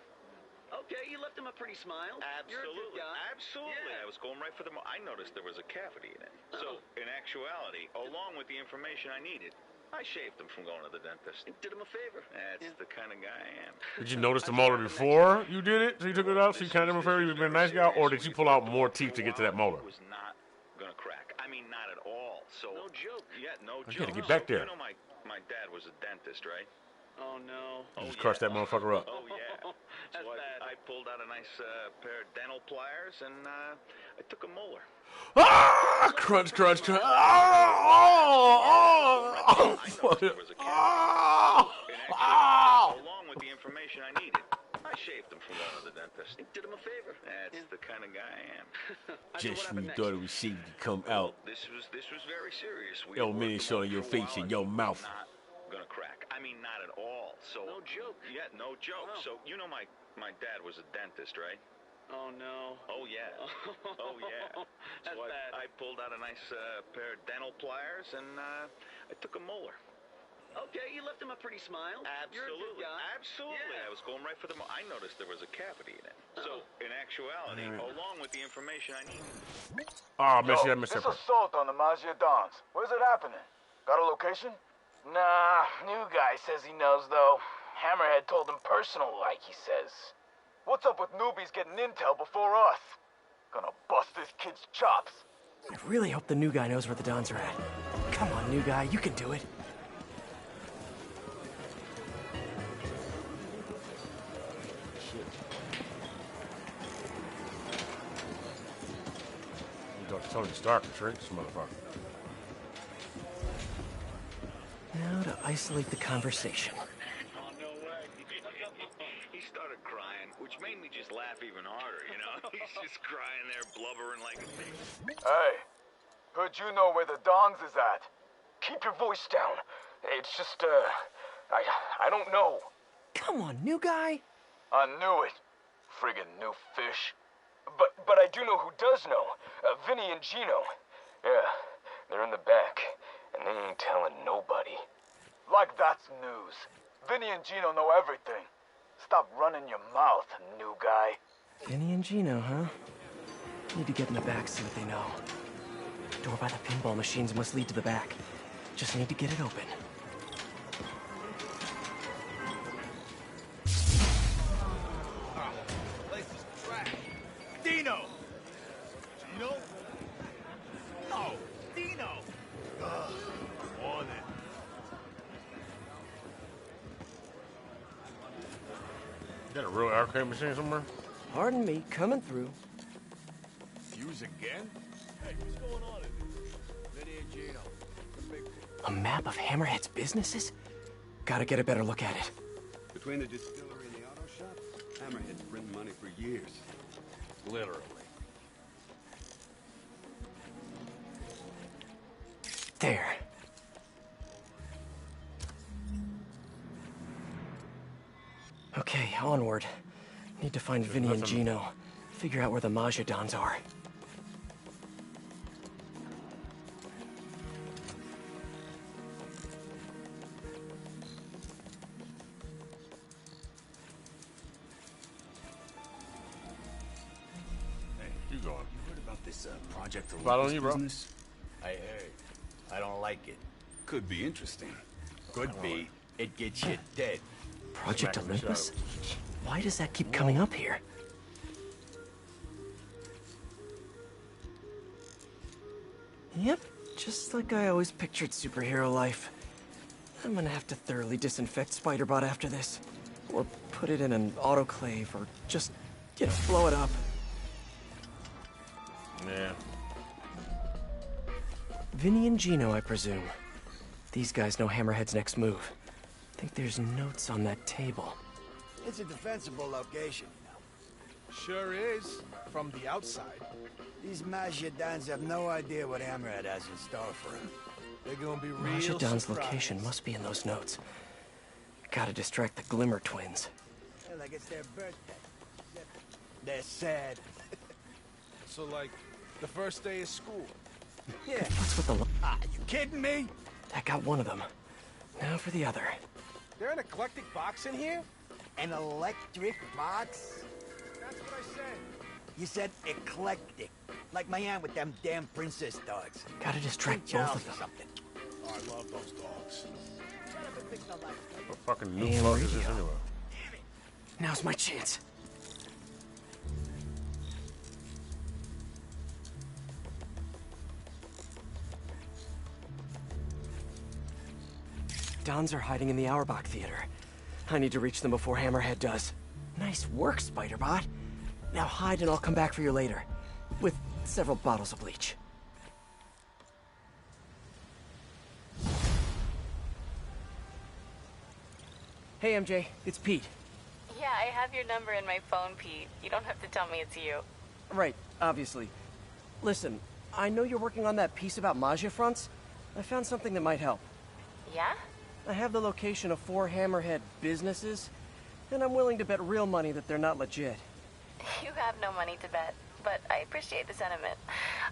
Okay, you left him a pretty smile.
Absolutely.
You're a good guy.
Absolutely.
Yeah.
I was going right for the molar. I noticed there was a cavity in it. So, in actuality, along with the information I needed, I shaved him from going to the dentist.
It did him a favor.
That's the kind of guy I am.
Did you notice the molar before you did it? So you took it out? So you kind of referred you been a nice guy? Or did you pull out more teeth to get to that molar?
Was not gonna crack. I mean, not at all. So
no joke.
Yeah, no
I
joke.
gotta get back there.
You know my dad was a dentist, right?
Oh, no.
Just crush that motherfucker up.
Oh, yeah.
That's
So
bad.
I pulled out a nice pair of dental pliers, and I took a molar.
Ah! Crunch, crunch, crunch.
Along with the information I needed, I shaved him from going to the dentist.
It did him a favor.
That's the kind of guy I am.
Just when you thought it was safe to come out,
This was very serious. We
yo,
worked
mini
him
showing
over
your
for a
face
while,
and your mouth.
Not gonna crack. I mean, not at all. So
No joke.
Yeah, no joke.
Wow.
So you know my dad was a dentist, right?
Oh, no.
Oh, yeah. Oh, yeah.
That's
So
bad.
I pulled out a nice pair of dental pliers, and I took a molar.
Okay, you left him a pretty smile. You're a good
Absolutely.
guy.
Absolutely.
Yeah.
I was going right for the molar. I noticed there was a cavity in it. So, in actuality, along with the information I needed...
Oh, man,
Yo,
I missed
this
that part.
assault on the Maggia Dons. Where's it happening? Got a location? Nah, new guy says he knows, though. Hammerhead told him personal, like he says. What's up with newbies getting intel before us? Gonna bust this kid's chops.
I really hope the new guy knows where the Dons are at. Come on, new guy, you can do it.
Tony Stark and shrink this motherfucker.
Now to isolate the conversation.
Oh, no way. He started crying, which made me just laugh even harder, you know? He's just crying there, blubbering like a baby.
Hey, heard you know where the Dons is at. Keep your voice down. It's just, I don't know.
Come on, new guy.
I knew it. Friggin' new fish. But I do know who does know. Vinny and Gino. Yeah, they're in the back, and they ain't telling nobody. Like that's news. Vinny and Gino know everything. Stop running your mouth, new guy.
Vinny and Gino, huh? Need to get in the back, see what they know. Door by the pinball machines must lead to the back. Just need to get it open.
Place is trash. Dino! Dino? No! Dino! Ugh. On it.
You got a real arcade machine somewhere?
Pardon me, coming through.
Fuse again? Hey, what's going on in here? Vinny and Gino. The big
A map of Hammerhead's businesses? Gotta get a better look at it.
Between the distillery and the auto shop, Hammerhead's printing money for years.
Literally.
There. Okay, onward. Need to find Vinny and Gino. Figure out where the Majidons are.
Hey, you going?
You heard about this Project
Following
Olympus
you, bro.
business?
I heard. I don't like it.
Could be interesting.
Could be. It gets you dead.
Project
Smack the shit
Olympus?
out of
Why does that keep coming up here? Yep, just like I always pictured superhero life. I'm gonna have to thoroughly disinfect Spider-Bot after this. Or put it in an autoclave, or just, blow it up.
Yeah.
Vinny and Gino, I presume. These guys know Hammerhead's next move. Think there's notes on that table.
It's a defensible location, you know.
Sure is. From the outside.
These Majidons have no idea what Hammerhead has in store for them.
They're gonna be real
Majidon's
surprised.
location must be in those notes. Gotta distract the Glimmer twins.
Like it's their birthday. They're sad.
So, like, the first day of school.
Yeah.
What's with the...
You kidding me?
That got one of them. Now for the other.
There an eclectic box in here?
An electric box?
That's what I said.
You said eclectic. Like my aunt with them damn princess dogs.
Gotta distract
St.
both
Charles
of them.
or something.
Oh, I love those dogs.
What fucking new
AM
fuck is this
radio.
anyway?
Now's my chance. Dons are hiding in the Auerbach Theater. I need to reach them before Hammerhead does. Nice work, Spider-Bot. Now hide and I'll come back for you later. With several bottles of bleach. Hey, MJ. It's Pete.
Yeah, I have your number in my phone, Pete. You don't have to tell me it's you.
Right, obviously. Listen, I know you're working on that piece about Maggia fronts. I found something that might help.
Yeah?
I have the location of 4 Hammerhead businesses, and I'm willing to bet real money that they're not legit.
You have no money to bet, but I appreciate the sentiment.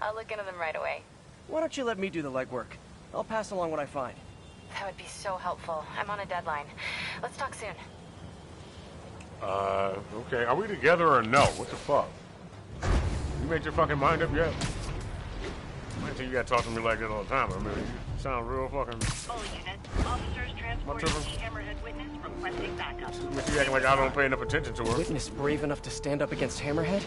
I'll look into them right away.
Why don't you let me do the legwork? I'll pass along what I find.
That would be so helpful. I'm on a deadline. Let's talk soon.
Okay. Are we together or no? What the fuck? You made your fucking mind up yet? I think you gotta talk to me like that all the time. I mean, you sound real fucking...
All units, officers transporting
What's
the Hammerhead witness requesting backup.
You acting like I don't pay enough attention to her.
Witness brave enough to stand up against Hammerhead?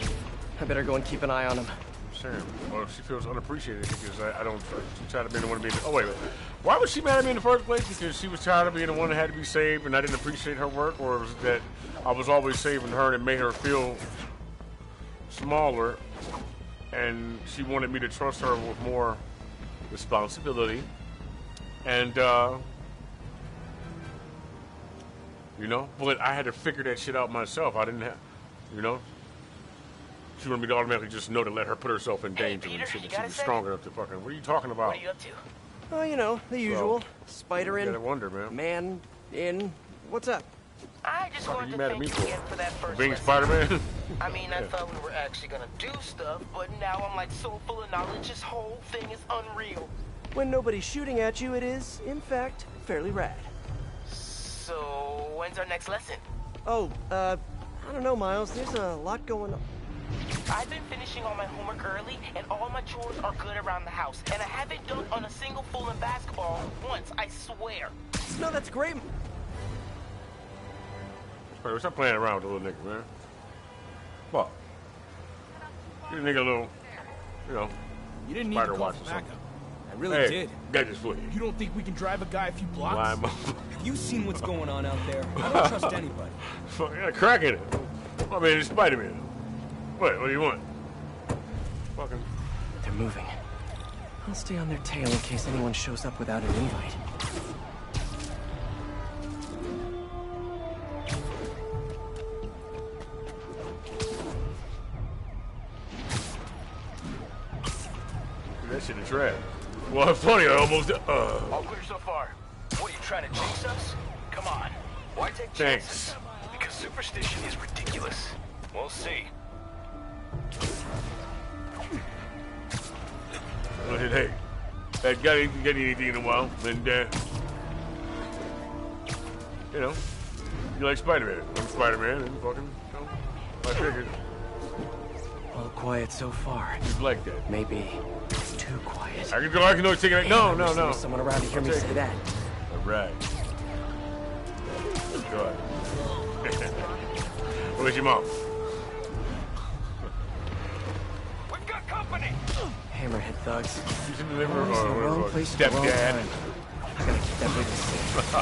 I better go and keep an eye on him.
Sam, well, she feels unappreciated because I don't... She's tired of being the one to be... Oh, wait. Why was she mad at me in the first place? Because she was tired of being the one that had to be saved and I didn't appreciate her work? Or was it that I was always saving her and it made her feel smaller and she wanted me to trust her with more responsibility? And, but I had to figure that shit out myself. I didn't have, she wanted me to automatically just know to let her put herself in danger and shit. And she was strong enough to fucking... What are you talking about?
What are you up to?
Oh, the usual. Spider
You
in,
gotta wonder, man.
man in. What's up?
I just
What are
wanted
you
to
mad at
thank
me
you
for?
again for that first
Being
lesson.
Spider-Man?
I mean, I
Yeah.
thought we were actually gonna do stuff, but now I'm like so full of knowledge, this whole thing is unreal.
When nobody's shooting at you, it is, in fact, fairly rad.
So, when's our next lesson?
Oh, I don't know, Miles. There's a lot going on.
I've been finishing all my homework early, and all my chores are good around the house. And I haven't dunked on a single fool in basketball once, I swear.
No, that's great.
Hey, stop playing around with the little nigga, man. Fuck. Get a nigga a little, you know,
You didn't need to call for backup.
I really
hey,
did.
Got this for you.
You don't think we can drive a guy a few blocks?
Lime.
Have you seen what's going on out there? I don't trust anybody.
Fuck, yeah, crack in it. I mean, it's Spider-Man. What do you want? Fucking.
They're moving. I'll stay on their tail in case anyone shows up without an invite.
That shit is trash. Well, it's funny, I almost.
All clear so far. What are you trying to jinx us? Come on. Why take chances?
Thanks.
Because superstition is ridiculous. We'll see.
Hey, that guy ain't getting anything in a while, and you know, you like Spider-Man. I'm Spider-Man, and fucking, you know, I figured.
All quiet so far.
Just like that.
Maybe too quiet.
I can go take it. No.
There's someone around to hear me say that.
All right. Go ahead. Where's your mom?
We've got company!
Hammerhead thugs.
You should deliver
Always in the wrong place at the wrong
stepdad.
time. I gotta keep that witness safe.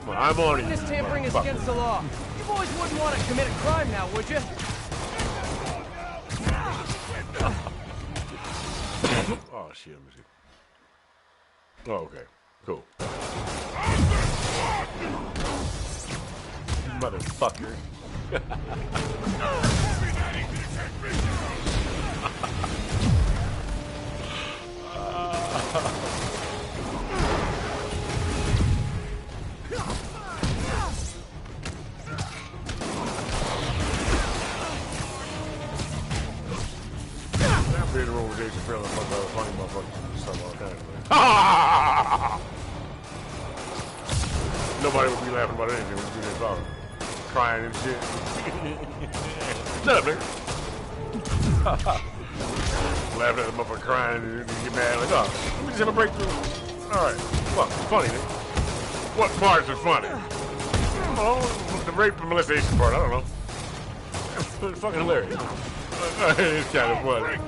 I'm on it.
Witness tampering is against the law. You boys wouldn't want to commit a crime now, would you?
Oh shit, let me see. Oh, okay. Cool. Motherfucker. I'm being the roll with Jason Farrell, funny motherfucker. Stuff all kinds of things. Nobody would be laughing about anything when you do this crying and shit. Shut up, nigga. Laughing at the motherfucker crying and you get mad like, oh, we just have a breakthrough. Alright. Fuck, it's funny, nigga. What parts are funny? Oh, the rape and molestation part, I don't know. It's fucking hilarious. It's kind of funny.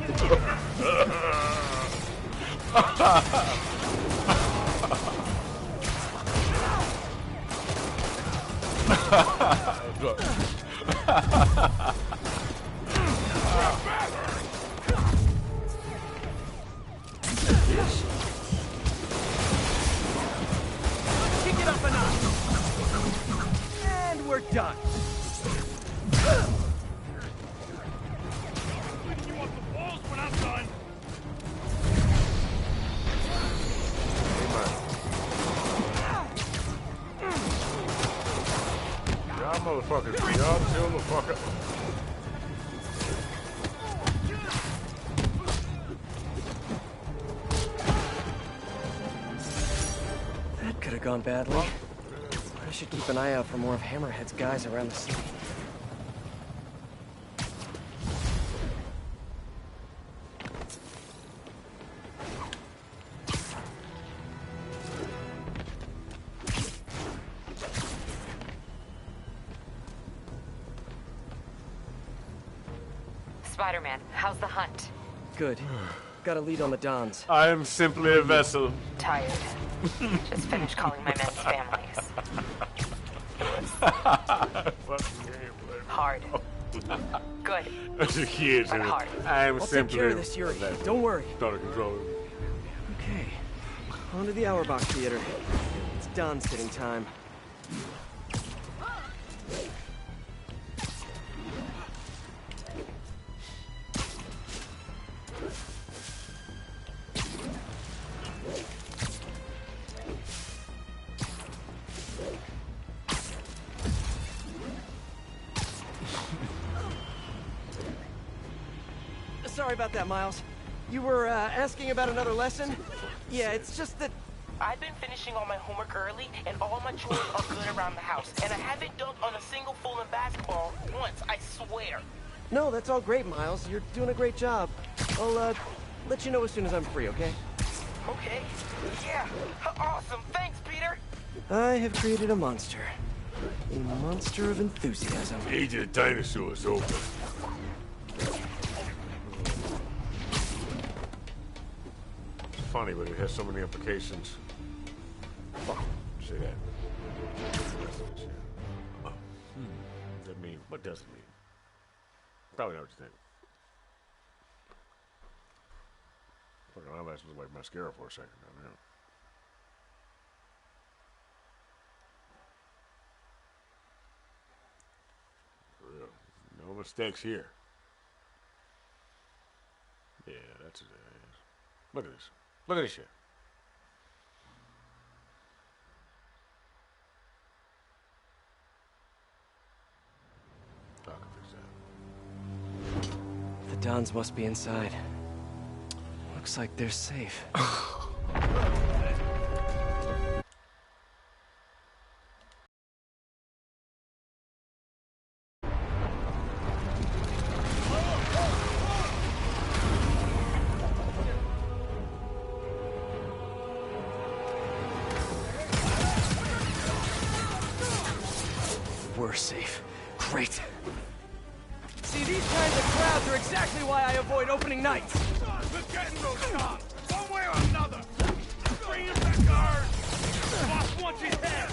Kick it up a notch. And we're done.
You want the balls when I'm done?
Y'all motherfuckers, y'all chill the fuck up.
That could have gone badly. I should keep an eye out for more of Hammerhead's guys around the city.
Spider-Man, how's the hunt?
Good. Got a lead on the Dons.
I am simply a vessel.
Tired. Just finished calling my men's families. Hard. Good.
That's your kids.
But hard.
I am
I'll
simply
take care of this, Yuri.
a vessel.
Don't worry.
Starter controller.
Okay. On to the Auerbach Theater. It's Don's sitting time. Sorry about that, Miles. You were asking about another lesson? Yeah, it's just that...
I've been finishing all my homework early, and all my chores are good around the house. And I haven't dunked on a single fool in basketball once, I swear.
No, that's all great, Miles. You're doing a great job. I'll, let you know as soon as I'm free, okay?
Okay. Yeah. Awesome. Thanks, Peter.
I have created a monster. A monster of enthusiasm.
Age of the dinosaurs over. It's funny, but it has so many implications. See that? Oh. Does that mean? What does it mean? Probably know what you think. Fucking eyelashes look like mascara for a second. I don't know. No mistakes here. Yeah, that's it. Look at this. Look at this shit. I can fix that.
The Dons must be inside. Looks like they're safe. We're safe. Great. See, these kinds of crowds are exactly why I avoid opening nights.
We're getting those cops, one way or another. Bring him back, guard. Boss wants his head.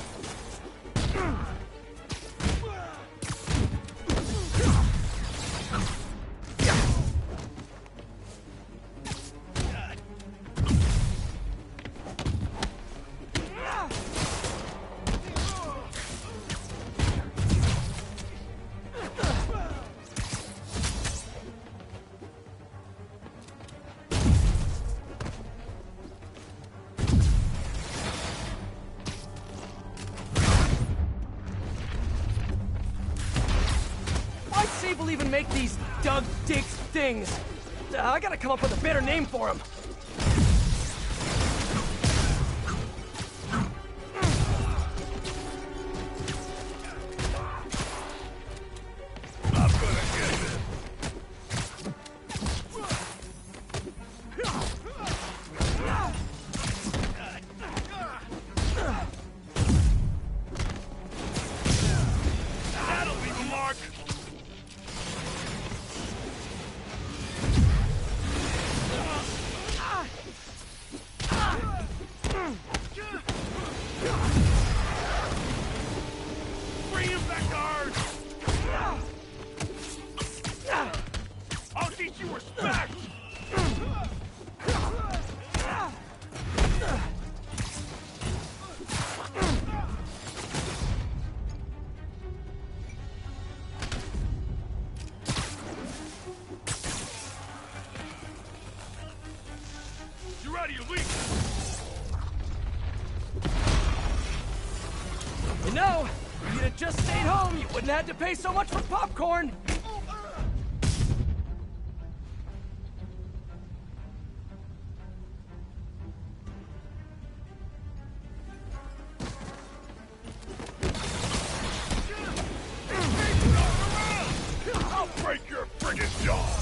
Sable even make these Doug Dix things? I gotta come up with a better name for them. You know, if you'd have just stayed home, you wouldn't have had to pay so much for popcorn.
I'll break your friggin' jaw!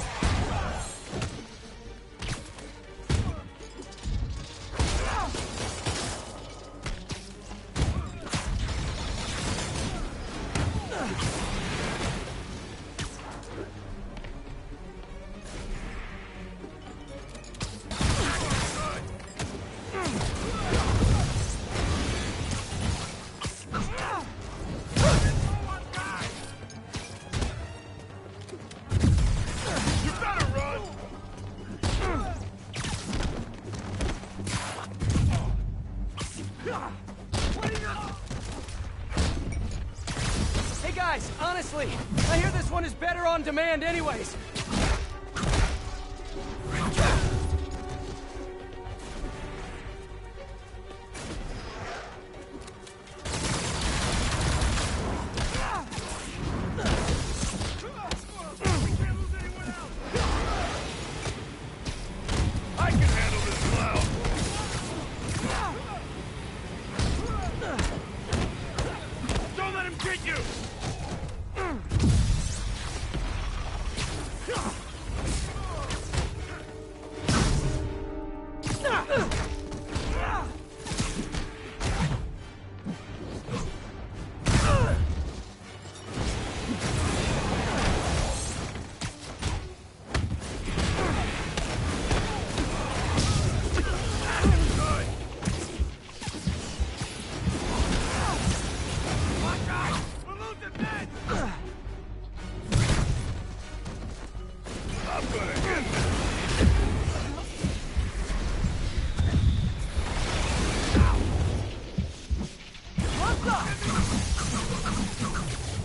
Hey guys, honestly, I hear this one is better on demand anyways.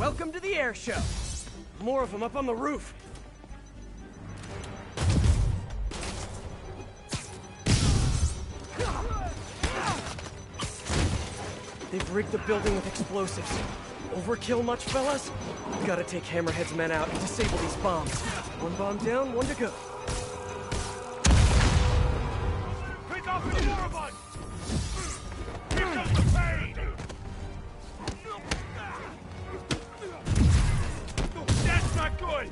Welcome to the air show. More of them up on the roof. They've rigged the building with explosives. Overkill much, fellas? We've got to take Hammerhead's men out and disable these bombs. One bomb down, one to go.
Pick up the moribund! Here comes the pain! That's not good!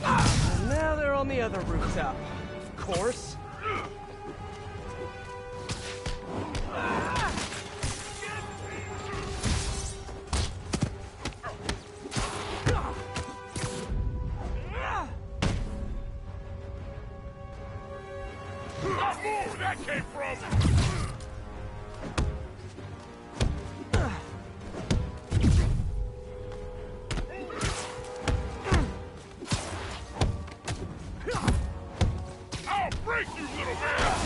And now they're on the other rooftop. Of course.
Where that came from? I'll break you, little man!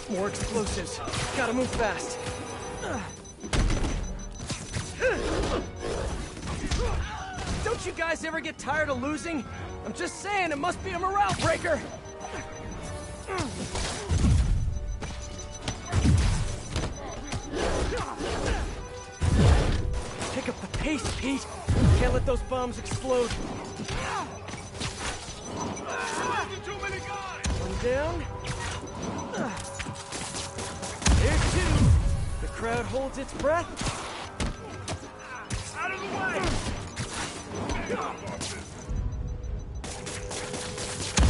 More explosives. Gotta move fast. Don't you guys ever get tired of losing? I'm just saying, it must be a morale breaker. Pick up the pace, Pete. Can't let those bombs explode. One down. There's two. The crowd holds its breath.
Out of the way!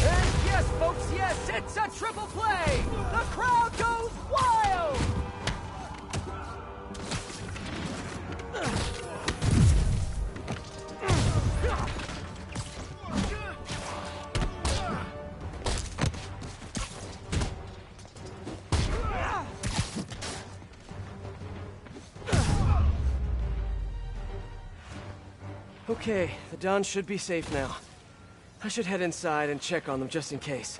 And yes, folks, yes, it's a triple play! The crowd goes wild! Okay, the Dons should be safe now. I should head inside and check on them just in case.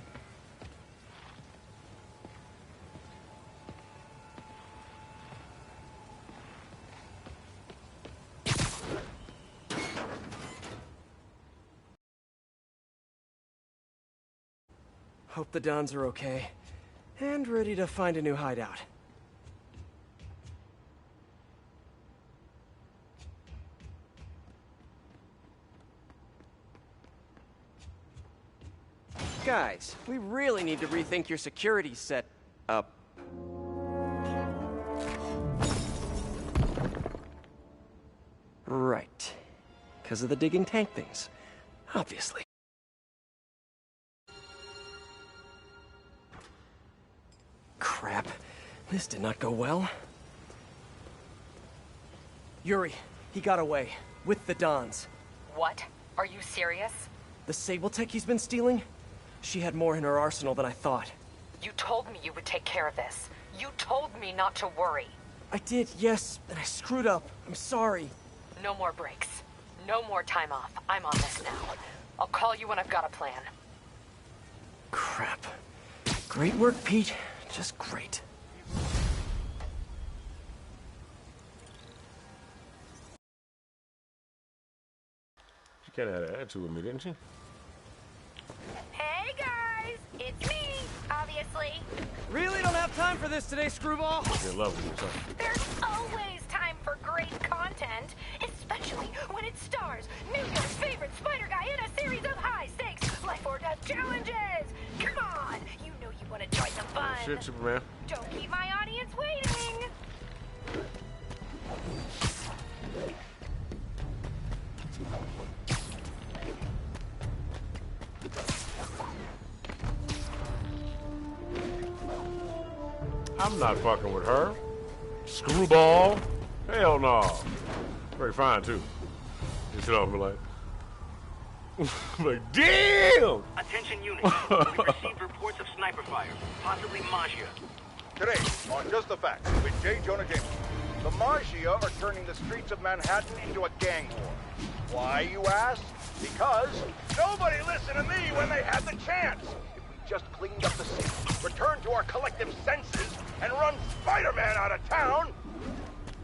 Hope the Dons are okay. And ready to find a new hideout. Guys, we really need to rethink your security set up. Right. Because of the digging tank things. Obviously. Crap. This did not go well. Yuri, he got away. With the Dons.
What? Are you serious?
The Sable Tech he's been stealing? She had more in her arsenal than I thought.
You told me you would take care of this. You told me not to worry.
I did, yes, and I screwed up. I'm sorry.
No more breaks. No more time off. I'm on this now. I'll call you when I've got a plan.
Crap. Great work, Pete. Just great.
She kind of had an attitude with me, didn't she?
Hey guys, it's me, obviously.
Really don't have time for this today, Screwball.
You're in love with me, son.
There's always time for great content, especially when it stars New York's favorite spider guy in a series of high-stakes life or death challenges. Come on, you know you want to join the fun.
Shit, Superman.
Don't keep my audience waiting.
I'm not fucking with her. Screwball. Hell no. Very fine too. Just off me like, like damn.
Attention units. We received reports of sniper fire, possibly Maggia.
Today, on Just the Facts, with J. Jonah Jameson, the Maggia are turning the streets of Manhattan into a gang war. Why, you ask? Because nobody listened to me when they had the chance. If we just cleaned up the scene, returned to our collective senses, and run Spider-Man out of town,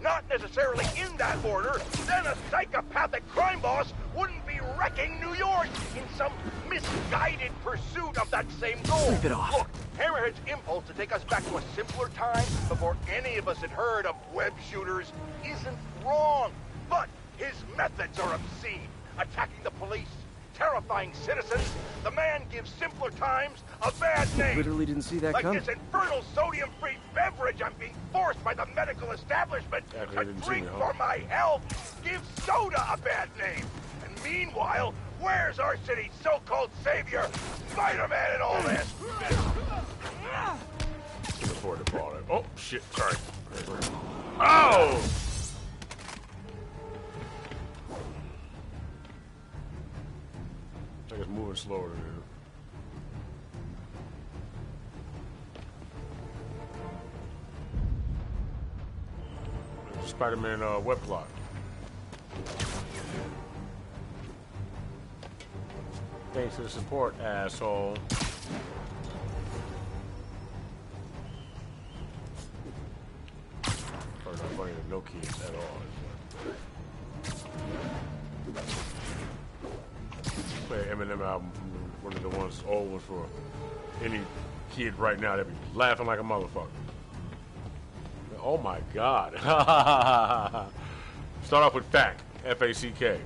not necessarily in that order, then a psychopathic crime boss wouldn't be wrecking New York in some misguided pursuit of that same goal.
Sleep it off.
Look, Hammerhead's impulse to take us back to a simpler time before any of us had heard of web shooters isn't wrong. But his methods are obscene. Attacking the police, terrifying citizens. The man gives simpler times a bad name.
Literally didn't see that
like
coming.
this infernal sodium-free beverage I'm being forced by the medical establishment to drink for my health gives soda a bad name. And meanwhile, where's our city's so-called savior, Spider-Man, and all this?
Can afford to ball it. Oh shit! Sorry. Oh! I think it's moving slower than it. Spider-Man web plot. Thanks for the support, asshole. Probably not funny to no kids at all. Play an Eminem album from one of the ones, old ones for any kid right now. They'd be laughing like a motherfucker. Oh my God. Start off with FACK, F-A-C-K.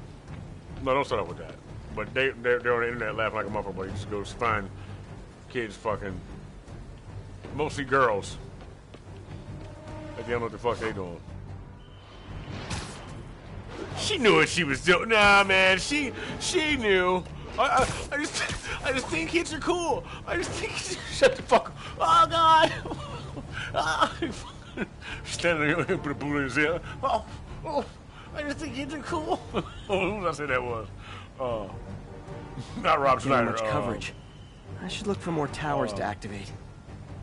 No, don't start off with that. But they're on the internet laughing like a motherfucker. You just go find kids fucking, mostly girls. Like they don't know what the fuck they doing. She knew what she was doing. Nah, man, she knew. I just think kids are cool. I just think shut the fuck up. Oh God. Standing there and put a boot in his ear. Oh, I just think kids are cool. Who did I say that was? Not Rob Schneider.
Much coverage. I should look for more towers to activate.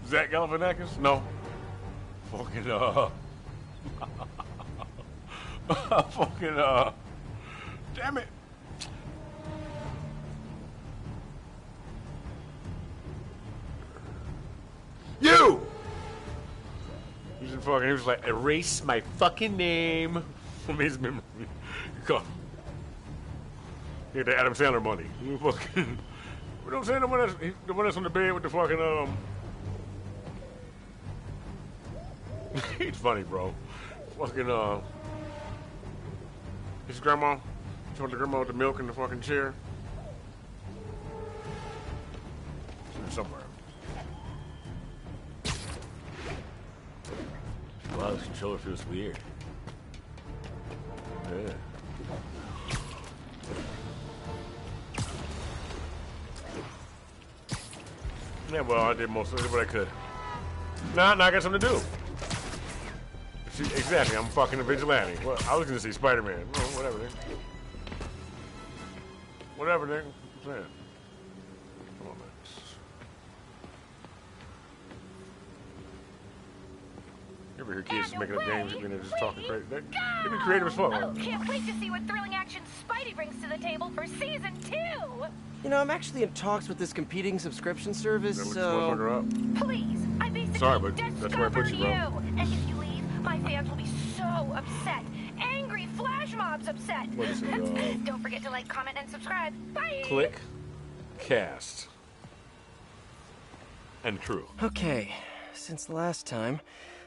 Zach Galifianakis? No. Fucking fucking damn it. You! He was like, erase my fucking name from his memory. Come. Get the Adam Sandler money. We fucking, we don't say the one that's on the bed with the fucking he's funny, bro. Fucking his grandma. She went to grandma with the milk in the fucking chair. Somewhere.
Wow, this controller feels weird.
Yeah. Yeah, well, I did most of it, what I could. Now I got something to do. See, exactly, I'm fucking a vigilante. Well, I was gonna say Spider-Man. Well, whatever, nigga. Whatever, nigga. I'm saying. Come on, man. You ever hear kids just making up games and they're just talking crazy? They be creative as fuck.
Oh, can't wait to see what thrilling action Spidey brings to the table for season 2.
You know, I'm actually in talks with this competing subscription service,
That
so...
look this motherfucker up.
Please, I basically
Sorry, but that's where I put you, bro.
And if you leave, my fans will be so upset. Angry flash mobs upset.
What is it,
Don't forget to like, comment, and subscribe. Bye!
Click, cast, and crew.
Okay, since last time,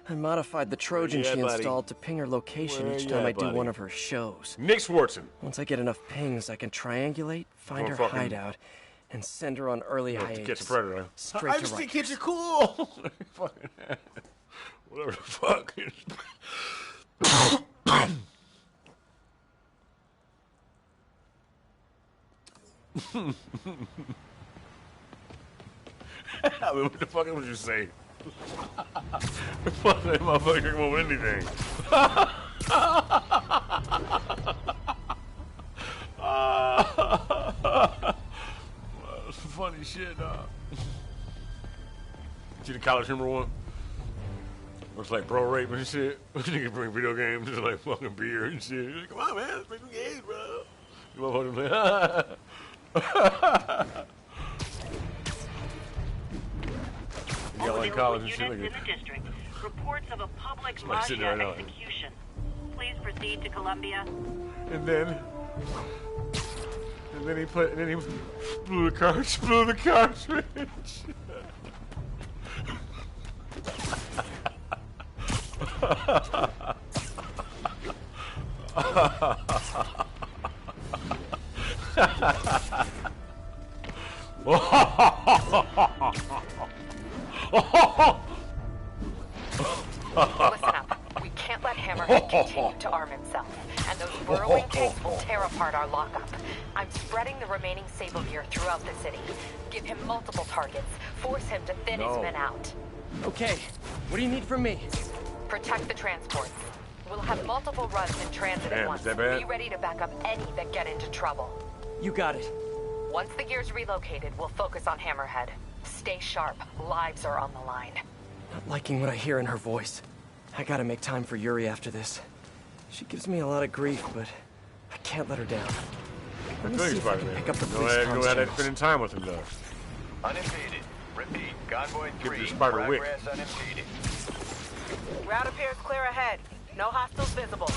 I modified the Trojan she installed to ping her location each time I do one of her shows.
Nick Swartzen.
Once I get enough pings, I can triangulate, find her hideout, and send her on early hiatus.
Catch a predator.
Straight
I
to
just think
Rikers.
kids are cool. Whatever the fuck. I mean, what the fuck would you say? Fuck that motherfucker come up with anything. shit, dog. See the College Humor one? Looks like pro rape and shit. Niggas bring video games and like fucking beer and shit. Like, come on, man, let's play some games, bro. You motherfuckers like, you got like college and shit.
In the district, reports of a public
Somebody sitting there
Maggia
right now.
execution. Please proceed to Columbia.
And then he blew the cartridge.
Listen up. We can't let Hammerhead continue to arm himself, and those burrowing tanks will tear apart our lockup. I'm spreading the remaining Sablegear throughout the city. Give him multiple targets. Force him to thin his men out.
Okay. What do you need from me?
Protect the transports. We'll have multiple runs in transit
Damn,
at once.
is that bad?
Be ready to back up any that get into trouble.
You got it.
Once the gear's relocated, we'll focus on Hammerhead. Stay sharp. Lives are on the line.
Not liking what I hear in her voice. I gotta make time for Yuri after this. She gives me a lot of grief, but I can't let her down. Let me see if I can pick up the police
Go ahead and
comms
spending time with him, though.
Unimpeded. Repeat. Convoy
Give
3.
the spider wick.
Progress unimpeded.
Route appears clear ahead. No hostiles visible.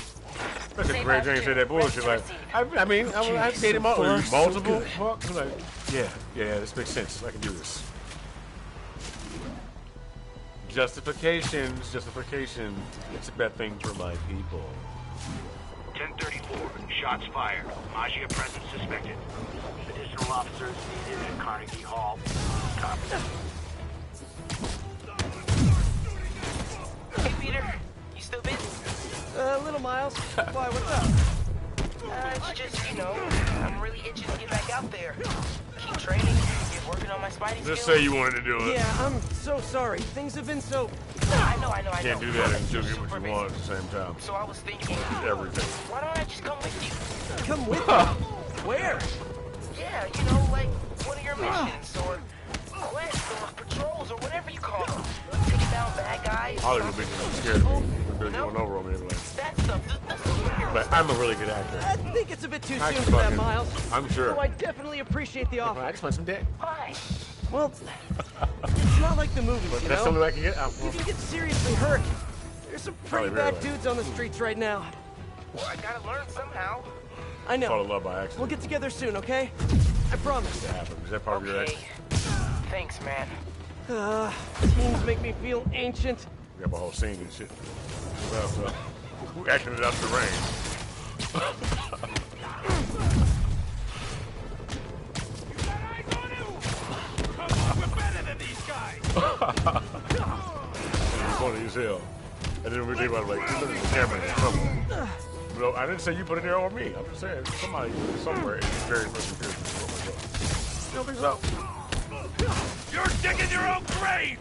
Listen, Ray James said that bullshit. Like, I mean, I dated him multiple. Fuck. I'm like, yeah, this makes sense. I can do this. Justifications. It's a bad thing for my people.
1034. Shots fired. Maggia presence suspected. Additional officers needed at Carnegie Hall. Copy.
Hey, Peter. You still busy?
Little Miles. Why, what's up?
It's just, you know, I'm really itching to get back out there. Keep training, get working on my Spidey skills.
Just say you wanted to do it.
Yeah, I'm so sorry. Things have been so...
I know.
Can't do that and still get what you want at the same time.
So I was thinking...
Everything.
Why don't I just come with you?
Come with me? Where?
Yeah, you know, like one of your missions, or quests, or patrols, or whatever you call them. Taking down bad guys.
Hollywood bitches are scared of me. They're going over on me anyway.
That stuff, the superheroes.
But I'm a really good actor.
I think it's a bit too
I
soon for that,
fucking-
Miles.
I'm sure.
Though I definitely appreciate the offer.
I just want some dick.
Why?
Well, it's not like the movies,
But
you
that's
know?
the only way I can get out.
You can get seriously hurt. There's some pretty
Probably
bad
really.
dudes on the streets right now.
Well, I gotta learn somehow.
I know.
Fall in love by accident.
We'll get together soon, okay? I promise.
That happens. Is that part of your
Okay.
ex?
Thanks, man.
Teens make me feel ancient.
We have a whole scene and shit. Well, so, we acting it out the rain. It's funny as hell. And then we think about it, like, look at the camera in trouble. No, I didn't say you put it there on me. I'm just saying somebody somewhere is very much confused. You don't think so?
You're digging your own grave!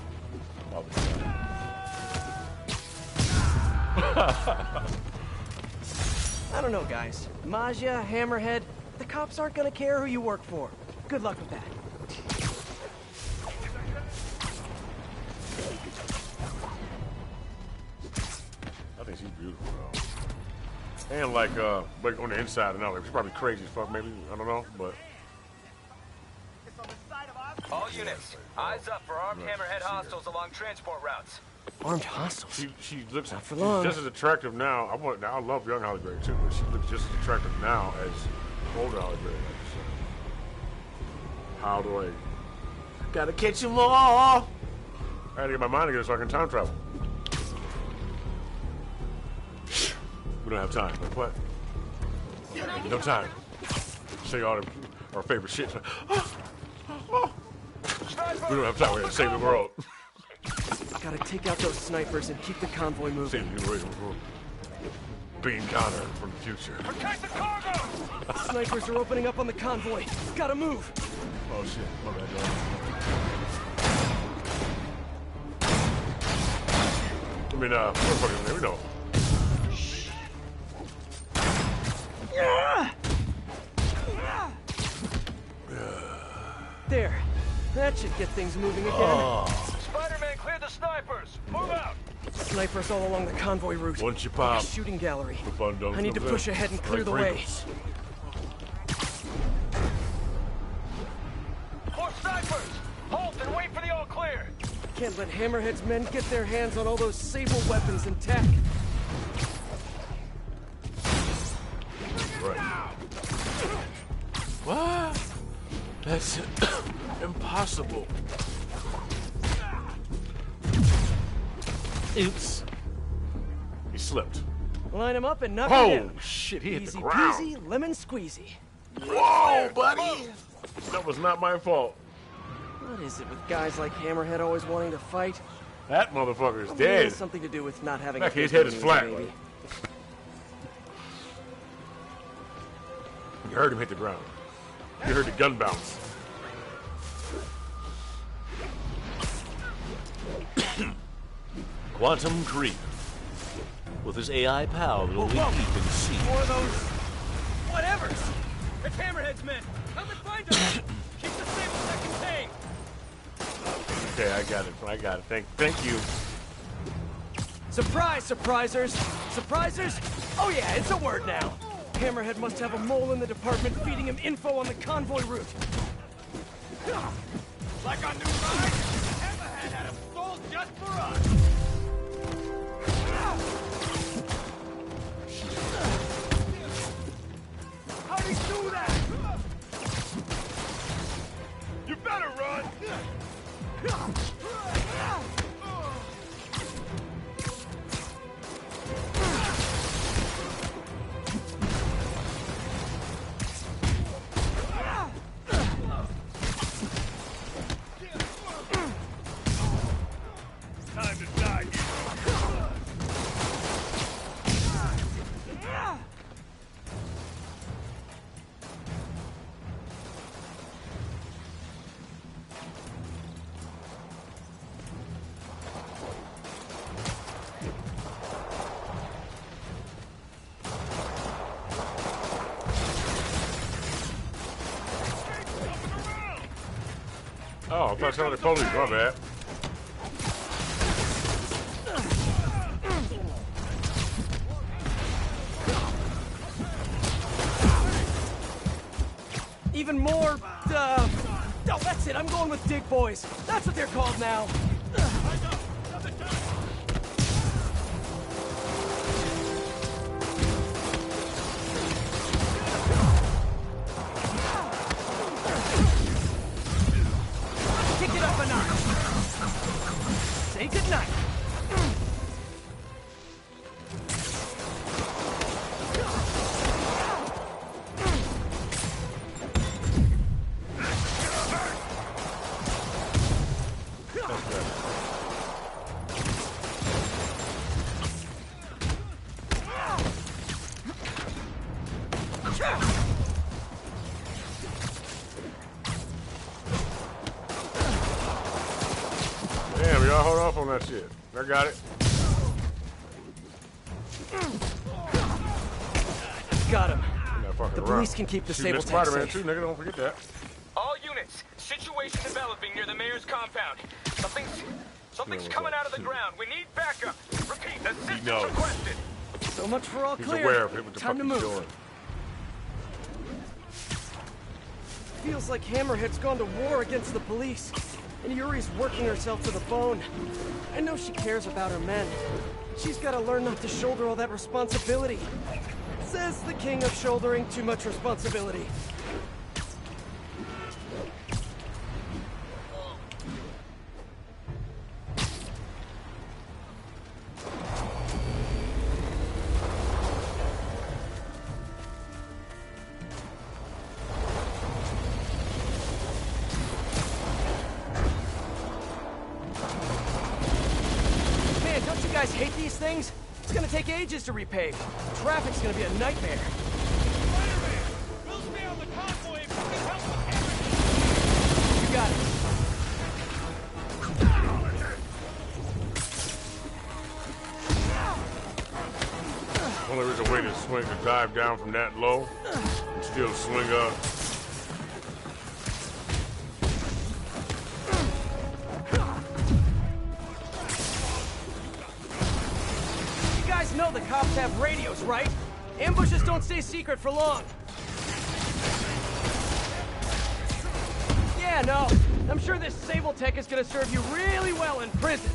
I don't know, guys. Maggia, Hammerhead, the cops aren't gonna care who you work for. Good luck with that.
I think she's beautiful, though. And like on the inside and out, like, she's probably crazy as fuck, maybe. I don't know, but
All units, eyes up for armed Hammerhead hostiles along transport routes.
Armed hostiles?
she looks
Not for
she's
long.
just as attractive now. I love young Halle Berry too, but she looks just as attractive now as older Halle Berry. How do I? Gotta catch them all. I gotta get my mind together so I can time travel. We don't have time. Like what? No time. Say all our favorite shit. We don't have time. We gotta save the world.
Gotta take out those snipers and keep the convoy moving.
Save the world. Beam Connor from the future.
Protect the cargo!
Snipers are opening up on the convoy. Gotta move.
Oh shit. My bad, y'all. I mean, we're fucking there. We know.
There. That should get things moving again.
Oh.
Spider-Man, clear the snipers! Move out!
Snipers all along the convoy route.
Once you pop,
shooting gallery.
the fun don't
I need to
come
push
in.
ahead and clear
Like
the way.
Pringles.
More snipers! Halt and wait for the all clear!
Can't let Hammerhead's men get their hands on all those Sable weapons and tech.
Right. What? That's impossible. Oops. He slipped.
Line him up and knock him down.
Oh, shit, he hit
Easy
the ground.
peasy, lemon squeezy.
Whoa, buddy! That was not my fault.
What is it with guys like Hammerhead always wanting to fight?
That motherfucker's
Probably has
dead.
something to do with not having
Back
a
his head is
news,
flat.
maybe.
Like. You heard him hit the ground. You heard the gun bounce.
Quantum Creep. With his AI pal that only he can see.
More of those... whatevers! It's Hammerhead's men! Come and find them! Keep the Sable contained!
Okay, I got it. Thank you.
Surprise, surprisers! Surprisers? Oh yeah, it's a word now! Hammerhead must have a mole in the department feeding him info on the convoy route.
Like our new ride, Hammerhead had him sold just for us.
How'd he do that? You better run! Time to die,
Oh, I thought somebody police. My bad.
Even more, oh, that's it, I'm going with Dig Boys. That's what they're called now. Kick it up a notch. Say goodnight.
Damn, y'all hold off on that shit. I got it.
Got him.
The
The police can keep the Sable tech
Spider-Man
safe.
too, nigga. Don't forget that.
All units, situation developing near the mayor's compound. Something's coming out of the ground. We need backup. Repeat, assistance
knows.
requested.
So much for all
He's
clear.
aware of what the
Time
fuck
to
he's
move.
doing.
Feels like Hammerhead's gone to war against the police, and Yuri's working herself to the bone. I know she cares about her men. She's got to learn not to shoulder all that responsibility. Says the king of shouldering too much responsibility. Man, don't you guys hate these things? It's gonna take ages to repave. Traffic's gonna be a nightmare.
We'll stay on the convoy if we can help
You got it.
Only there's a way to swing to dive down from that low and still swing up.
know the cops have radios, right? Ambushes don't stay secret for long. Yeah, no. I'm sure this Sable Tech is gonna serve you really well in prison.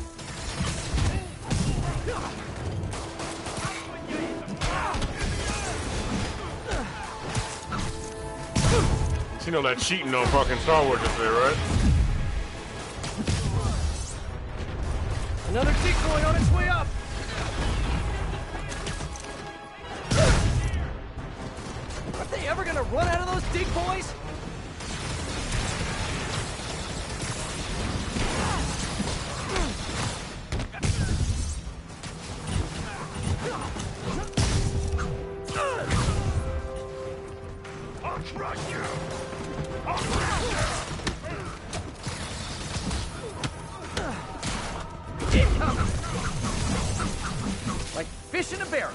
You know that cheating on fucking Star Wars is there, right?
Another decoy on its way up. Aren't they ever gonna run out of those decoys?
I'll crush you!
Like fish in a barrel.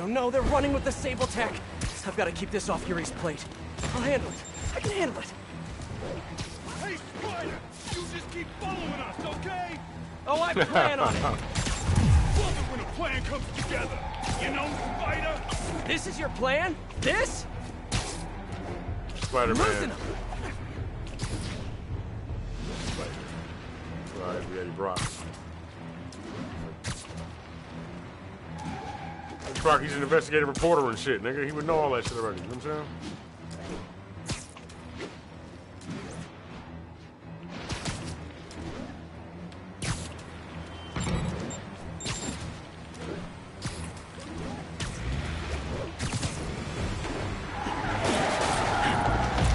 No, they're running with the Sable Tech. I've got to keep this off Yuri's plate. I'll handle it. I can handle it.
Hey, Spider! You just keep following us, okay?
Oh, I plan on it.
Love it when a plan comes together. You know, Spider?
This is your plan? This?
Spider-Man. Right, we got Brock. Brock, he's an investigative reporter and shit, nigga. He would know all that shit already. You know what I'm saying?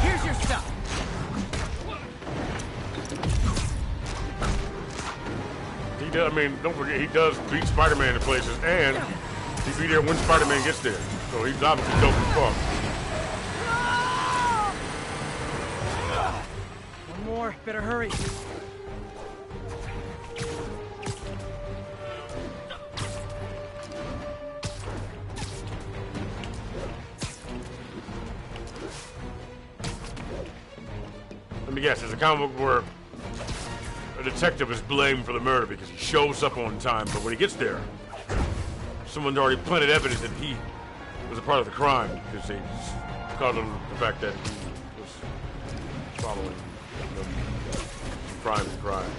Here's your stuff.
He does, I mean, don't forget, he does beat Spider-Man in places, and he'll be there when Spider-Man gets there. So he's obviously dope as fuck.
One more. Better hurry.
Let me guess, there's a comic book where a detective is blamed for the murder because he shows up on time, but when he gets there, someone's already planted evidence that he was a part of the crime because they caught on the fact that he was following them from crime to crime.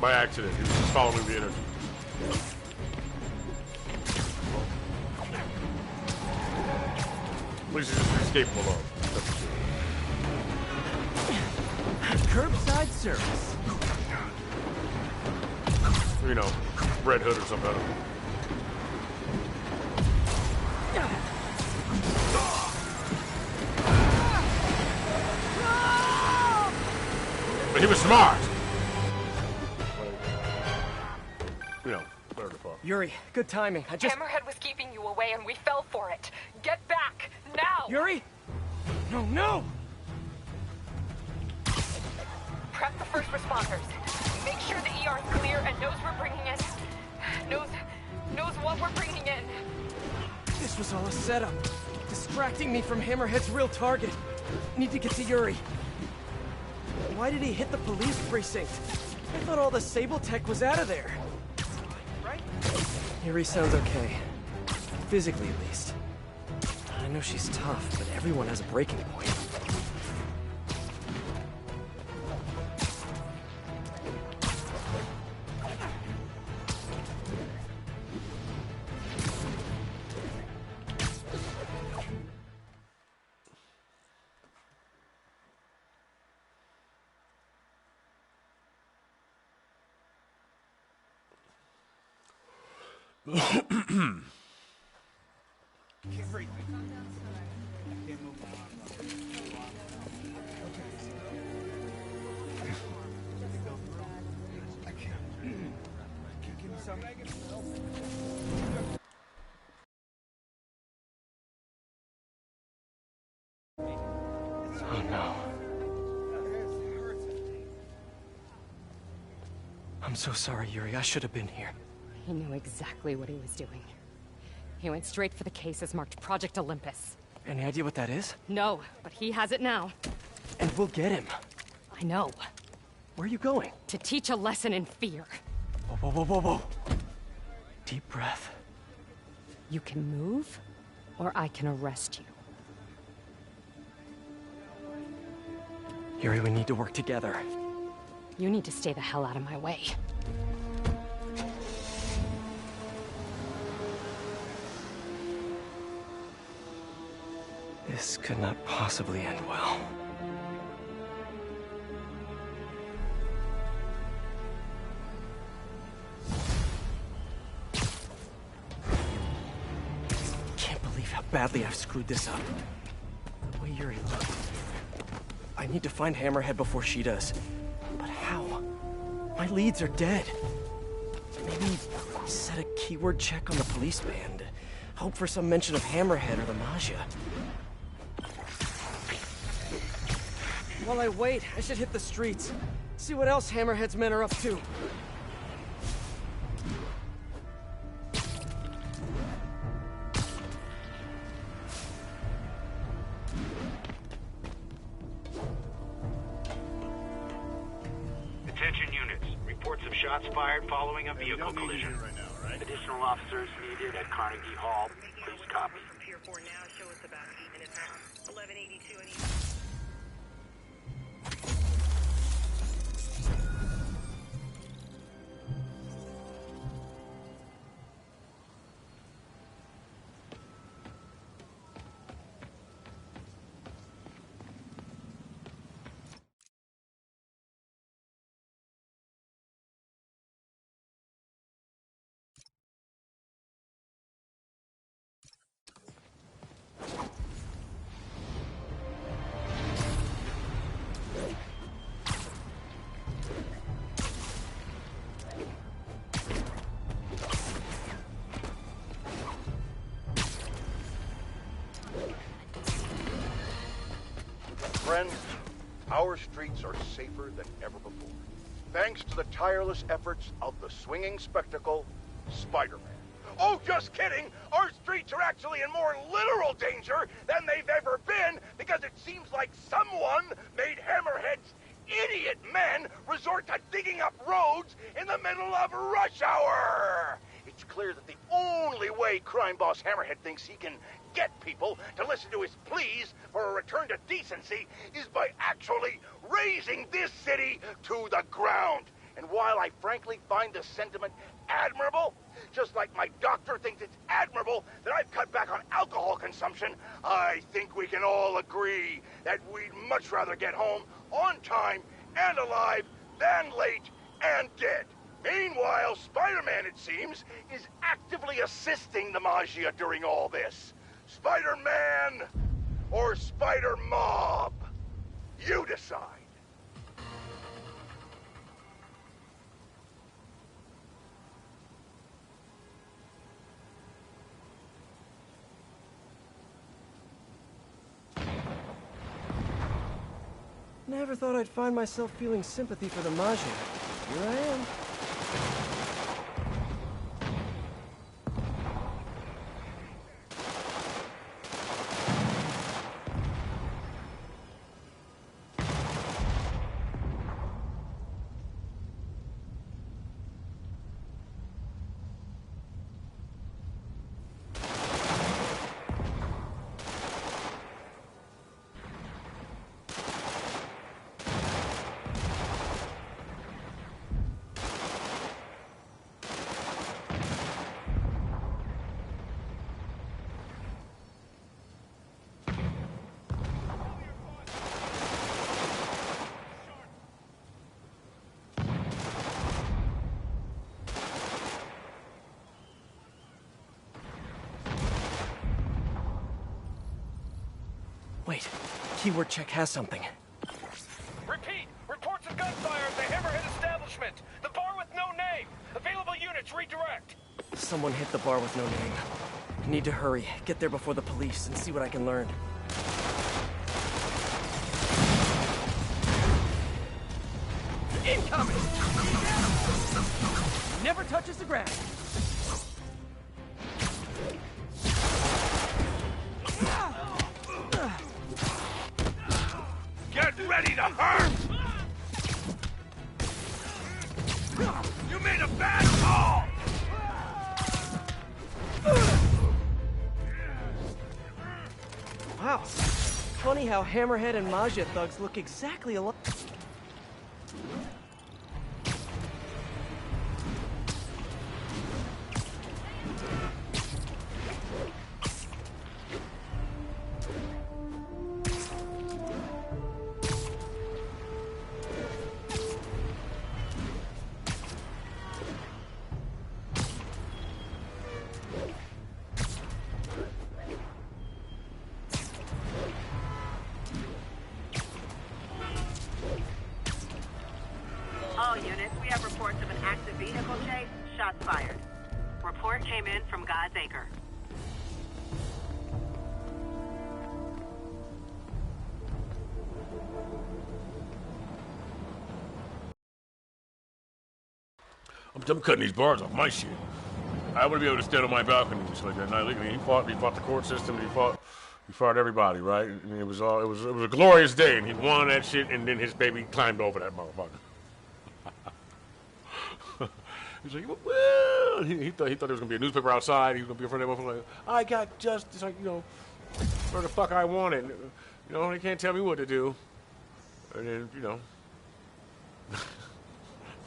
By accident, he was just following the energy. At least he's just escapable of. That's for sure.
Curbside service.
You know, Red Hood or something. I don't know. But he was smart. You know, better to fuck.
Yuri, good timing. I just...
Hammerhead was keeping you away and we fell for it. Get back, now!
Yuri? No, no!
Prep the first responders. Make sure the ER is clear and knows we're bringing in... Knows what we're bringing in.
This was all a setup. Distracting me from Hammerhead's real target. Need to get to Yuri. Why did he hit the police precinct? I thought all the Sable Tech was out of there. Right? Yuri sounds okay. Physically, at least. I know she's tough, but everyone has a breaking point. Oh no. I'm so sorry, Yuri. I should have been here.
He knew exactly what he was doing. He went straight for the cases marked Project Olympus.
Any idea what that is?
No, but he has it now.
And we'll get him.
I know.
Where are you going?
To teach a lesson in fear.
Whoa, whoa, whoa, whoa, whoa. Deep breath.
You can move, or I can arrest you.
Yuri, we need to work together.
You need to stay the hell out of my way.
This could not possibly end well. Can't believe how badly I've screwed this up. The way Yuri looked. I need to find Hammerhead before she does. But how? My leads are dead. Maybe set a keyword check on the police band. Hope for some mention of Hammerhead or the Maggia. While I wait, I should hit the streets. See what else Hammerhead's men are up to.
Attention units. Reports of shots fired following a vehicle collision. Additional officers needed at Carnegie Hall. Please copy.
Pier 4 now show us about 8 minutes out. 1182 and
Friends, our streets are safer than ever before, thanks to the tireless efforts of the swinging spectacle, Spider-Man. Oh, just kidding! Our streets are actually in more literal danger than they've ever been, because it seems like someone made Hammerhead's idiot men resort to digging up roads in the middle of rush hour! It's clear that the only way crime boss Hammerhead thinks he can get people to listen to his pleas for a return to decency is by actually razing this city to the ground. And while I frankly find the sentiment admirable, just like my doctor thinks it's admirable that I've cut back on alcohol consumption, I think we can all agree that we'd much rather get home on time and alive than late and dead. Meanwhile, Spider-Man, it seems, is actively assisting the Maggia during all this. Spider-Man or Spider-Mob? You decide.
Never thought I'd find myself feeling sympathy for the Maggia. Here I am. Wait, keyword check has something.
Repeat! Reports of gunfire at the Hammerhead establishment! The bar with no name! Available units redirect!
someone hit the bar with no name. Need to hurry, get there before the police, and see what I can learn. Incoming! Never touches the ground.
Get ready to hurt! You made a bad call!
Wow. Funny how Hammerhead and Maggia thugs look exactly alike.
All units, we have reports of an active vehicle chase. Shots fired. Report came in from God's Acre.
I'm cutting these bars off my shit. I want to be able to stand on my balcony and shit like that. Not legally. He fought the court system. He fought everybody, right? And it was a glorious day, and he won that shit. And then his baby climbed over that motherfucker. He's like, well, he thought there was gonna be a newspaper outside. He was gonna be in front of that motherfucker. Like, I got justice, like, where the fuck I want it. They can't tell me what to do. And then,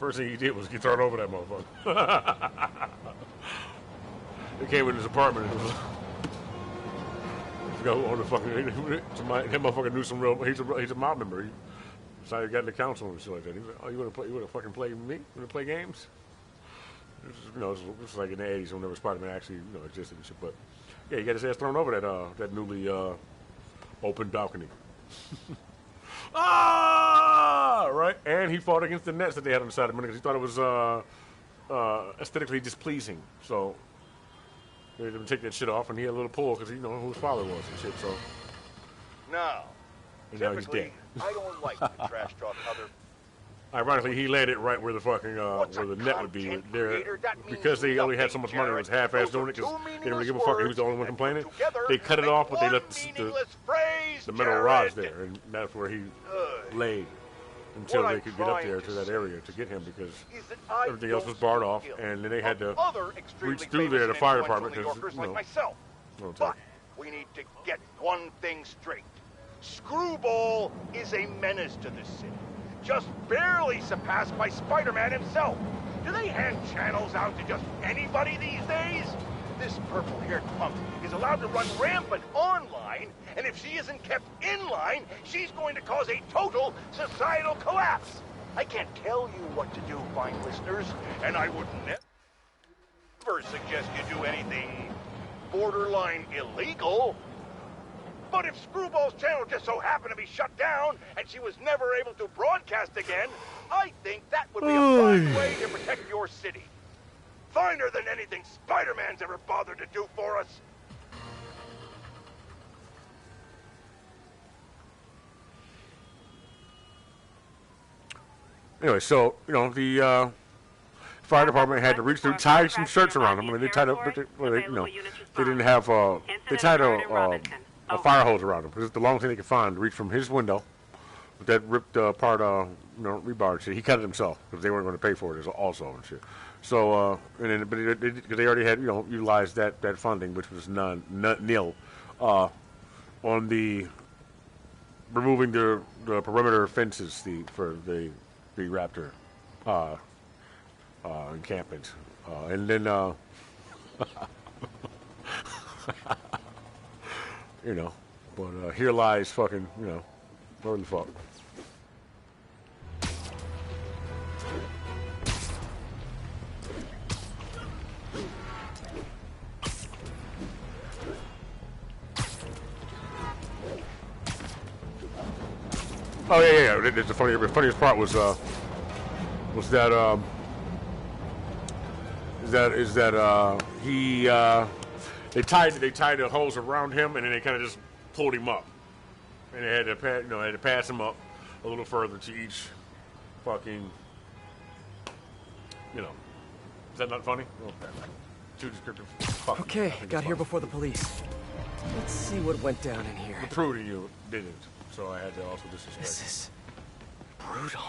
first thing he did was get thrown over that motherfucker. They came in his apartment. And it was, I forgot who owned the fucking. That motherfucker knew some real. He's a mob member. He decided to get into council and shit like that. He was like, "Oh, you want to fucking play me? You want to play games?" This was like in the '80s whenever Spider-Man actually existed and shit. But yeah, he got his ass thrown over that newly open balcony. Right, and he fought against the nets that they had on the side of the because he thought it was aesthetically displeasing. So they didn't take that shit off, and he had a little pull because he who his father was and shit. So
now
he's dead.
I don't like to trash talk other.
Ironically, he landed right where the fucking where the net would be there because they only had so much money. It was half-ass doing it because they didn't really give a fuck. He was the only one complaining. They cut it off, but they left the metal rods there, and that's where he laid until they could get up there to that area to get him because everything else was barred off, and then they had to reach through there, the fire department, because
myself. But we need to get one thing straight: Screwball is a menace to this city. Just barely surpassed by Spider-Man himself. Do they hand channels out to just anybody these days? This purple-haired punk is allowed to run rampant online, and if she isn't kept in line, she's going to cause a total societal collapse. I can't tell you what to do, fine listeners, and I would never suggest you do anything borderline illegal. But if Screwball's channel just so happened to be shut down and she was never able to broadcast again, I think that would be a fine way to protect your city. Finer than anything Spider-Man's ever bothered to do for us.
Anyway, so the fire department had to reach through, tie some shirts around them. I mean, they tied up. They didn't have. They tied a fire hose around him. It's the longest thing they could find to reach from his window with that ripped part, rebar and shit. He cut it himself because they weren't going to pay for it also and shit. So, but they already had, utilized that funding, which was nil, on the removing the perimeter fences for the Raptor encampment, and then but here lies fucking, where the fuck. Oh yeah. The funniest part was that he they tied the hose around him, and then they kind of just pulled him up, and they had to pass him up a little further to each fucking, is that not funny? Okay. Too descriptive. Fuck.
Okay, got here before the police. Let's see what went down in here.
The prude in you didn't, so I had to also disrespect.
This is brutal.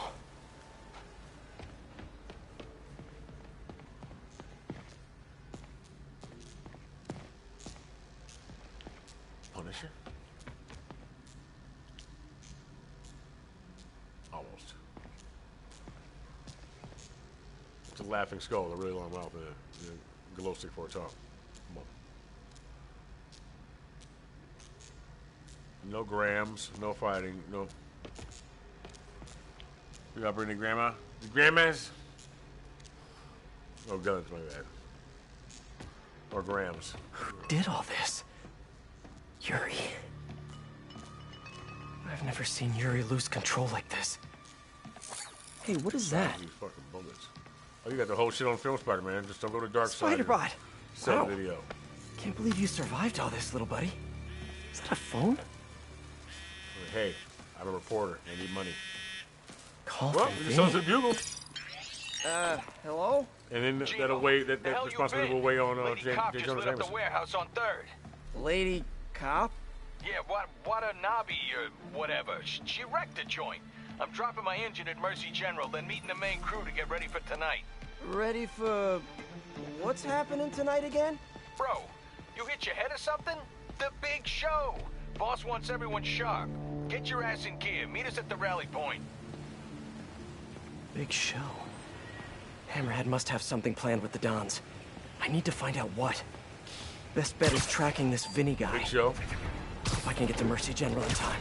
Punisher? Almost. It's a laughing skull, a really long mouth, and a glow stick for a tongue. Come on. No grams, no fighting, no. You gotta bring the grandma? The grandmas? Oh, guns, my bad. Or grams.
Who did all this? Yuri. I've never seen Yuri lose control like this. Hey, what is that?
These fucking bullets. Oh, you got the whole shit on film, Spider-Man. Just don't go to dark side.
Spider-Bot!
Set video.
Can't believe you survived all this, little buddy. Is that a phone?
Hey, I'm a reporter. I need money.
Call
well,
from
the Sons of the Bugle.
Hello?
And then that'll weigh, that responsibility will weigh on
Lady
J.
Cop
J.
just
Jonah
lit up
Jameson.
the warehouse on 3rd.
Lady Cop?
Yeah, Watanabe or whatever. She wrecked the joint. I'm dropping my engine at Mercy General, then meeting the main crew to get ready for tonight.
Ready for... what's happening tonight again?
Bro, you hit your head or something? The big show. Boss wants everyone sharp. Get your ass in gear. Meet us at the rally point.
Big show. Hammerhead must have something planned with the Dons. I need to find out what. Best bet is tracking this Vinny guy.
Big show.
Hope I can get to Mercy General in time.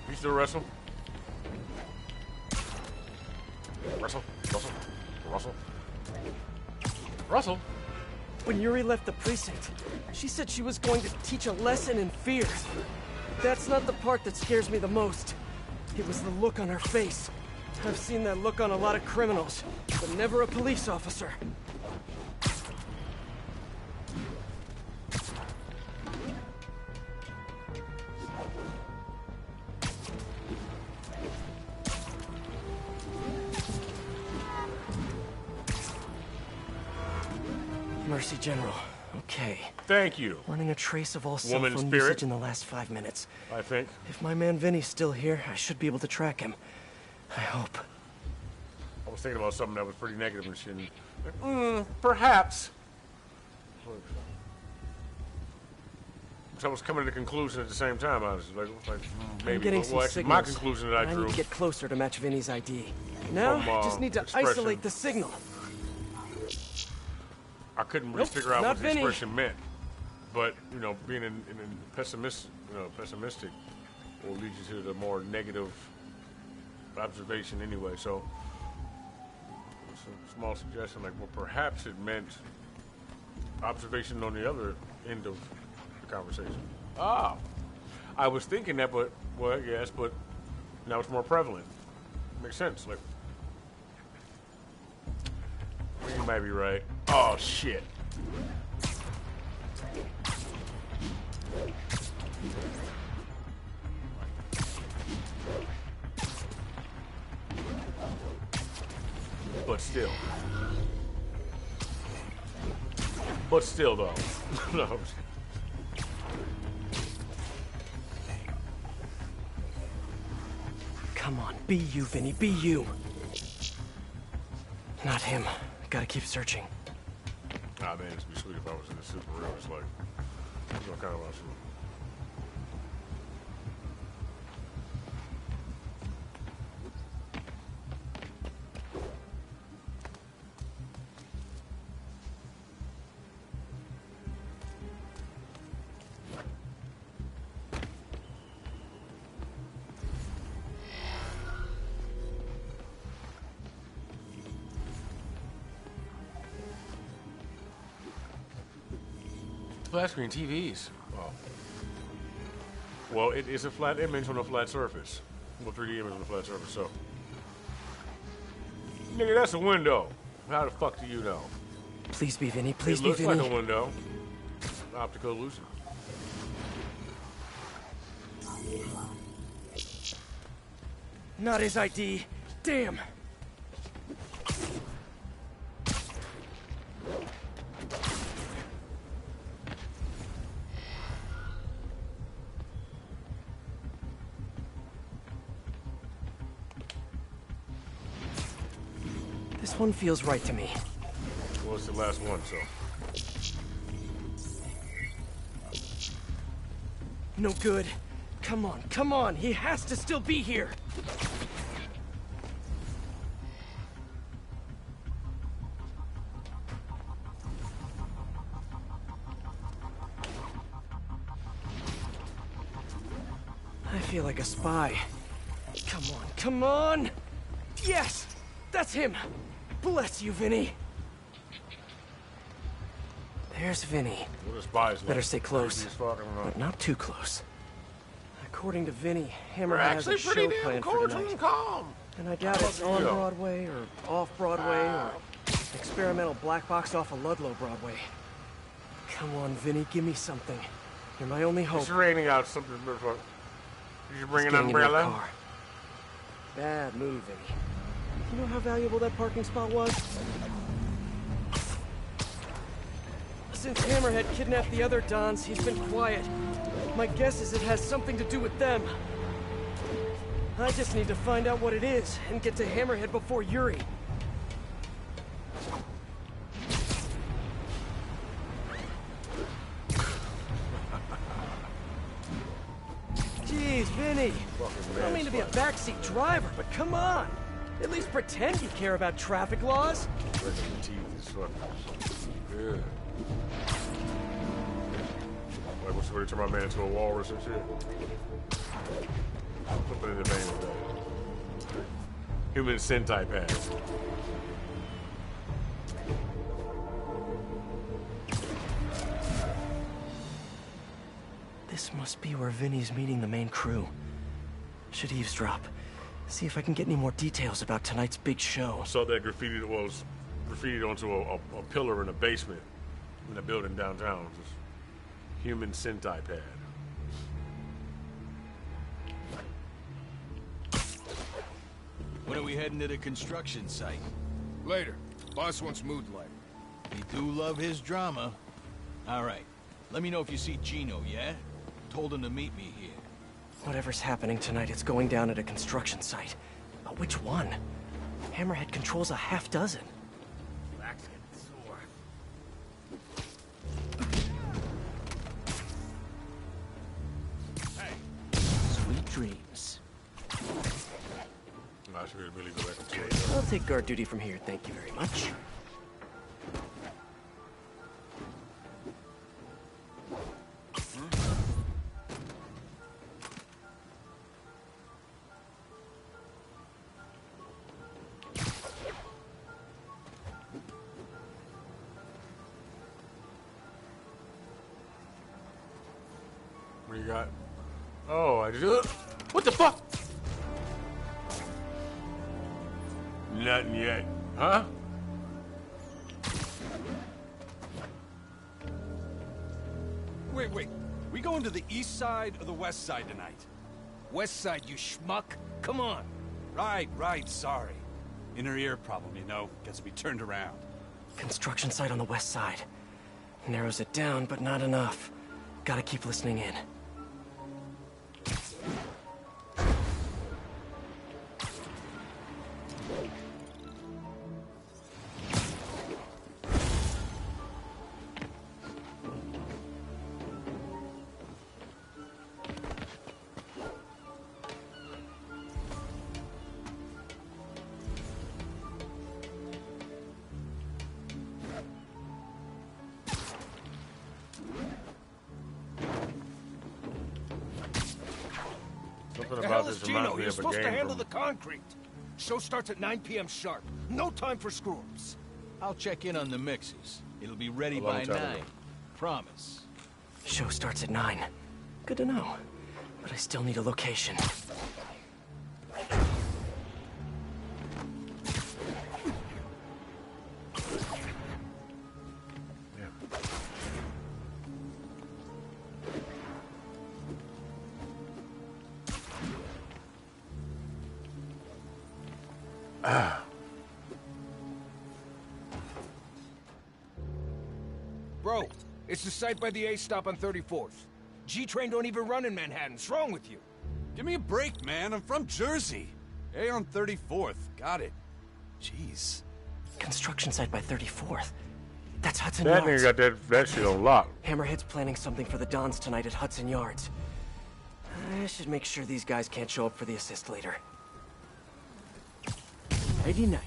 You still wrestle? Russell?
When Yuri left the precinct, she said she was going to teach a lesson in fear. That's not the part that scares me the most. It was the look on her face. I've seen that look on a lot of criminals, but never a police officer. Mercy General. Okay.
Thank you.
Running a trace of all cell
Woman
phone
spirit.
usage in the last 5 minutes.
I think.
If my man Vinny's still here, I should be able to track him. I hope.
I was thinking about something that was pretty negative and shit. Perhaps. So I was coming to the conclusion at the same time. I was like maybe.
I'm getting
Well,
some
actually,
signals.
my conclusion that I
need
drew.
to get closer to match Vinny's ID. Now,
From,
just need to
expression.
isolate the signal.
I couldn't really
Nope,
figure out
not
what the
Vinny.
expression meant. But, being in pessimistic will lead you to the more negative observation anyway. So, it's a small suggestion, like, well, perhaps it meant observation on the other end of the conversation. Ah, I was thinking that, but, well, yes, but now it's more prevalent. Makes sense. Like, you might be right. Oh, shit. But still, though. No.
Come on, be you, Vinny, be you. Not him. Gotta keep searching.
Ah, man, it'd be sweet if I was in the super real. It's like, kind of awesome. Flat screen TVs. Oh. Well, it is a flat image on a flat surface. Well, 3D image on a flat surface, so. Nigga, that's a window. How the fuck do you know?
Please be Vinny. Please
it
be
looks
Vinny.
like a window. Optical illusion.
Not his ID. Damn. This one feels right to me.
Well, it's the last one, so.
No good. Come on, come on. He has to still be here. I feel like a spy. Come on, come on! Yes! That's him! Bless you, Vinny. There's Vinny.
What are spies
Better
like?
stay close, but not too close. According to Vinny, Hammerhead has a show planned for tonight. And I doubt it's on Broadway or off Broadway or experimental black box off of Ludlow Broadway. Come on, Vinny, give me something. You're my only hope.
It's raining out something. Did you bring an
He's getting into a
umbrella?
car. Bad move, Vinny. You know how valuable that parking spot was? Since Hammerhead kidnapped the other Dons, he's been quiet. My guess is it has something to do with them. I just need to find out what it is and get to Hammerhead before Yuri. Jeez, Vinny. I don't mean to be a backseat driver, but come on. At least pretend you care about traffic laws.
Breaking the teeth is fucking good. Like, what's the way to turn my man into a walrus and shit? Something in the vein of that. Human Sentai pads.
This must be where Vinny's meeting the main crew. Should eavesdrop. See if I can get any more details about tonight's big show.
I saw that graffiti that was graffitied onto a pillar in a basement in a building downtown. Just Human Sentai pad.
When are we heading to the construction site?
Later. Boss wants mood light.
We do love his drama. All right. Let me know if you see Gino, yeah? Told him to meet me here.
Whatever's happening tonight, it's going down at a construction site. But which one? Hammerhead controls a half dozen.
Back's getting sore.
Sweet dreams.
I should really go back and check it out.
I'll take guard duty from here, thank you very much.
What do you got? Oh, I just... What the fuck? Nothing yet. Huh?
Wait. We going to the east side or the west side tonight? West side, you schmuck. Come on. Right, sorry. Inner ear problem, you know. Gets to be turned around.
Construction site on the west side. Narrows it down, but not enough. Gotta keep listening in.
Something
The
about
hell is
this reminds
Gino?
me
You're
of a
supposed to
game
handle
from...
the concrete. Show starts at 9 p.m. sharp. No time for screw-ups.
I'll check in on the mixes. It'll be ready
A long
by
time
9.
ago.
Promise.
Show starts at 9. Good to know. But I still need a location.
Bro, it's the site by the A stop on 34th. G-Train don't even run in Manhattan. What's wrong with you?
Give me a break, man. I'm from Jersey. A on 34th. Got it. Jeez.
Construction site by 34th. That's Hudson
That
Yards.
nigga got that shit on lock.
Hammerhead's planning something for the Dons tonight at Hudson Yards. I should make sure these guys can't show up for the assist later. Nighty night.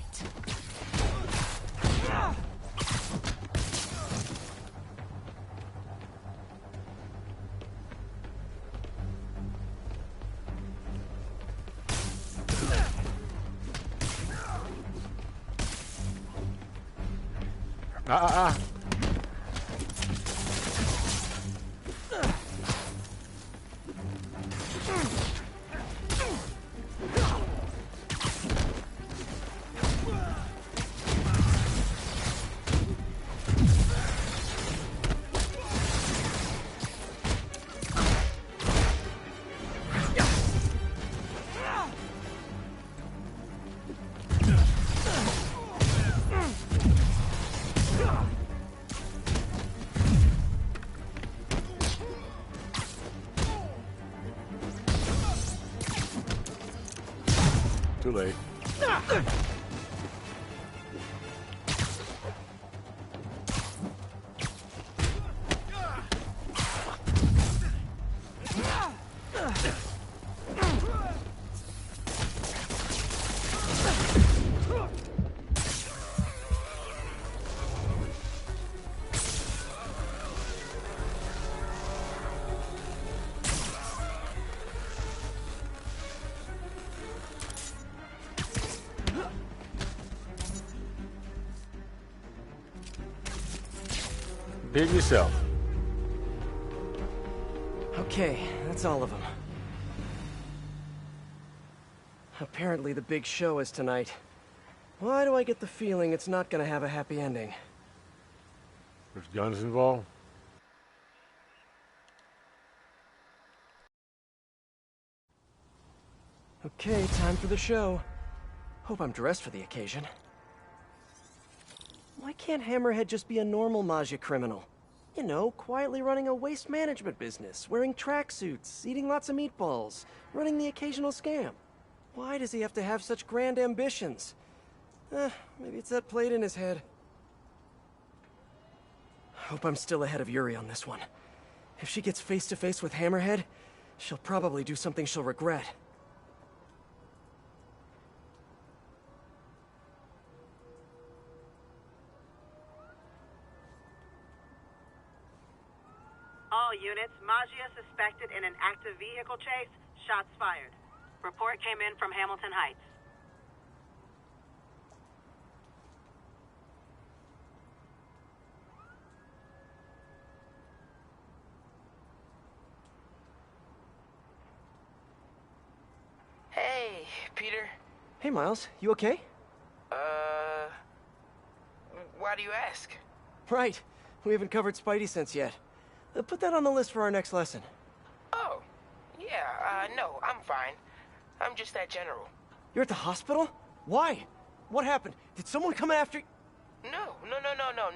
Too late. Dig yourself.
Okay, that's all of them. Apparently the big show is tonight. Why do I get the feeling it's not gonna have a happy ending?
There's guns involved?
Okay, time for the show. Hope I'm dressed for the occasion. Why can't Hammerhead just be a normal Maggia criminal? You know, quietly running a waste management business, wearing tracksuits, eating lots of meatballs, running the occasional scam. Why does he have to have such grand ambitions? Maybe it's that plate in his head. Hope I'm still ahead of Yuri on this one. If she gets face to face with Hammerhead, she'll probably do something she'll regret.
All units, Maggia suspected in an active vehicle chase, shots fired. Report came in from Hamilton Heights.
Hey, Peter.
Hey, Miles. You okay?
Why do you ask?
Right. We haven't covered Spidey sense yet. Put that on the list for our next lesson.
Oh, yeah, no, I'm fine. I'm just that general.
You're at the hospital? Why? What happened? Did someone come after you?
No,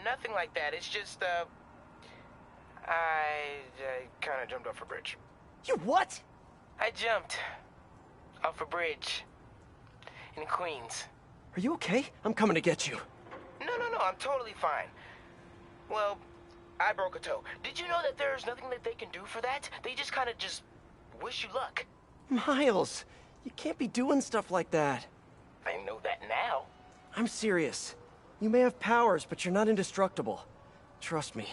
nothing like that. It's just, I kind of jumped off a bridge.
You what?
I jumped off a bridge in Queens.
Are you okay? I'm coming to get you.
No, I'm totally fine. Well, I broke a toe. Did you know that there's nothing that they can do for that? They just kind of just wish you luck.
Miles, you can't be doing stuff like that.
I know that now.
I'm serious. You may have powers, but you're not indestructible. Trust me.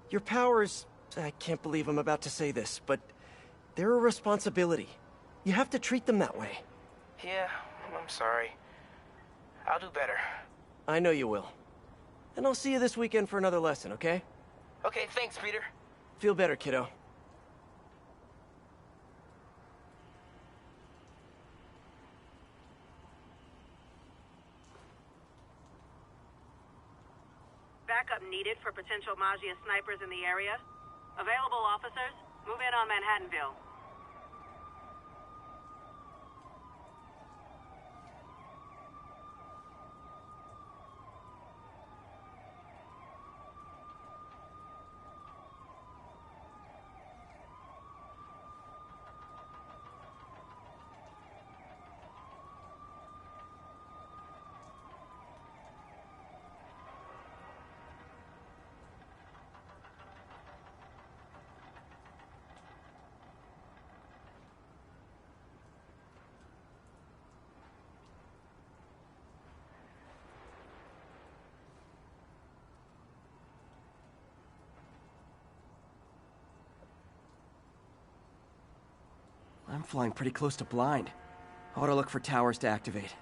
Your powers... I can't believe I'm about to say this, but they're a responsibility. You have to treat them that way.
Yeah, I'm sorry. I'll do better.
I know you will. And I'll see you this weekend for another lesson, okay?
Okay, thanks, Peter.
Feel better, kiddo.
Backup needed for potential Maggia snipers in the area. Available officers, move in on Manhattanville.
I'm flying pretty close to blind. I ought to look for towers to activate.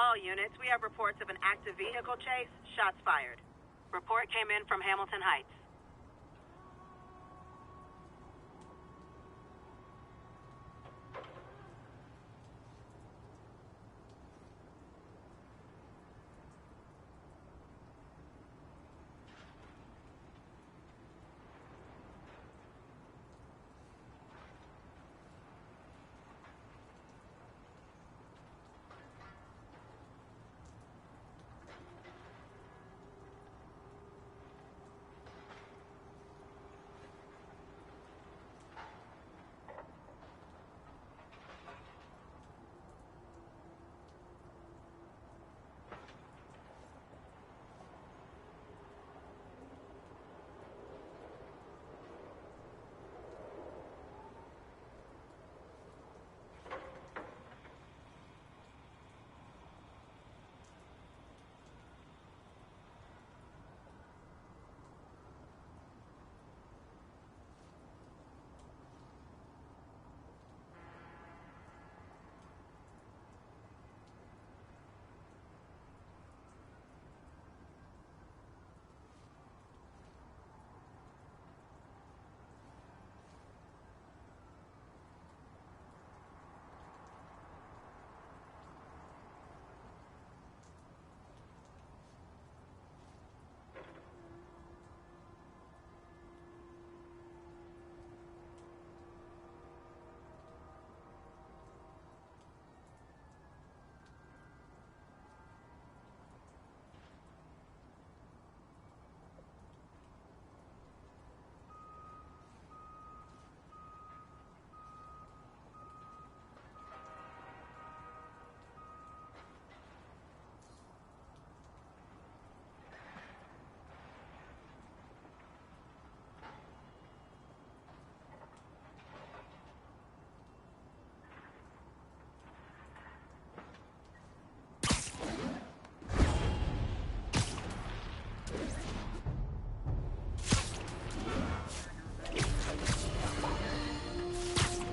All units, we have reports of an active vehicle chase. Shots fired. Report came in from Hamilton Heights.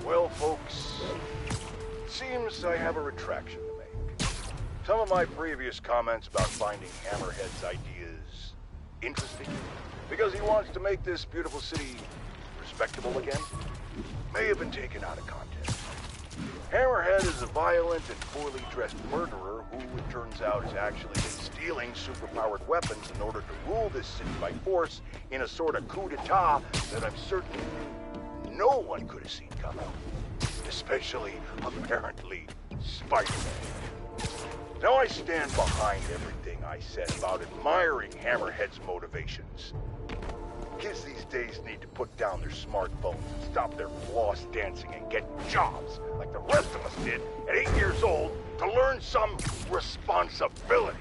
Well, folks, seems I have a retraction to make. Some of my previous comments about finding Hammerhead's ideas interesting, because he wants to make this beautiful city respectable again, may have been taken out of context. Hammerhead is a violent and poorly dressed murderer who, it turns out, has actually been stealing superpowered weapons in order to rule this city by force in a sort of coup d'etat that I'm certain no one could have seen coming. Especially, apparently, Spider-Man. Now I stand behind everything I said about admiring Hammerhead's motivations. Kids these days need to put down their smartphones and stop their floss dancing and get jobs, like the rest of us did at 8 years old, to learn some responsibility.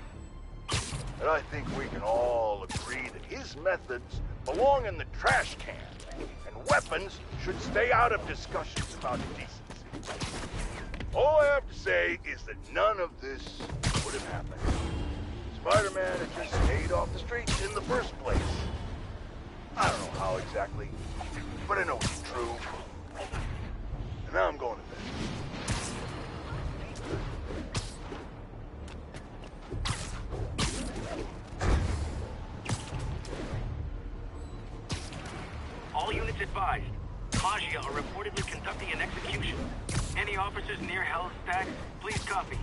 And I think we can all agree that his methods belong in the trash can, and weapons should stay out of discussions about decency. All I have to say is that none of this would have happened. Spider-Man had just stayed off the streets in the first place. I don't know how exactly, but I know it's true. And now I'm going to bed.
All units advised. Maggia are reportedly conducting an execution. Any officers near Hell's Stack, please copy.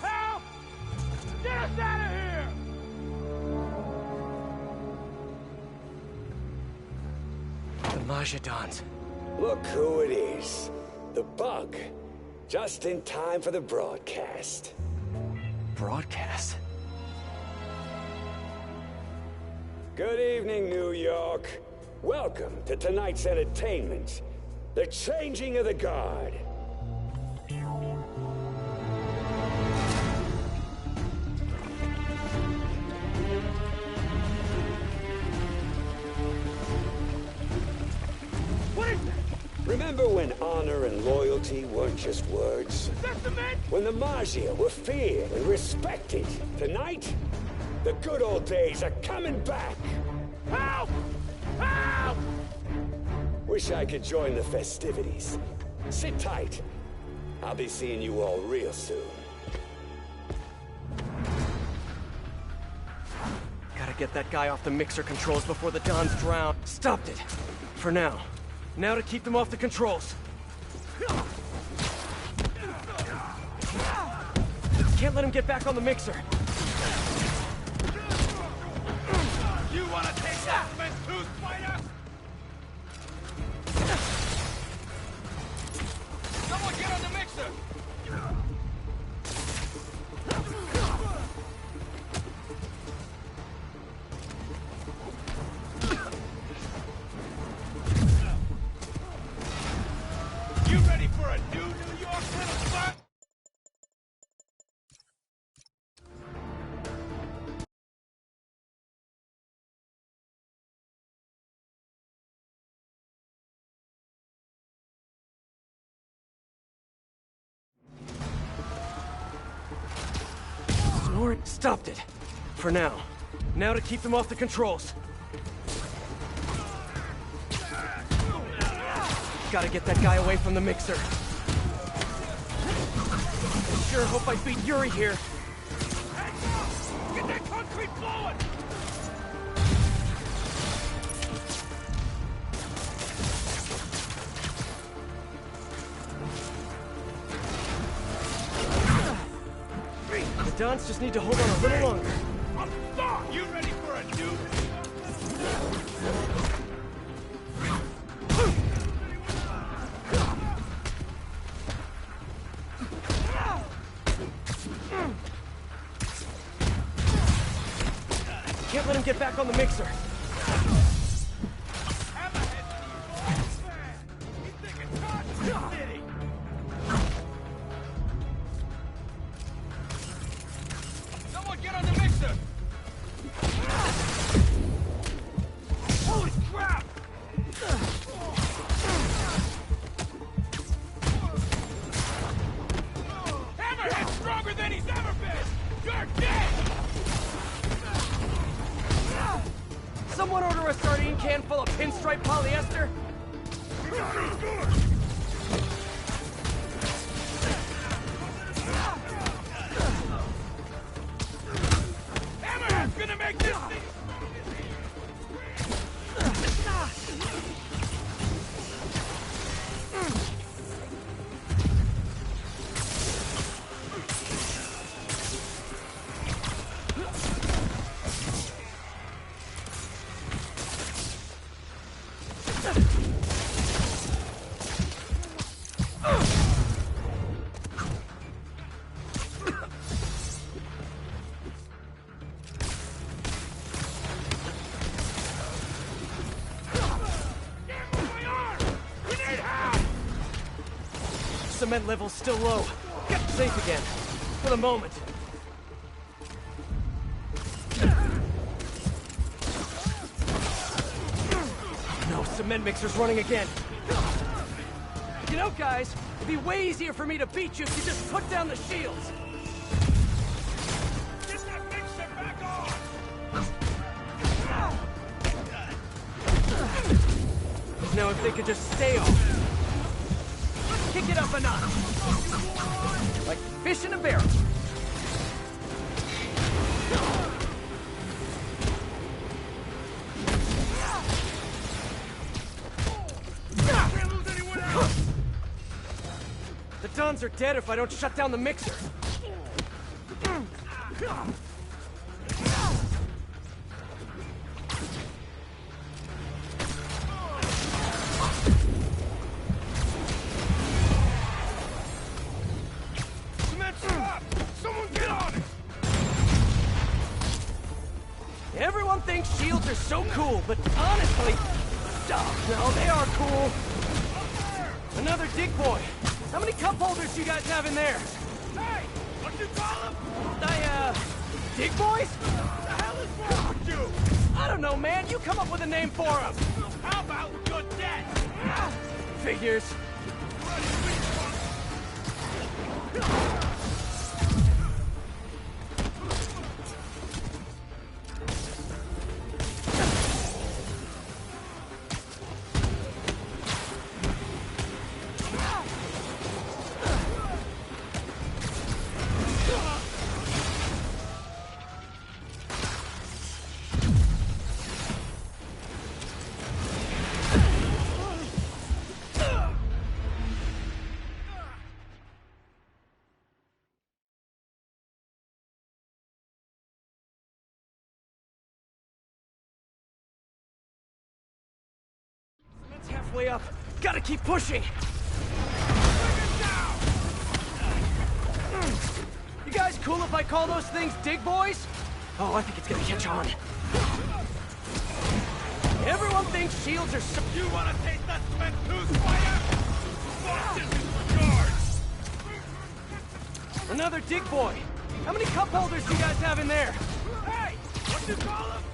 Help! Get us out of here!
The Majidons.
Look who it is. The Bug. Just in time for the broadcast.
Broadcast?
Good evening, New York. Welcome to tonight's entertainment. The Changing of the Guard. Remember when honor and loyalty weren't just words? When the Maggia were feared and respected? Tonight, the good old days are coming back! Help! Help! Wish I could join the festivities. Sit tight. I'll be seeing you all real soon.
Gotta get that guy off the mixer controls before the Dons drown. Stopped it. For now. Now to keep them off the controls. Can't let him get back on the mixer.
You wanna take that, man, too, Spider? Someone get on the mixer! You ready for a new New York little spot?
Snort stopped it. For now. Now to keep them off the controls. Gotta get that guy away from the mixer. Sure hope I beat Yuri here.
Get that concrete blowing!
The Dons just need to hold on a little longer.
I'm sorry! You ready for a new...
Can't let him get back on the mixer.
Someone get on the mixer! Holy crap! Hammerhead's stronger than he's ever been! You're dead!
Someone order a sardine can full of pinstripe polyester?
Hammerhead's gonna make this thing...
cement level's still low. Get safe again. For the moment. No, cement mixer's running again. You know, guys, it'd be way easier for me to beat you if you just put down the shields.
Get that mixer back on!
Now if they could just stay off. Let's kick it up a notch. Like fish in a barrel. The Dons are dead if I don't shut down the mixer.
Someone get on it!
Everyone thinks shields are so cool, but honestly, no, they are cool. Another dig boy. How many cup holders do you guys have in there?
Hey! What you call them?
Dig boys?
What the hell is wrong with you?
I don't know, man. You come up with a name for them.
How about your dead?
Figures. Halfway up. Gotta keep pushing. You guys cool if I call those things dig boys? Oh, I think it's gonna catch on. Everyone thinks shields are so...
You wanna taste that cement too, Spider? Fuck this is for guards!
Another dig boy. How many cup holders do you guys have in there?
Hey! What you call them?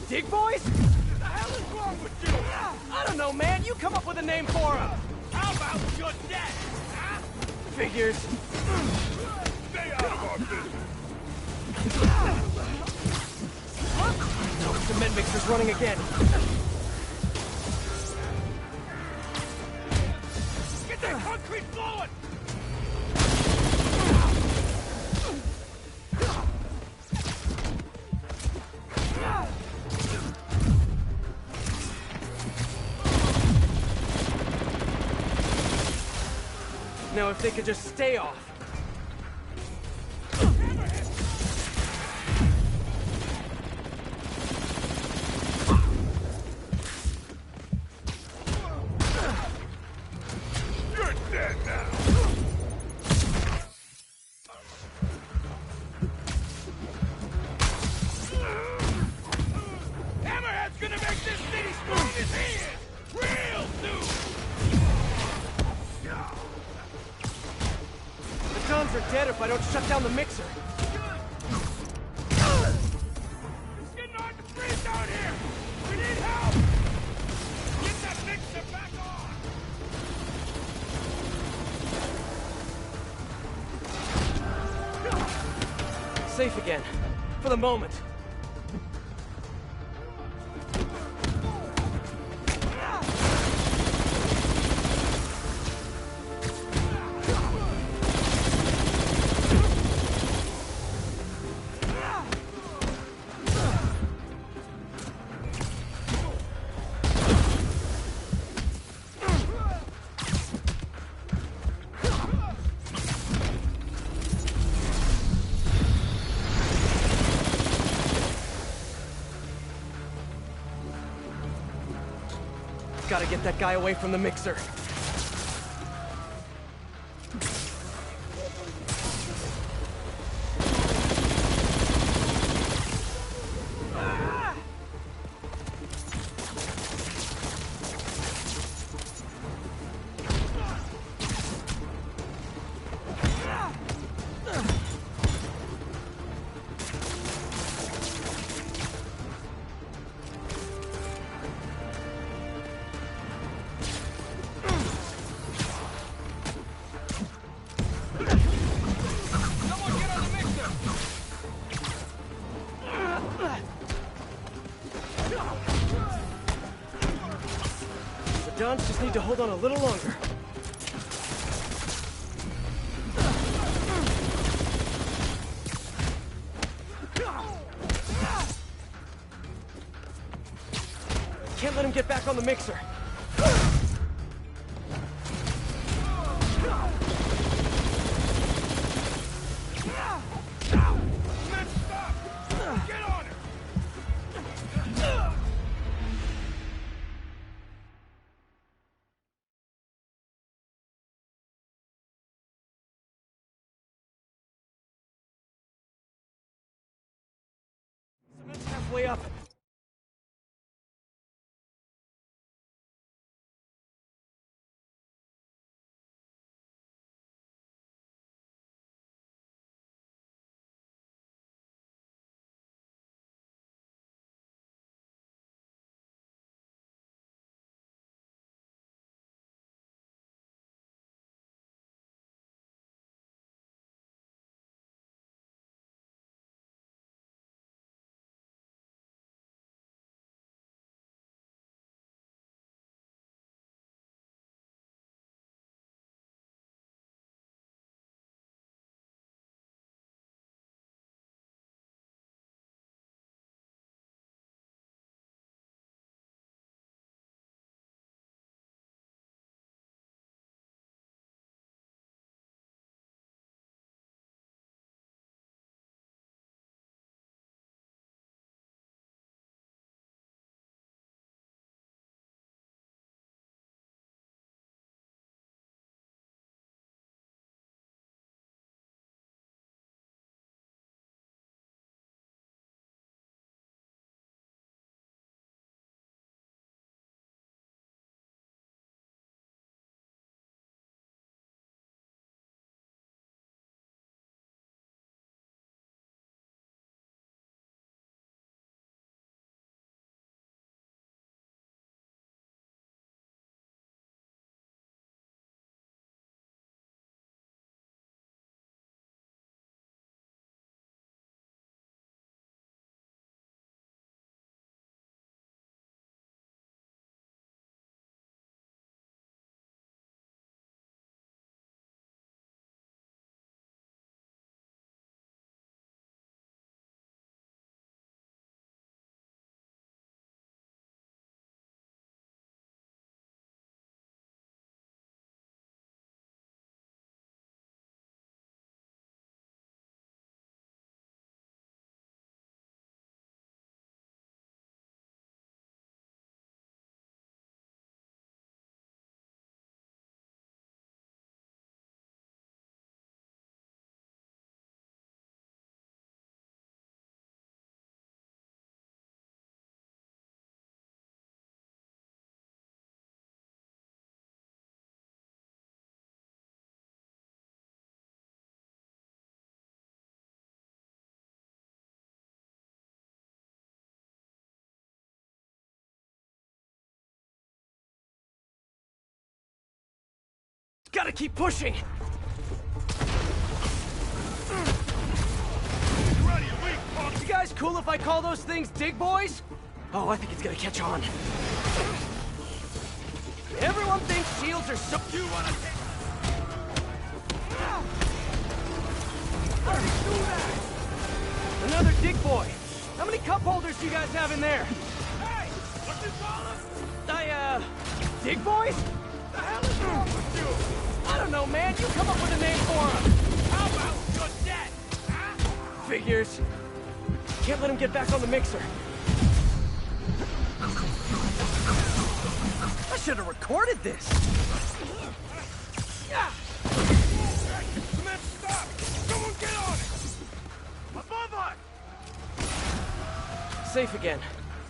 Dig boys?
What the hell is wrong with you?
I don't know, man. You come up with a name for them.
How about your dead? Huh?
Figures.
Stay out of our business.
No, cement mixer's running again.
Get that concrete flowing!
Now, if they could just stay off.
You're dead now! Hammerhead's gonna make this city strong as he is! Real soon!
The Dons are dead if I don't shut down the mixer.
It's getting hard to breathe down here! We need help! Get that mixer back on!
Safe again. For the moment. Gotta get that guy away from the mixer. The Dons just need to hold on a little longer. Can't let him get back on the mixer. Cement's halfway up. Gotta keep pushing! You guys cool if I call those things dig boys? Oh, I think it's gonna catch on. Everyone thinks shields are so... You wanna take... Another dig boy. How many cup holders do you guys have in there? Hey! What you call them? Dig boys? The hell is wrong with you? I don't know, man. You come up with a name for him. How about you're dead? Huh? Figures. Can't let him get back on the mixer. I should have recorded this. Yeah.
Cement, stop! Someone get on it! Above us!
Safe again.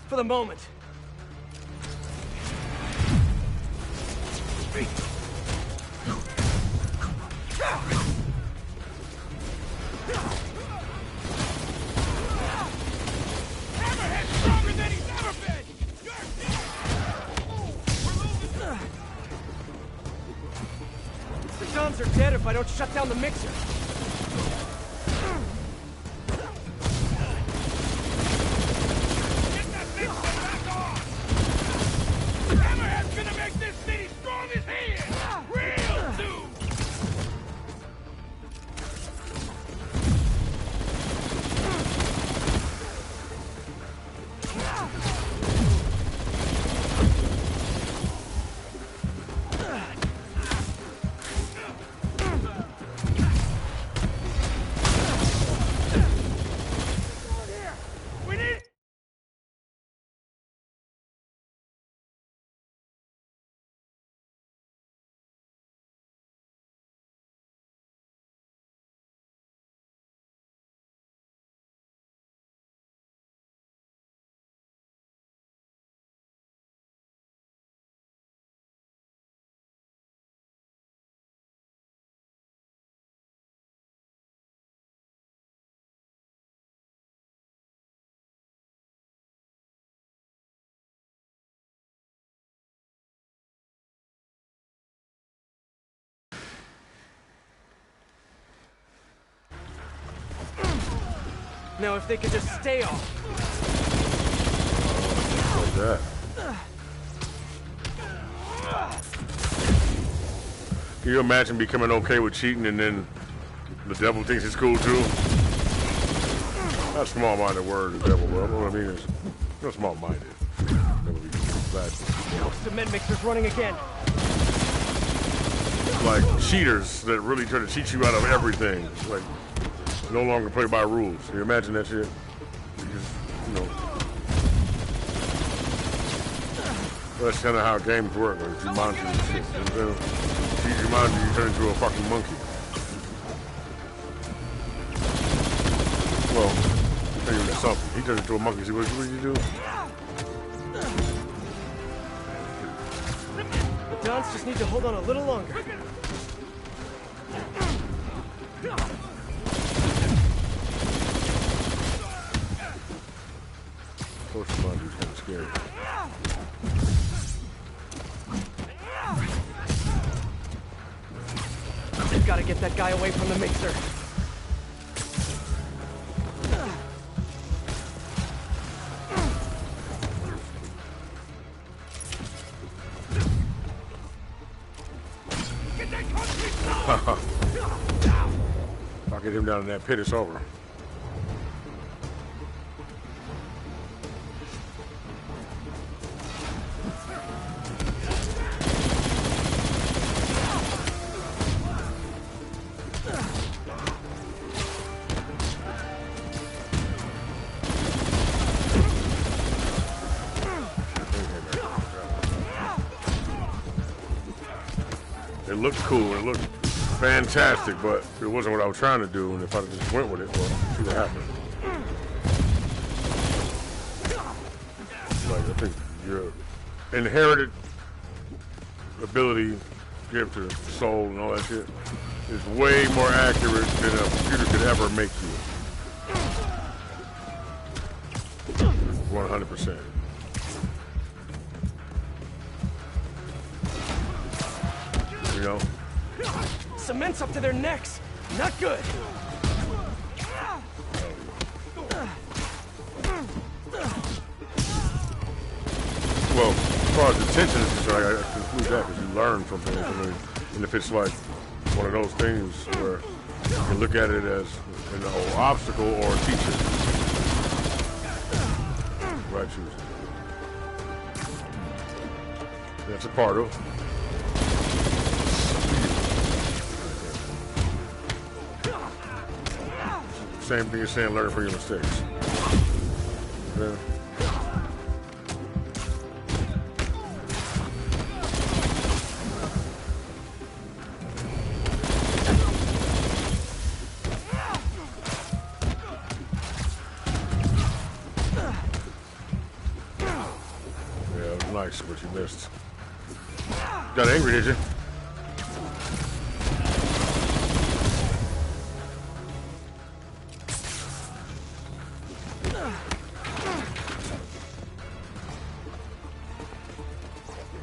For the moment.
Hammerhead's stronger than he's ever been!
The Dons are dead if I don't shut down the mixer.
Get that mixer back
now if they could just stay off.
Like that. Can you imagine becoming okay with cheating and then the devil thinks it's cool too? That's small-minded word, the devil. Well, what I mean is, not small-minded.
Cement mixer's running again.
Like cheaters that really try to cheat you out of everything. Like, no longer play by rules. Can you imagine that shit? You just, you know. That's kind of how games work. Like Jumanji and shit. If you Jumanji, you turn into a fucking monkey. Well, maybe something. He turned into a monkey. So what did you do?
The Dons just need to hold on a little longer.
Of course, Jumanji's kind of scary.
They've got to get that guy away from the mixer.
If I get him down in that pit, it's over. It looked cool, it looked fantastic, but it wasn't what I was trying to do, and if I just went with it, well, see what happened. Like, I think your inherited ability, gift to soul and all that shit, is way more accurate than a computer could ever make you. 100%. You know?
Cement's up to their necks. Not good.
Well, as far as the tension is concerned, I conclude that because you learn from things. I mean, and if it's like one of those things where you can look at it as an obstacle or a teacher. Right choose. That's a part of. Same thing as saying learn from your mistakes. Yeah. Yeah, it was nice, but you missed. Got angry, did you?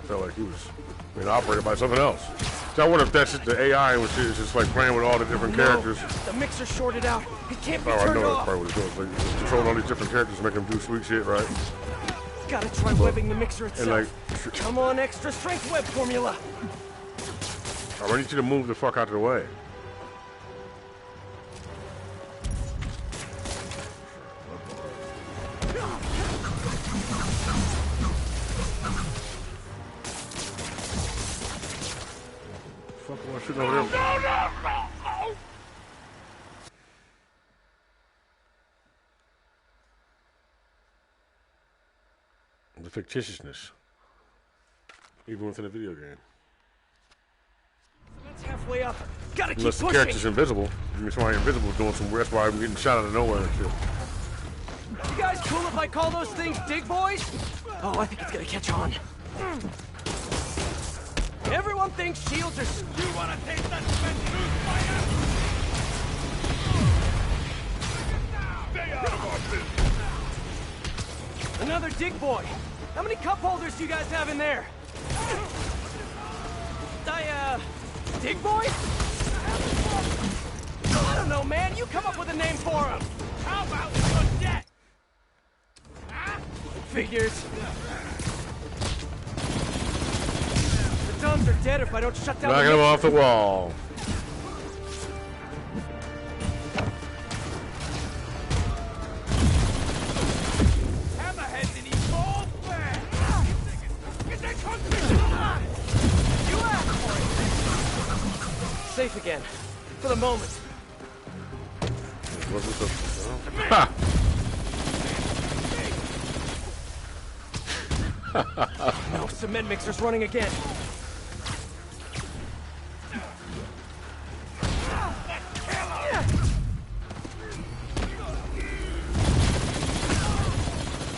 Felt like he was being operated by something else. So I wonder if that's just the AI, which is just like playing with all the different characters.
The mixer shorted out. It can't be
I
turned
know that's
off.
probably what it does. Like, just controlling all these different characters to make them do sweet shit, right?
Gotta try webbing the mixer itself.
like,
Come on, extra strength web formula.
I need you to move the fuck out of the way. Fuck, am I shooting over there? The fictitiousness, even within a video game.
It's halfway up. Gotta
Unless
keep
the
pushing.
character's invisible. I mean, somebody invisible doing some weird. That's why I'm getting shot out of nowhere and shit.
You guys cool if I call those things dig boys? Oh, I think it's gonna catch on. Everyone thinks shields are... You wanna take that cement through fire? Stay out of our business. Another dig boy. How many cup holders do you guys have in there? Dig boy? I don't know, man. You come up with a name for him.
How about your debt?
Figures. The Duns are dead if I don't shut down.
Knocking him off the wall.
Hammerheads in these balls back. Get that country. You out.
Safe again. For the moment.
Wasn't the... Ha!
No, cement mixer's running again.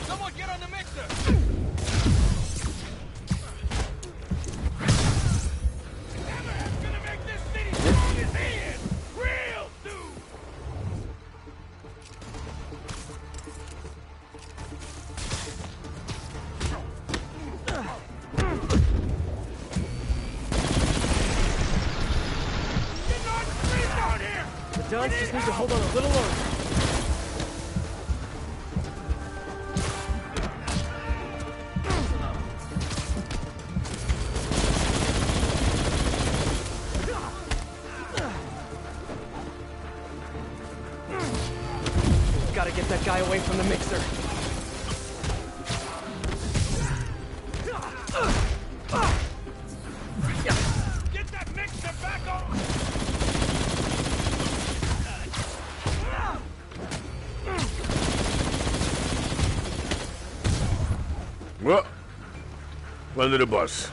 Someone get on the mixer. Hammerhead's gonna make this city see his hand. Real dude.
The Duns just need to hold on a little longer. Gotta get that guy away from the mixer.
Get that mixer back on.
Well, under the bus.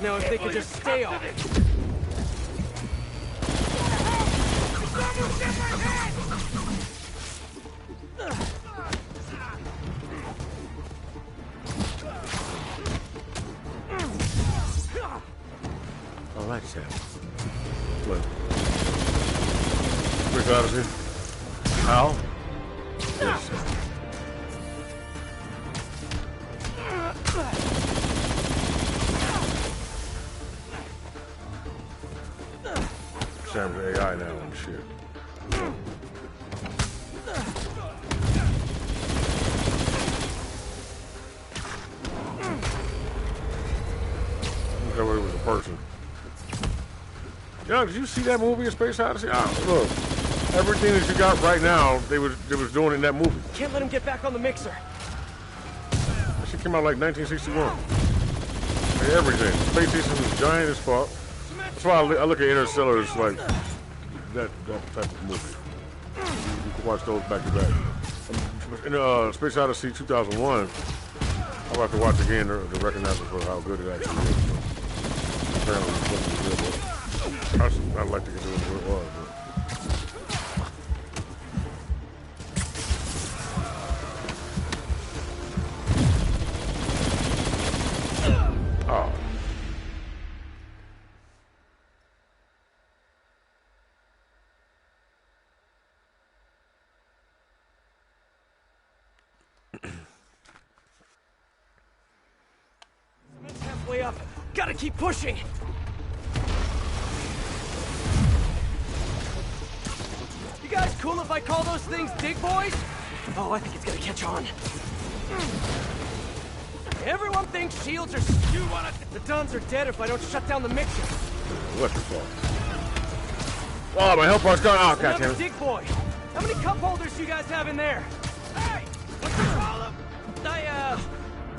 Now if they could just stay on it.
All right, Sam. What? Quick Odyssey. How? Yes. Sam's AI now and shit. That way it was a person. Yo, did you see that movie, A Space Odyssey? Oh, look, everything that you got right now, they was doing in that movie.
Can't let him get back on the mixer.
That shit came out like 1961. Like everything. Space station was giant as fuck. That's why I look at Interstellar as like that type of movie. You can watch those back to back. In Space Odyssey 2001, I'll have to watch again to recognize it for how good it actually is. So, apparently, it wasn't good, but I'd like to get to what it was. But... Oh.
Halfway up. Gotta keep pushing. You guys cool if I call those things dig boys? Oh, I think it's gonna catch on. Everyone thinks shields are... You wanna... The Duns are dead if I don't shut down the mixer.
What the fuck? Oh, my health bar's gone. Oh, goddammit.
Dig boy. How many cup holders do you guys have in there? Hey! What's your problem?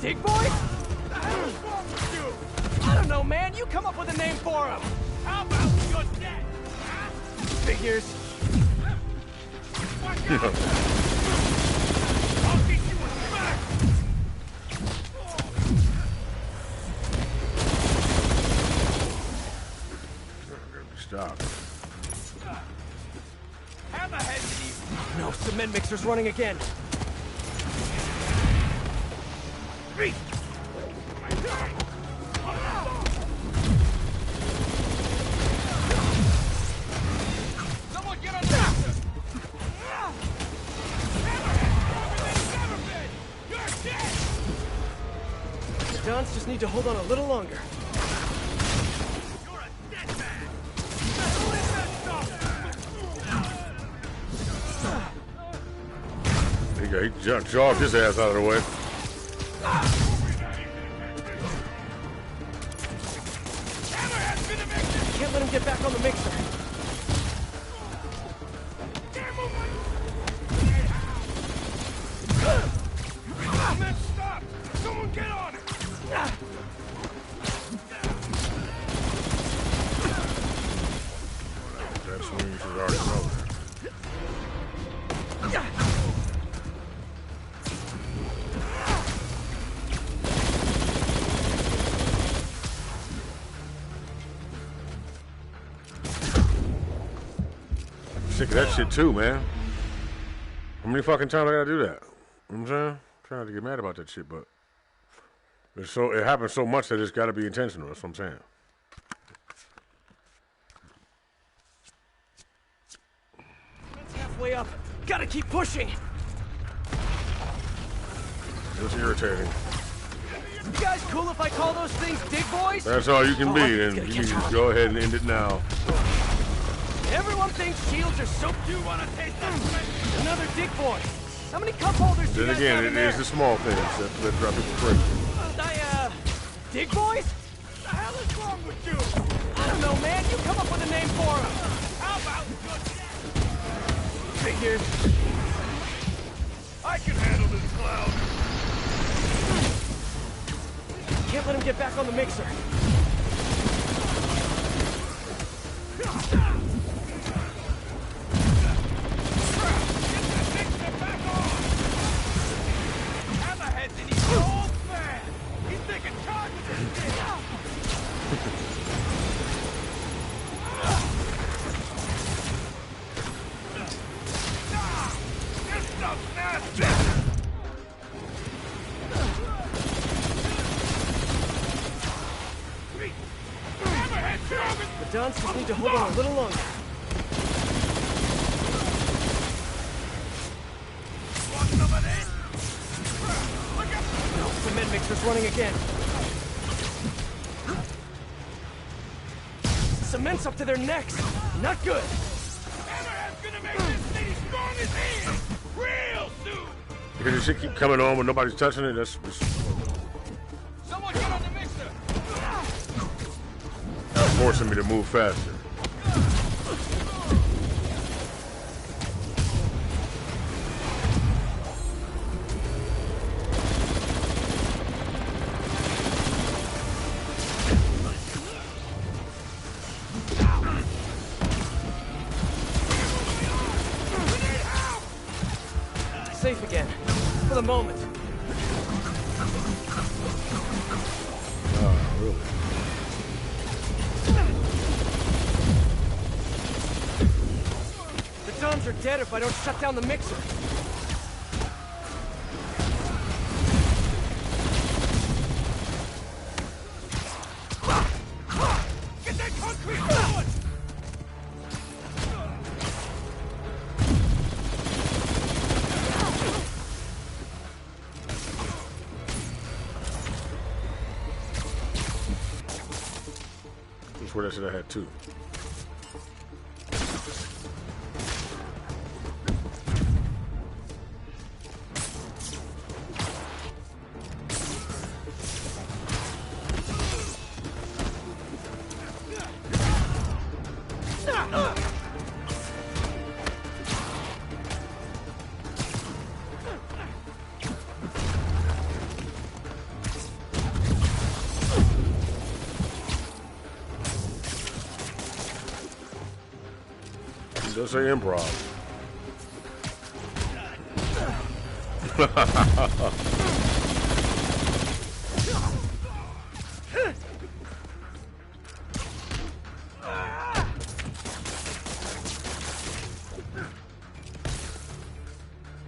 Dig boy?
What the hell is wrong with you?
I don't know, man. You come up with a name for him.
How about your debt? Huh?
Figures.
Watch out! I'll teach you what's back!
Stop.
Hammerheads in these...
No, cement mixer's running again.
Reach! Someone get on the mixer!
The Duns just need to hold on a little longer.
He jogged his ass out of the way.
Can't let him get back on the mixer.
Man, stop! Someone get on it!
That swing should already know. Sick of that shit too, man. How many fucking times I gotta do that? You know what I'm saying? I'm trying not to get mad about that shit, but it happens so much that it's gotta be intentional. That's what I'm saying.
It's halfway up. Gotta keep pushing.
It's irritating.
You guys cool if I call those things dig boys?
That's all you can be, and you can just go ahead and end it now.
Everyone thinks shields are so... You wanna taste that? Another dig boy. How many cup holders do you guys have in there?
Then again, it is the small things that drive people crazy.
Dig boys? What the hell is wrong with you? I don't know, man. You come up with a name for them. How about figures?
I can handle this clown.
Can't let him get back on the mixer. The Dons just need to hold on a little longer. No, cement mixer's running again. Cement's up to their necks. Not good.
Hammerhead's gonna make this city strong as he is. Real soon.
Because this shit keep coming on when nobody's touching it. That's
Someone get on the mixer.
forcing me to move faster.
Safe again. For the moment.
Oh, really?
The Dons are dead if I don't shut down the mixer.
Get that concrete going!
That's where that shit I had too. Does say improv.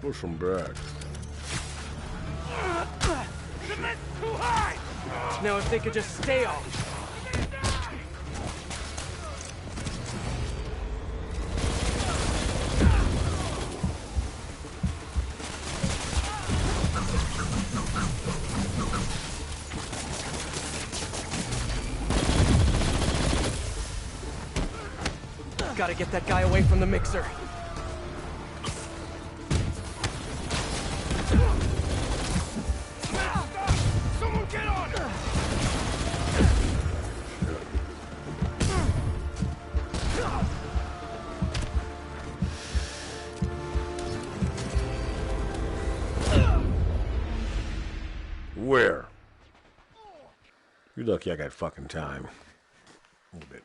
Push them back.
Too high!
Now if they could just stay off. Gotta get that guy away from the mixer.
lucky I got fucking time. A little bit.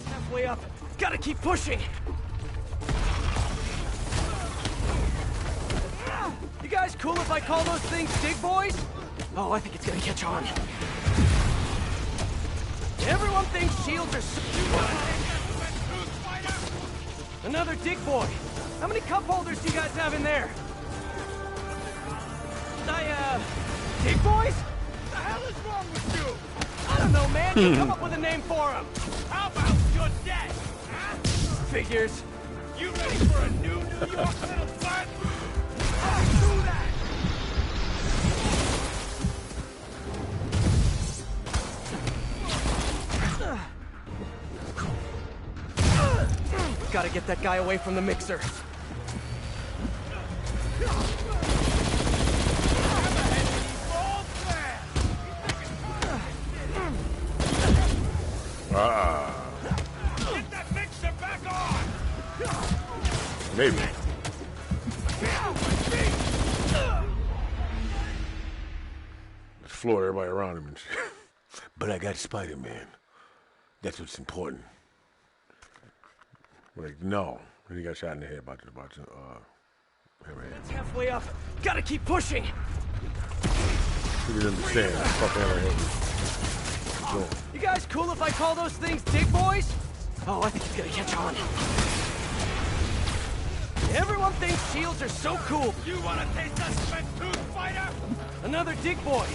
Halfway up. Gotta keep pushing. You guys cool if I call those things dig boys? Oh, I think it's gonna catch on. Everyone thinks shields are Another dig boy. How many cup holders do you guys have in there? Dig boys?
What the hell is wrong with you?
I don't know, man. You come up with a name for them.
How about you're dead? Huh?
Figures.
You ready for a new New York little fight? Let's do that!
Gotta get that guy away from the mixer.
Get that mixer back on!
Maybe. Let's floor everybody around him and shit. But I got Spider-Man. That's what's important. Like, no. And he got shot in the head about Hammerhead.
That's halfway up. Gotta keep pushing.
He didn't understand. Fuck Hammerhead.
You guys cool if I call those things dig boys? Oh, I think it's gonna catch on. Everyone thinks shields are so cool.
You wanna taste that spent tooth, fighter?
Another dig boy.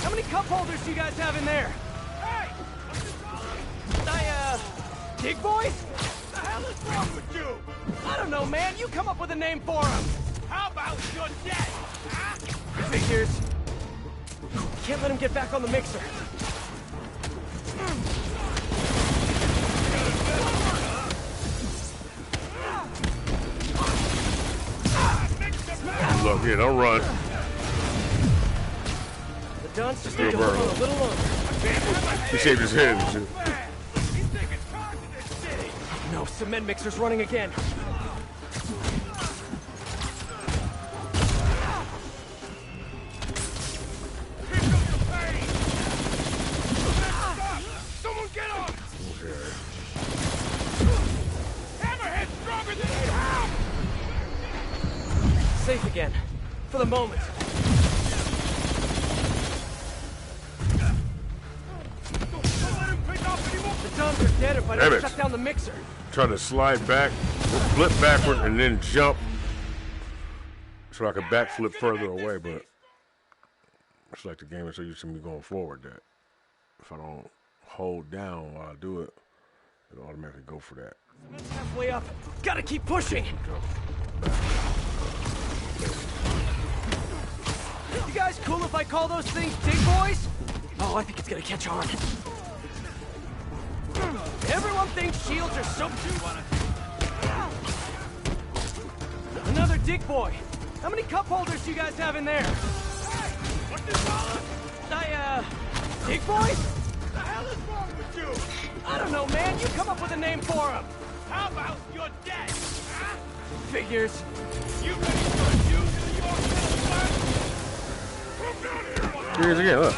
How many cup holders do you guys have in there?
Hey! What you call it?
Dig boys?
What the hell is wrong with you?
I don't know, man. You come up with a name for them.
How about you're dead? Huh?
Figures. Can't let him get back on the mixer.
Look, yeah, don't run.
The Duns just need to hold on a little longer.
He shaved his head and shit.
No, cement mixer's running again.
Someone get on! Hammerhead's stronger than you!
Safe again. For the moment. The Duns are dead if I don't shut down the mixer.
Trying to slide back, flip backward, and then jump so I could backflip further away, but it's like the game is so used to me going forward that if I don't hold down while I do it, it'll automatically go for that.
Halfway up. Gotta keep pushing. You guys cool if I call those things dig boys? Oh, I think it's gonna catch on. Everyone thinks shields are so... Another dig boy. How many cup holders do you guys have in there?
Hey! What you call it?
Dig boys?
What the hell is wrong with you?
I don't know, man. You come up with a name for them.
How about you're dead? Huh?
Figures.
You ready for a new New York little fight?
Here he is again, look.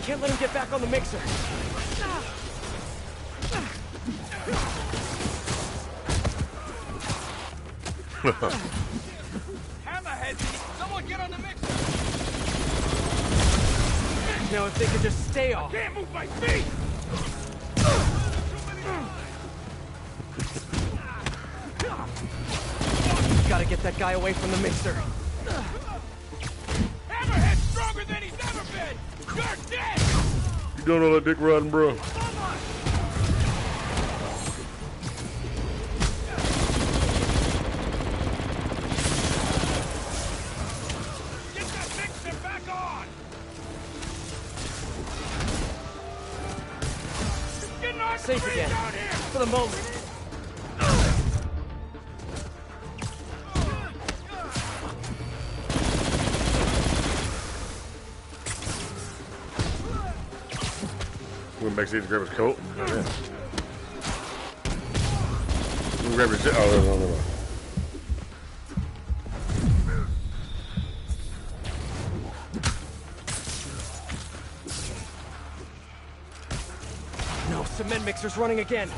Can't let him get back on the mixer.
Hammerhead, someone get on the mixer!
Now, if they could just stay off.
Can't move my feet!
Gotta get that guy away from the mixer.
Hammerhead's stronger than he's ever been! You're dead!
You doing all that dick riding, bro?
Get that mixer back on! Getting on
Safe again.
down here!
For the moment.
Went backstage to grab his coat. Oh, yeah. Grab his... Oh, no.
cement mixer's running again.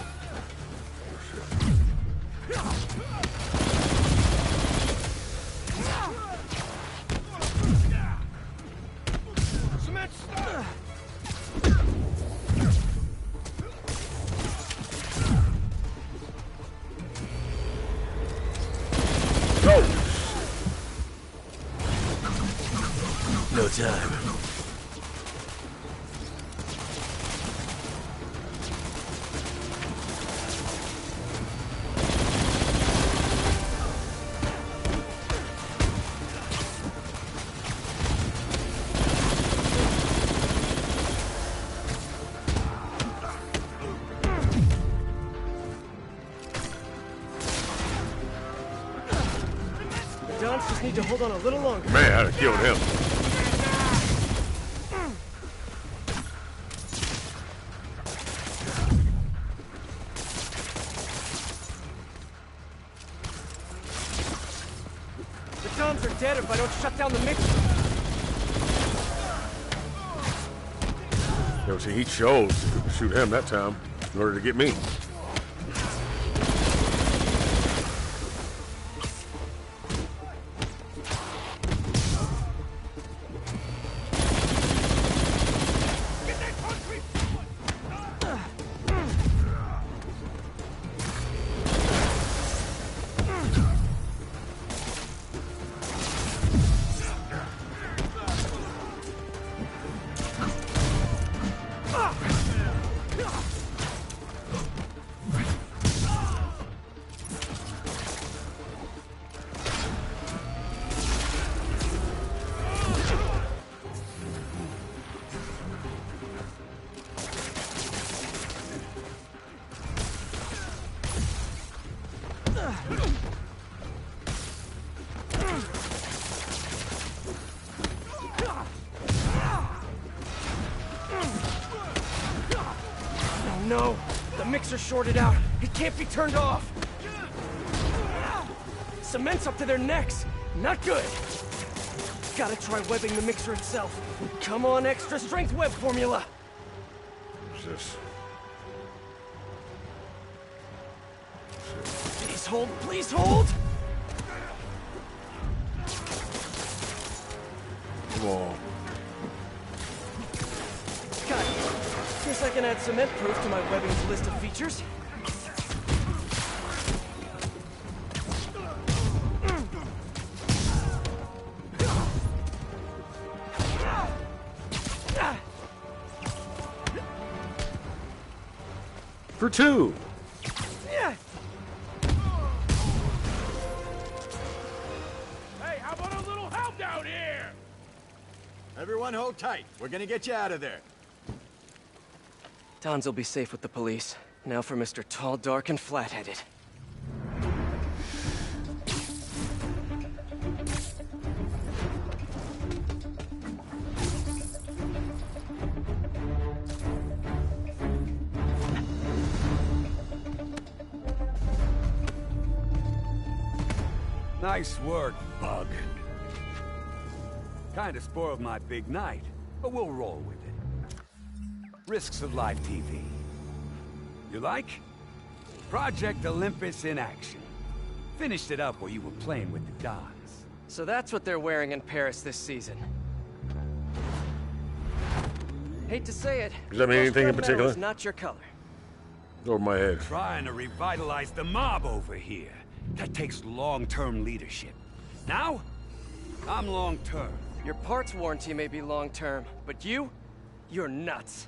Cement!
Go! No time.
The Dons just need to hold on a little longer.
Man, I'd have killed him.
The Dons are dead if I don't shut down the mixer.
Yo, see, he chose to shoot him that time in order to get me.
Oh no! The mixer's shorted out. It can't be turned off. Cement's up to their necks. Not good. Gotta try webbing the mixer itself. Come on, extra strength web formula.
What's this?
Please hold, please hold!
Come on.
Got it. Guess I can add cement proof to my webbing's list of features.
For two.
Yeah.
Hey, how about a little help down here? Everyone hold tight. We're gonna get you out of there.
Dons will be safe with the police. Now for Mr. Tall, Dark, and Flat-Headed.
Nice work, Bug. Kinda spoiled my big night, but we'll roll with it. Risks of live TV. You like? Project Olympus in action. Finished it up while you were playing with the Dons.
So that's what they're wearing in Paris this season. Hate to say it.
Does that mean anything in
Metal
particular?
is not your color.
Over my head.
Trying to revitalize the mob over here. That takes long-term leadership. Now, I'm long-term.
Your parts warranty may be long-term, but you're nuts.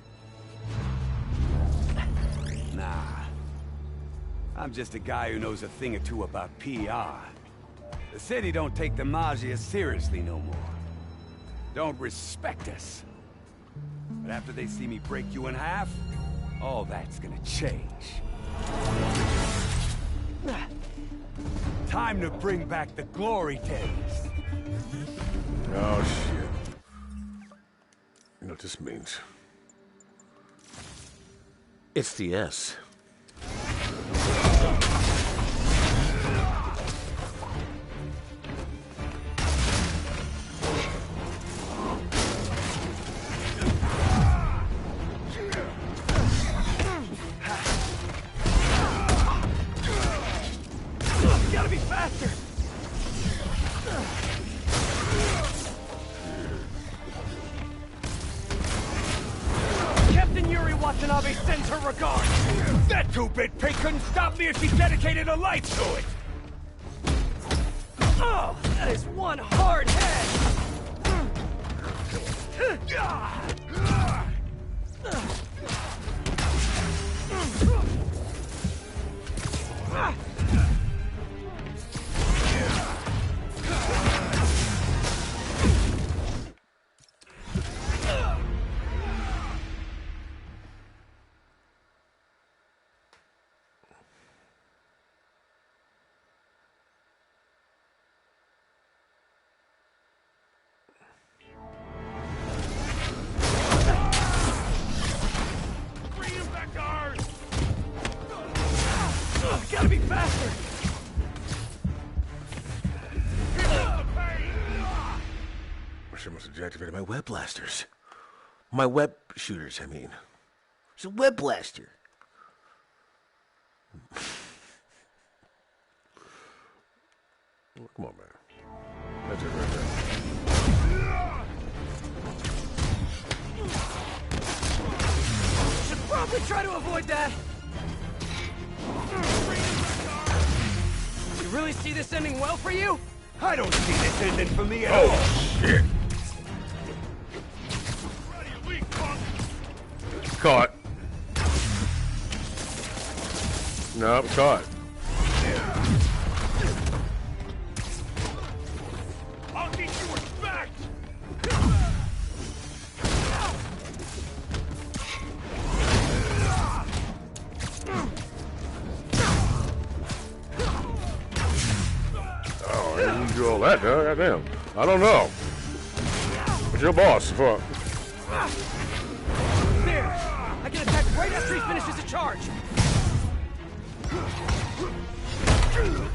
Nah. I'm just a guy who knows a thing or two about PR. The city don't take the Maggia seriously no more. Don't respect us. But after they see me break you in half, all that's gonna change. Time to bring back the glory days.
Oh, shit. You know what this means?
It's the S.
Watanabe sends her regards.
That two-bit pig couldn't stop me if she dedicated her life to it.
Oh, that is one hard head. Gotta be faster!
Wish I must have deactivated my web blasters. My web shooters, I mean. It's a web blaster. Come on, man. That's it right there.
Should probably try to avoid that. You really see this ending well for you?
I don't see this ending for me at all.
Oh, shit. Caught. Nope, caught.
I'll teach you respect.
Oh, you can do all that, huh? Goddamn. I don't know. But your boss, fuck.
There! I can attack right after he finishes a charge!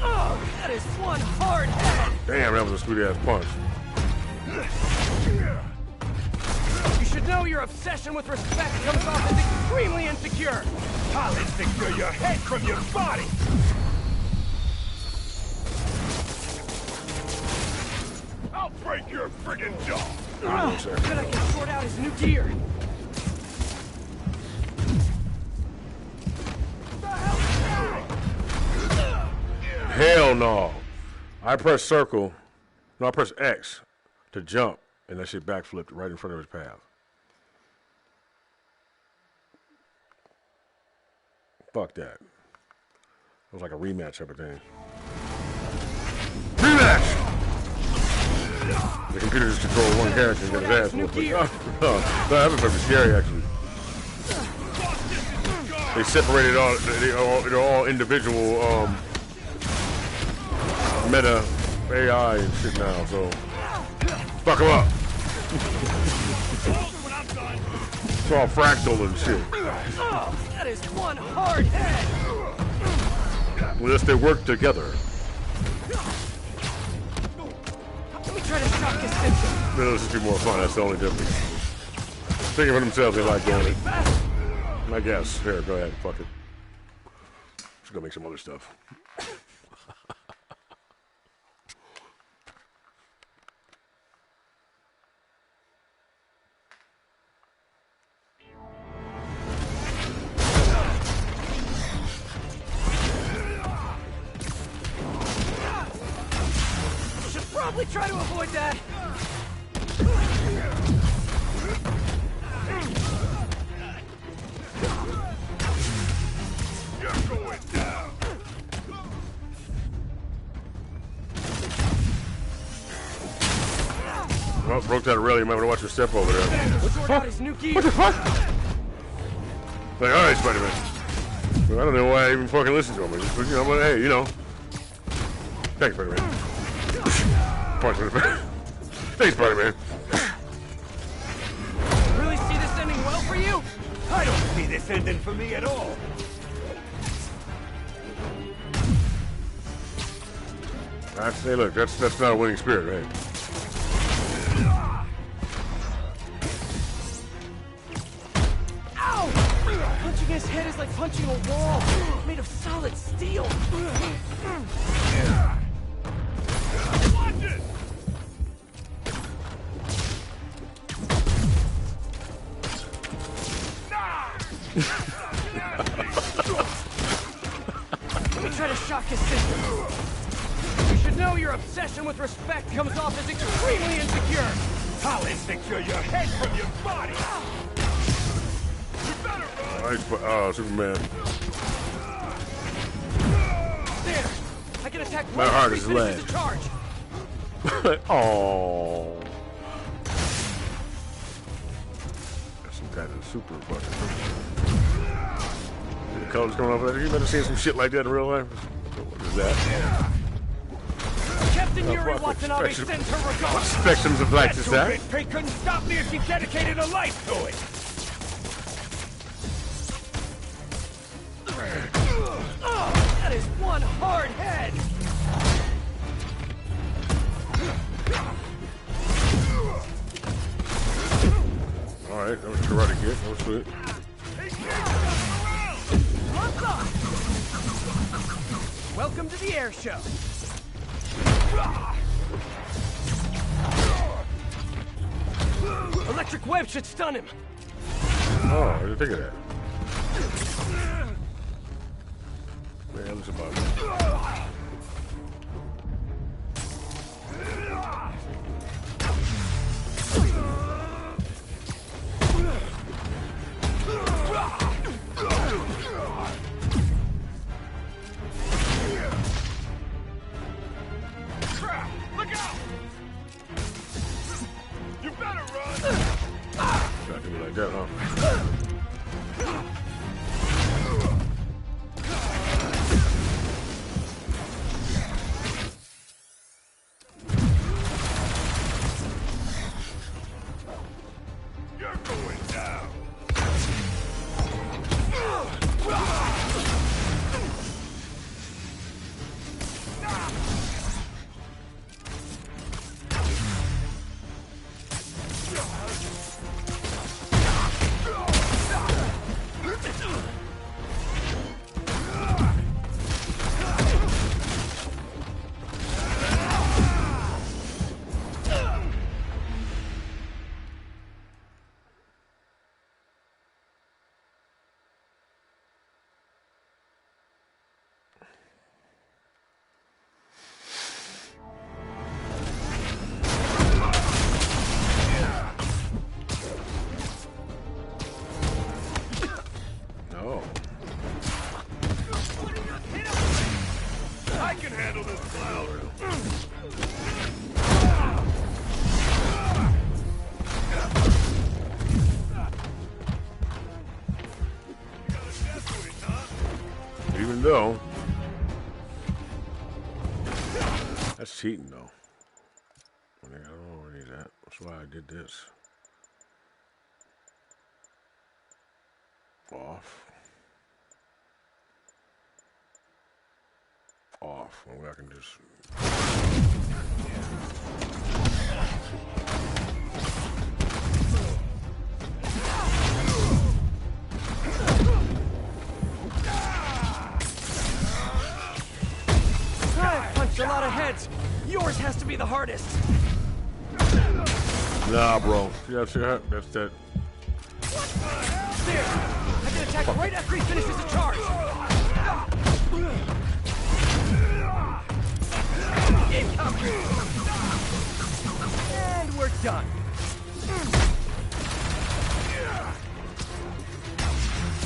Oh, that is one hard head!
Damn, that was a sweet-ass punch.
You should know your obsession with respect comes off as extremely insecure!
I'll insecure your head from your body! I'll break your friggin' jaw!
Oh, bet I can sort out his new gear!
Hell no. I press circle. No, I press X to jump, and that shit backflipped right in front of his path. Fuck that. It was like a rematch type of thing. Rematch! The computer just controlled one character and got his ass whooped. That was pretty scary, actually. They separated all individual meta AI and shit now, so fuck them up. It's all fractal and shit.
Oh, that is one hard head!
Unless they work together.
Let me try to shock his system.
It'll just be more fun, that's the only difference. Thinking for themselves, they like doing it. I guess. Here, go ahead, fuck it. Just go make some other stuff.
Probably try to avoid that.
You're going down.
Well, broke that rail. You might want to watch your step over there.
What
the fuck? Like, all right, Spider-Man. I don't know why I even fucking listen to him. Just, you know, but hey, you know. Thanks, Spider-Man. Punch in the face. Thanks, Spider-Man.
Really see this ending well for you?
I don't see this ending for me at all.
Hey, look, that's not a winning spirit, right?
Ow! Punching his head is like punching a wall, made of solid steel.
Watch it!
Let me try to shock his system. You should know your obsession with respect comes off as extremely insecure.
How insecure your head from your body?
Alright, Superman.
There! I can attack
My
right
heart
after
is
he finishes
lead.
the charge.
Oh. That's some kind of super fucking. The colors coming off of that. You better see some shit like that in real life. What is that?
Captain
Oh,
Yuri
fuck,
Watanabe
spectrum-
sends her regards.
Spectrums of light is that?
They couldn't stop me if she dedicated a life to it.
That is one hard head.
Alright, that was a karate kick. That was sweet.
Welcome to the air show. Electric web should stun him.
Oh, I didn't think of that. Man, listen about it.
Look out! You better run!
Gotta do it like that, huh?
You're going down!
No.
I can handle this cloud!
Even though. That's cheating, though. I don't know where he's at. That's why I did this. Off. Off. Well, I can just.
I've punched a lot of heads. Yours has to be the hardest.
Nah, bro. Yeah, see that? That's that.
There! I can attack right after he finishes the charge. Incoming! And we're done.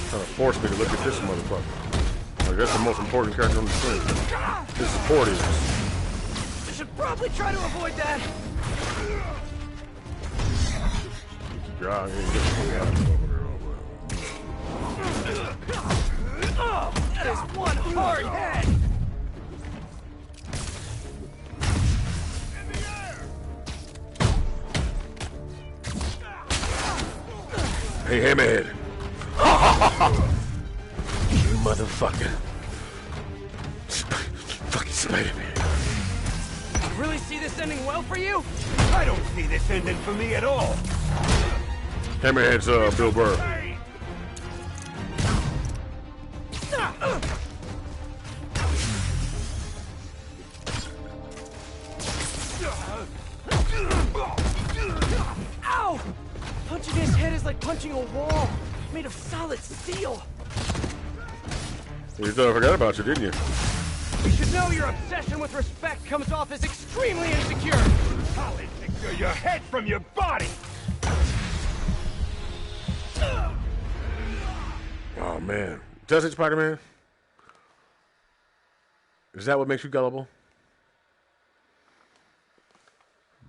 Trying to force me to look at this motherfucker. Like, that's the most important character on the screen. His support is.
I should probably try to avoid that.
God, he ain't getting the fuck out of over there.
Oh, that is one hard head.
Hey, Hammerhead. You motherfucker. Fucking Spider-Man.
You really see this ending well for you?
I don't see this ending for me at all.
Hammerhead's Bill Burr.
Ow! Punching his head is like punching a wall. Made of solid steel.
You thought I forgot about you, didn't you?
You should know your obsession with respect comes off as extremely insecure.
I'll insecure your head from your body.
Oh man, does it, Spider-Man? Is that what makes you gullible?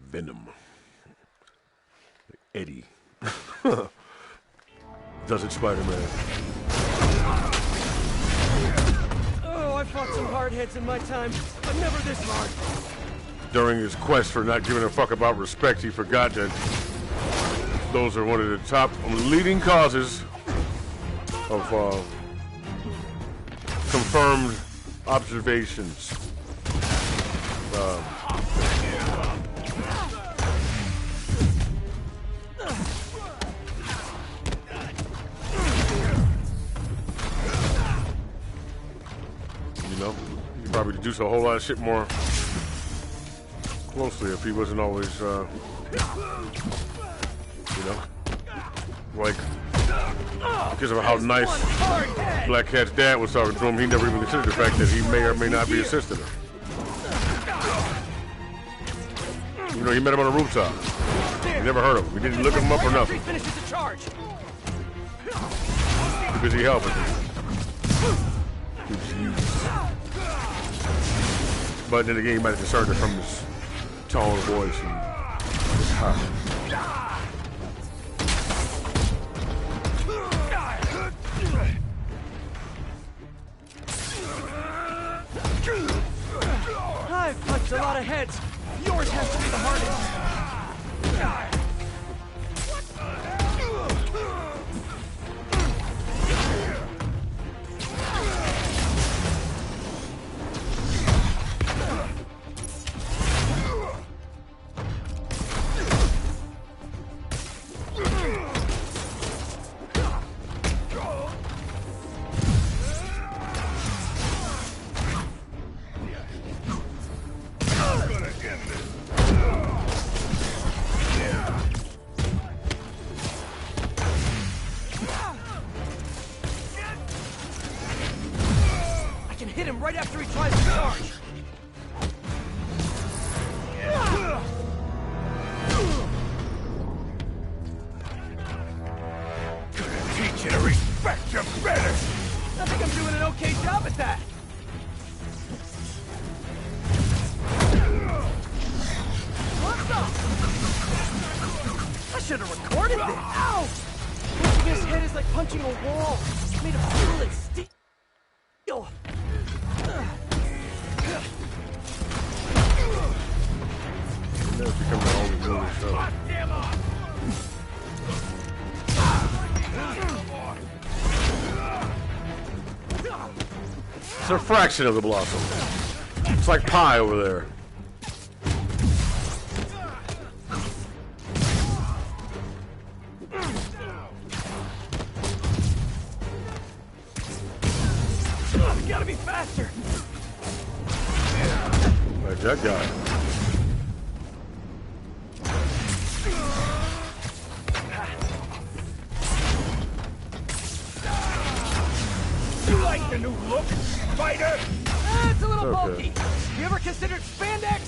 Venom. Eddie. Does it, Spider-Man?
Oh, I fought some hard heads in my time, but never this hard.
During his quest for not giving a fuck about respect, he forgot that those are one of the top leading causes of confirmed observations. You know, he probably deduce a whole lot of shit more closely if he wasn't always, you know, like, because of how nice Black Cat's dad was talking to him, he never even considered the fact that he may or may not be a sister. You know, he met him on a rooftop. He never heard of him. He didn't look him up or nothing. Too busy helping him. But then again, you might have discerned it from his tone of voice and his heart.
I've punched a lot of heads. Yours has to be the hardest. Hit him right after he tries to charge.
Gonna teach you to respect your betters.
I think I'm doing an okay job at that. What the? I should have recorded this. Ow! Punching his head is like punching a wall. It's made of solid steel.
Now it's becoming an only movie show. It's a fraction of the blossom. It's like pie over there.
You gotta be faster.
Like that guy.
You like the new look, Spider?
It's a little
Okay.
bulky. You ever considered spandex?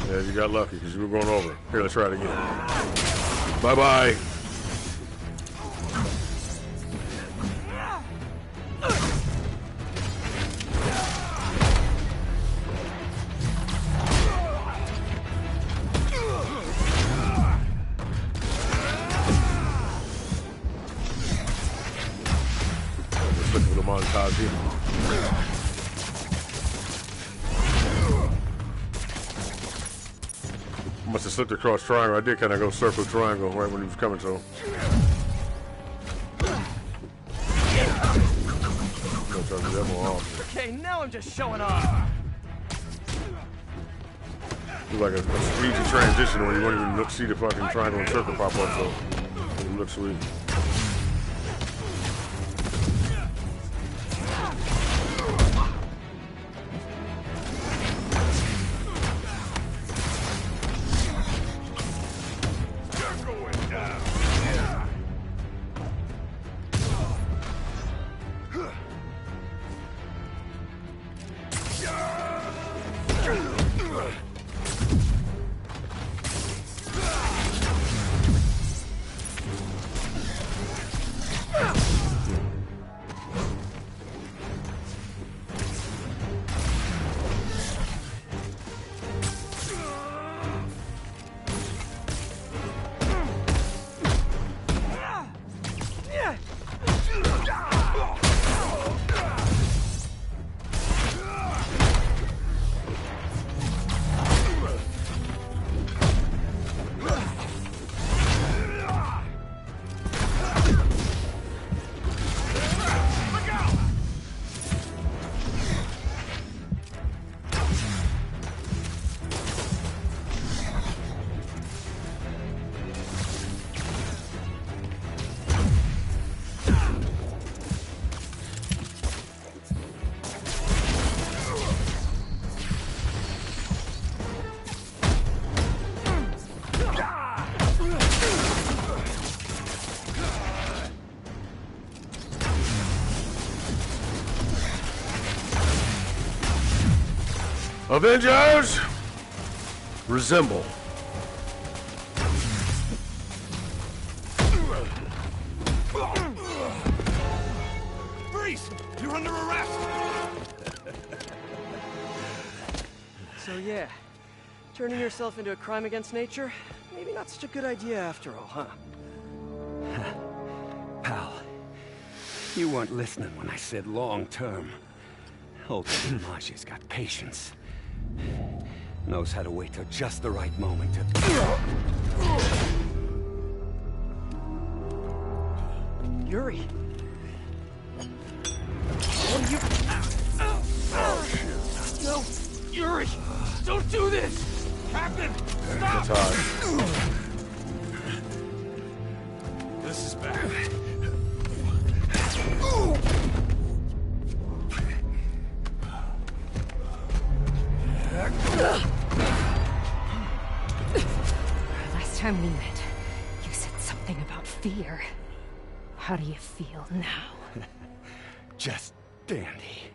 Yeah, you got lucky because you were going over. Here, let's try it again. Bye-bye. Just looking for the montage here. Must have slipped across triangle. I did kind of go circle triangle right when he was coming to him. I'll try to do that more often.
Okay, now I'm just showing off.
It's like a easy transition where you won't even see the fucking triangle and circle pop up, so it looks sweet. Avengers resemble.
Freeze! You're under arrest!
So yeah, turning yourself into a crime against nature, maybe not such a good idea after all, huh?
Pal, you weren't listening when I said long term. Old Majia's got patience. Knows how to wait till just the right moment to...
Yuri! What are you...
Oh, shit.
No! Yuri! Don't do this! Captain! Stop!
That's hard.
This is bad.
Last time we met, you said something about fear. How do you feel now?
Just dandy.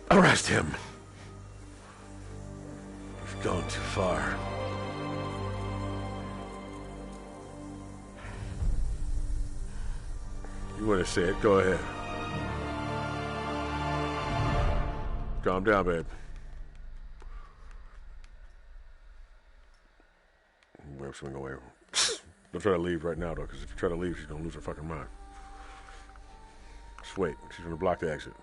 Arrest him. You've gone too far. You want to say it? Go ahead. Calm down, babe. Where else we gonna go? Don't try to leave right now, though, because if you try to leave, she's gonna lose her fucking mind. Just wait. She's gonna block the exit.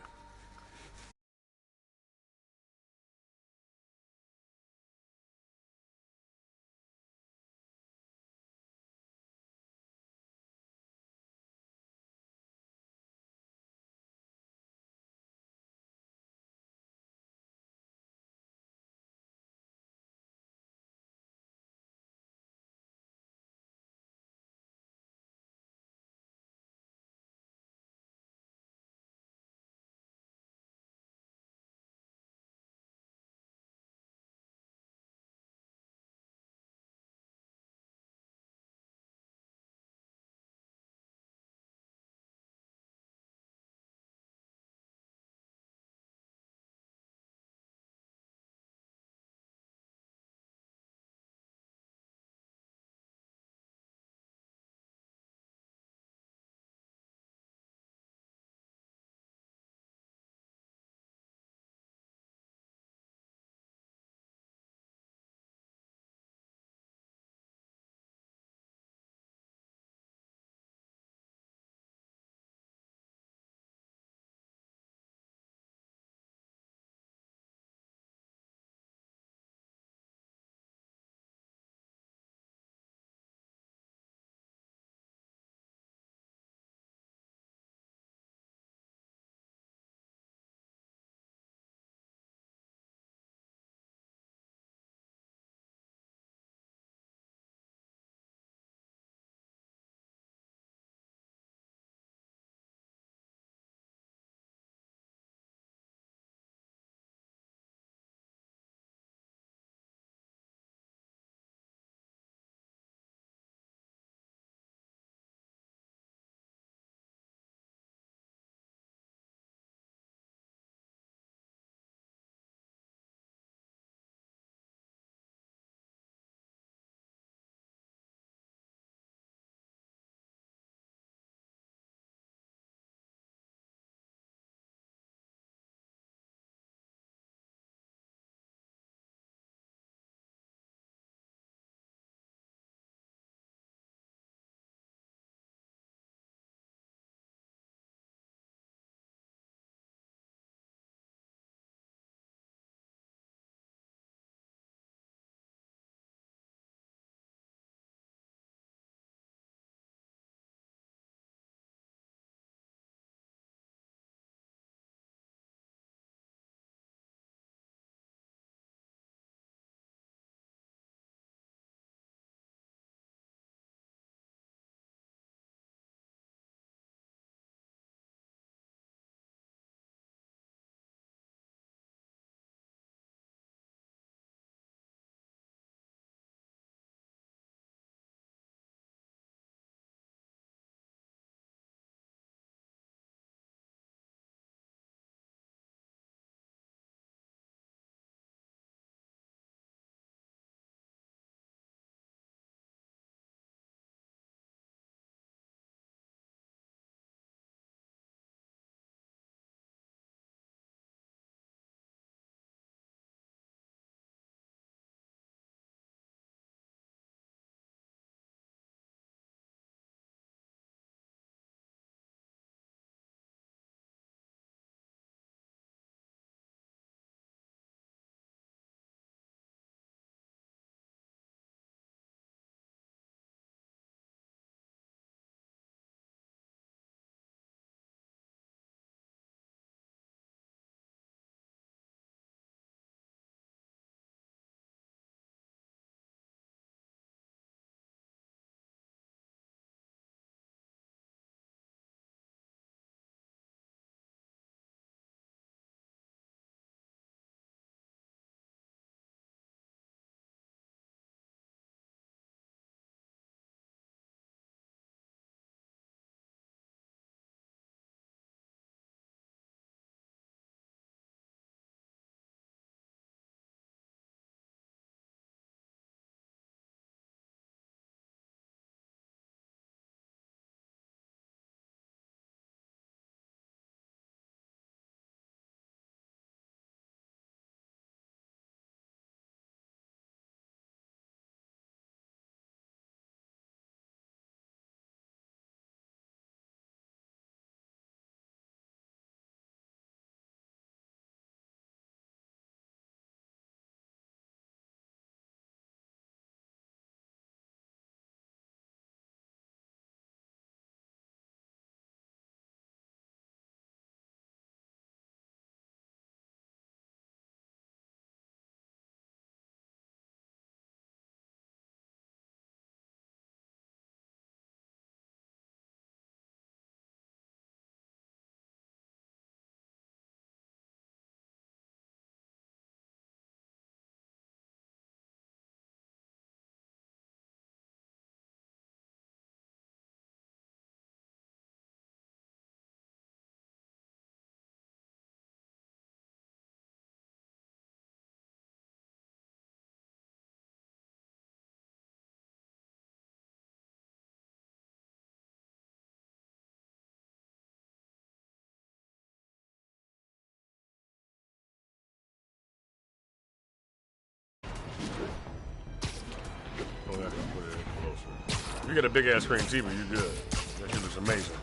If you got a big ass screen TV, you're good. That shit looks amazing.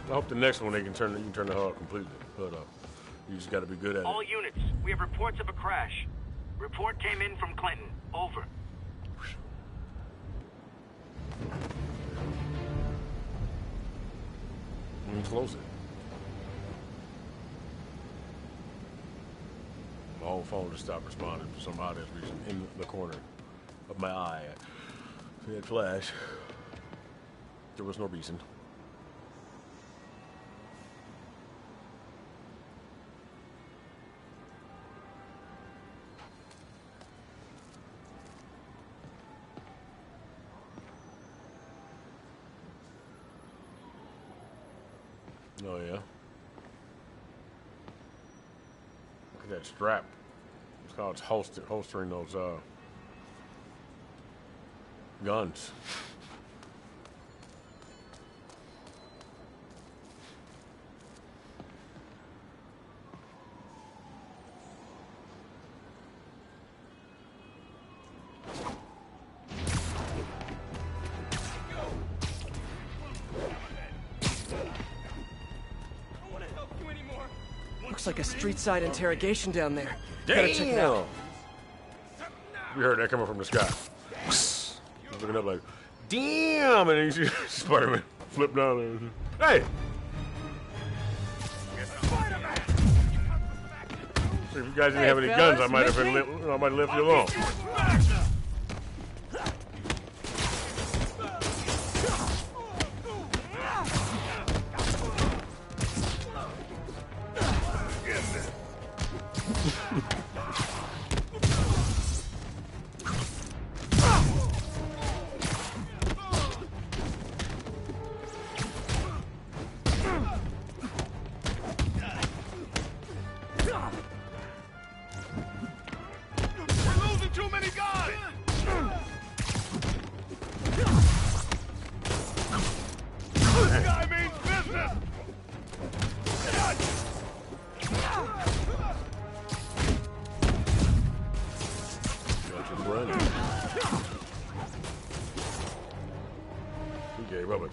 I hope the next one you can turn the HUD completely. HUD up. You just got to be good at it.
All units, we have reports of a crash. Report came in from Clinton. Over.
Let me close it. My whole phone just stopped responding for some odd reason in the corner of my eye. It had flash. There was no reason. Oh yeah. Look at that strap. It's how it's holstering those guns.
Looks like a street-side interrogation down there.
Damn!
Gotta check it out.
We heard that coming from the sky. Looking up like, damn! And then you see Spider-Man flip down there. Hey! See, if you guys didn't have any guns, I might have left you alone.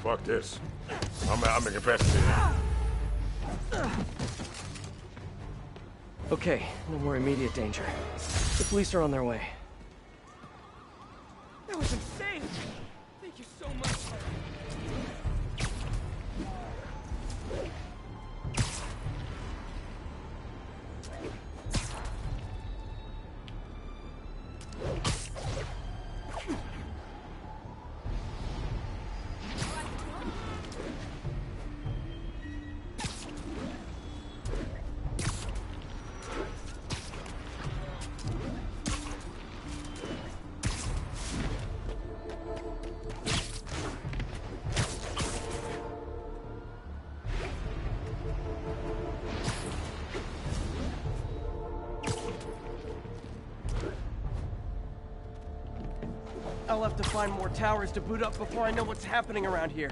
Fuck this. I'm incapacitated.
Okay, no more immediate danger. The police are on their way.
That was insane! Thank you so much.
I'll have to find more towers to boot up before I know what's happening around here.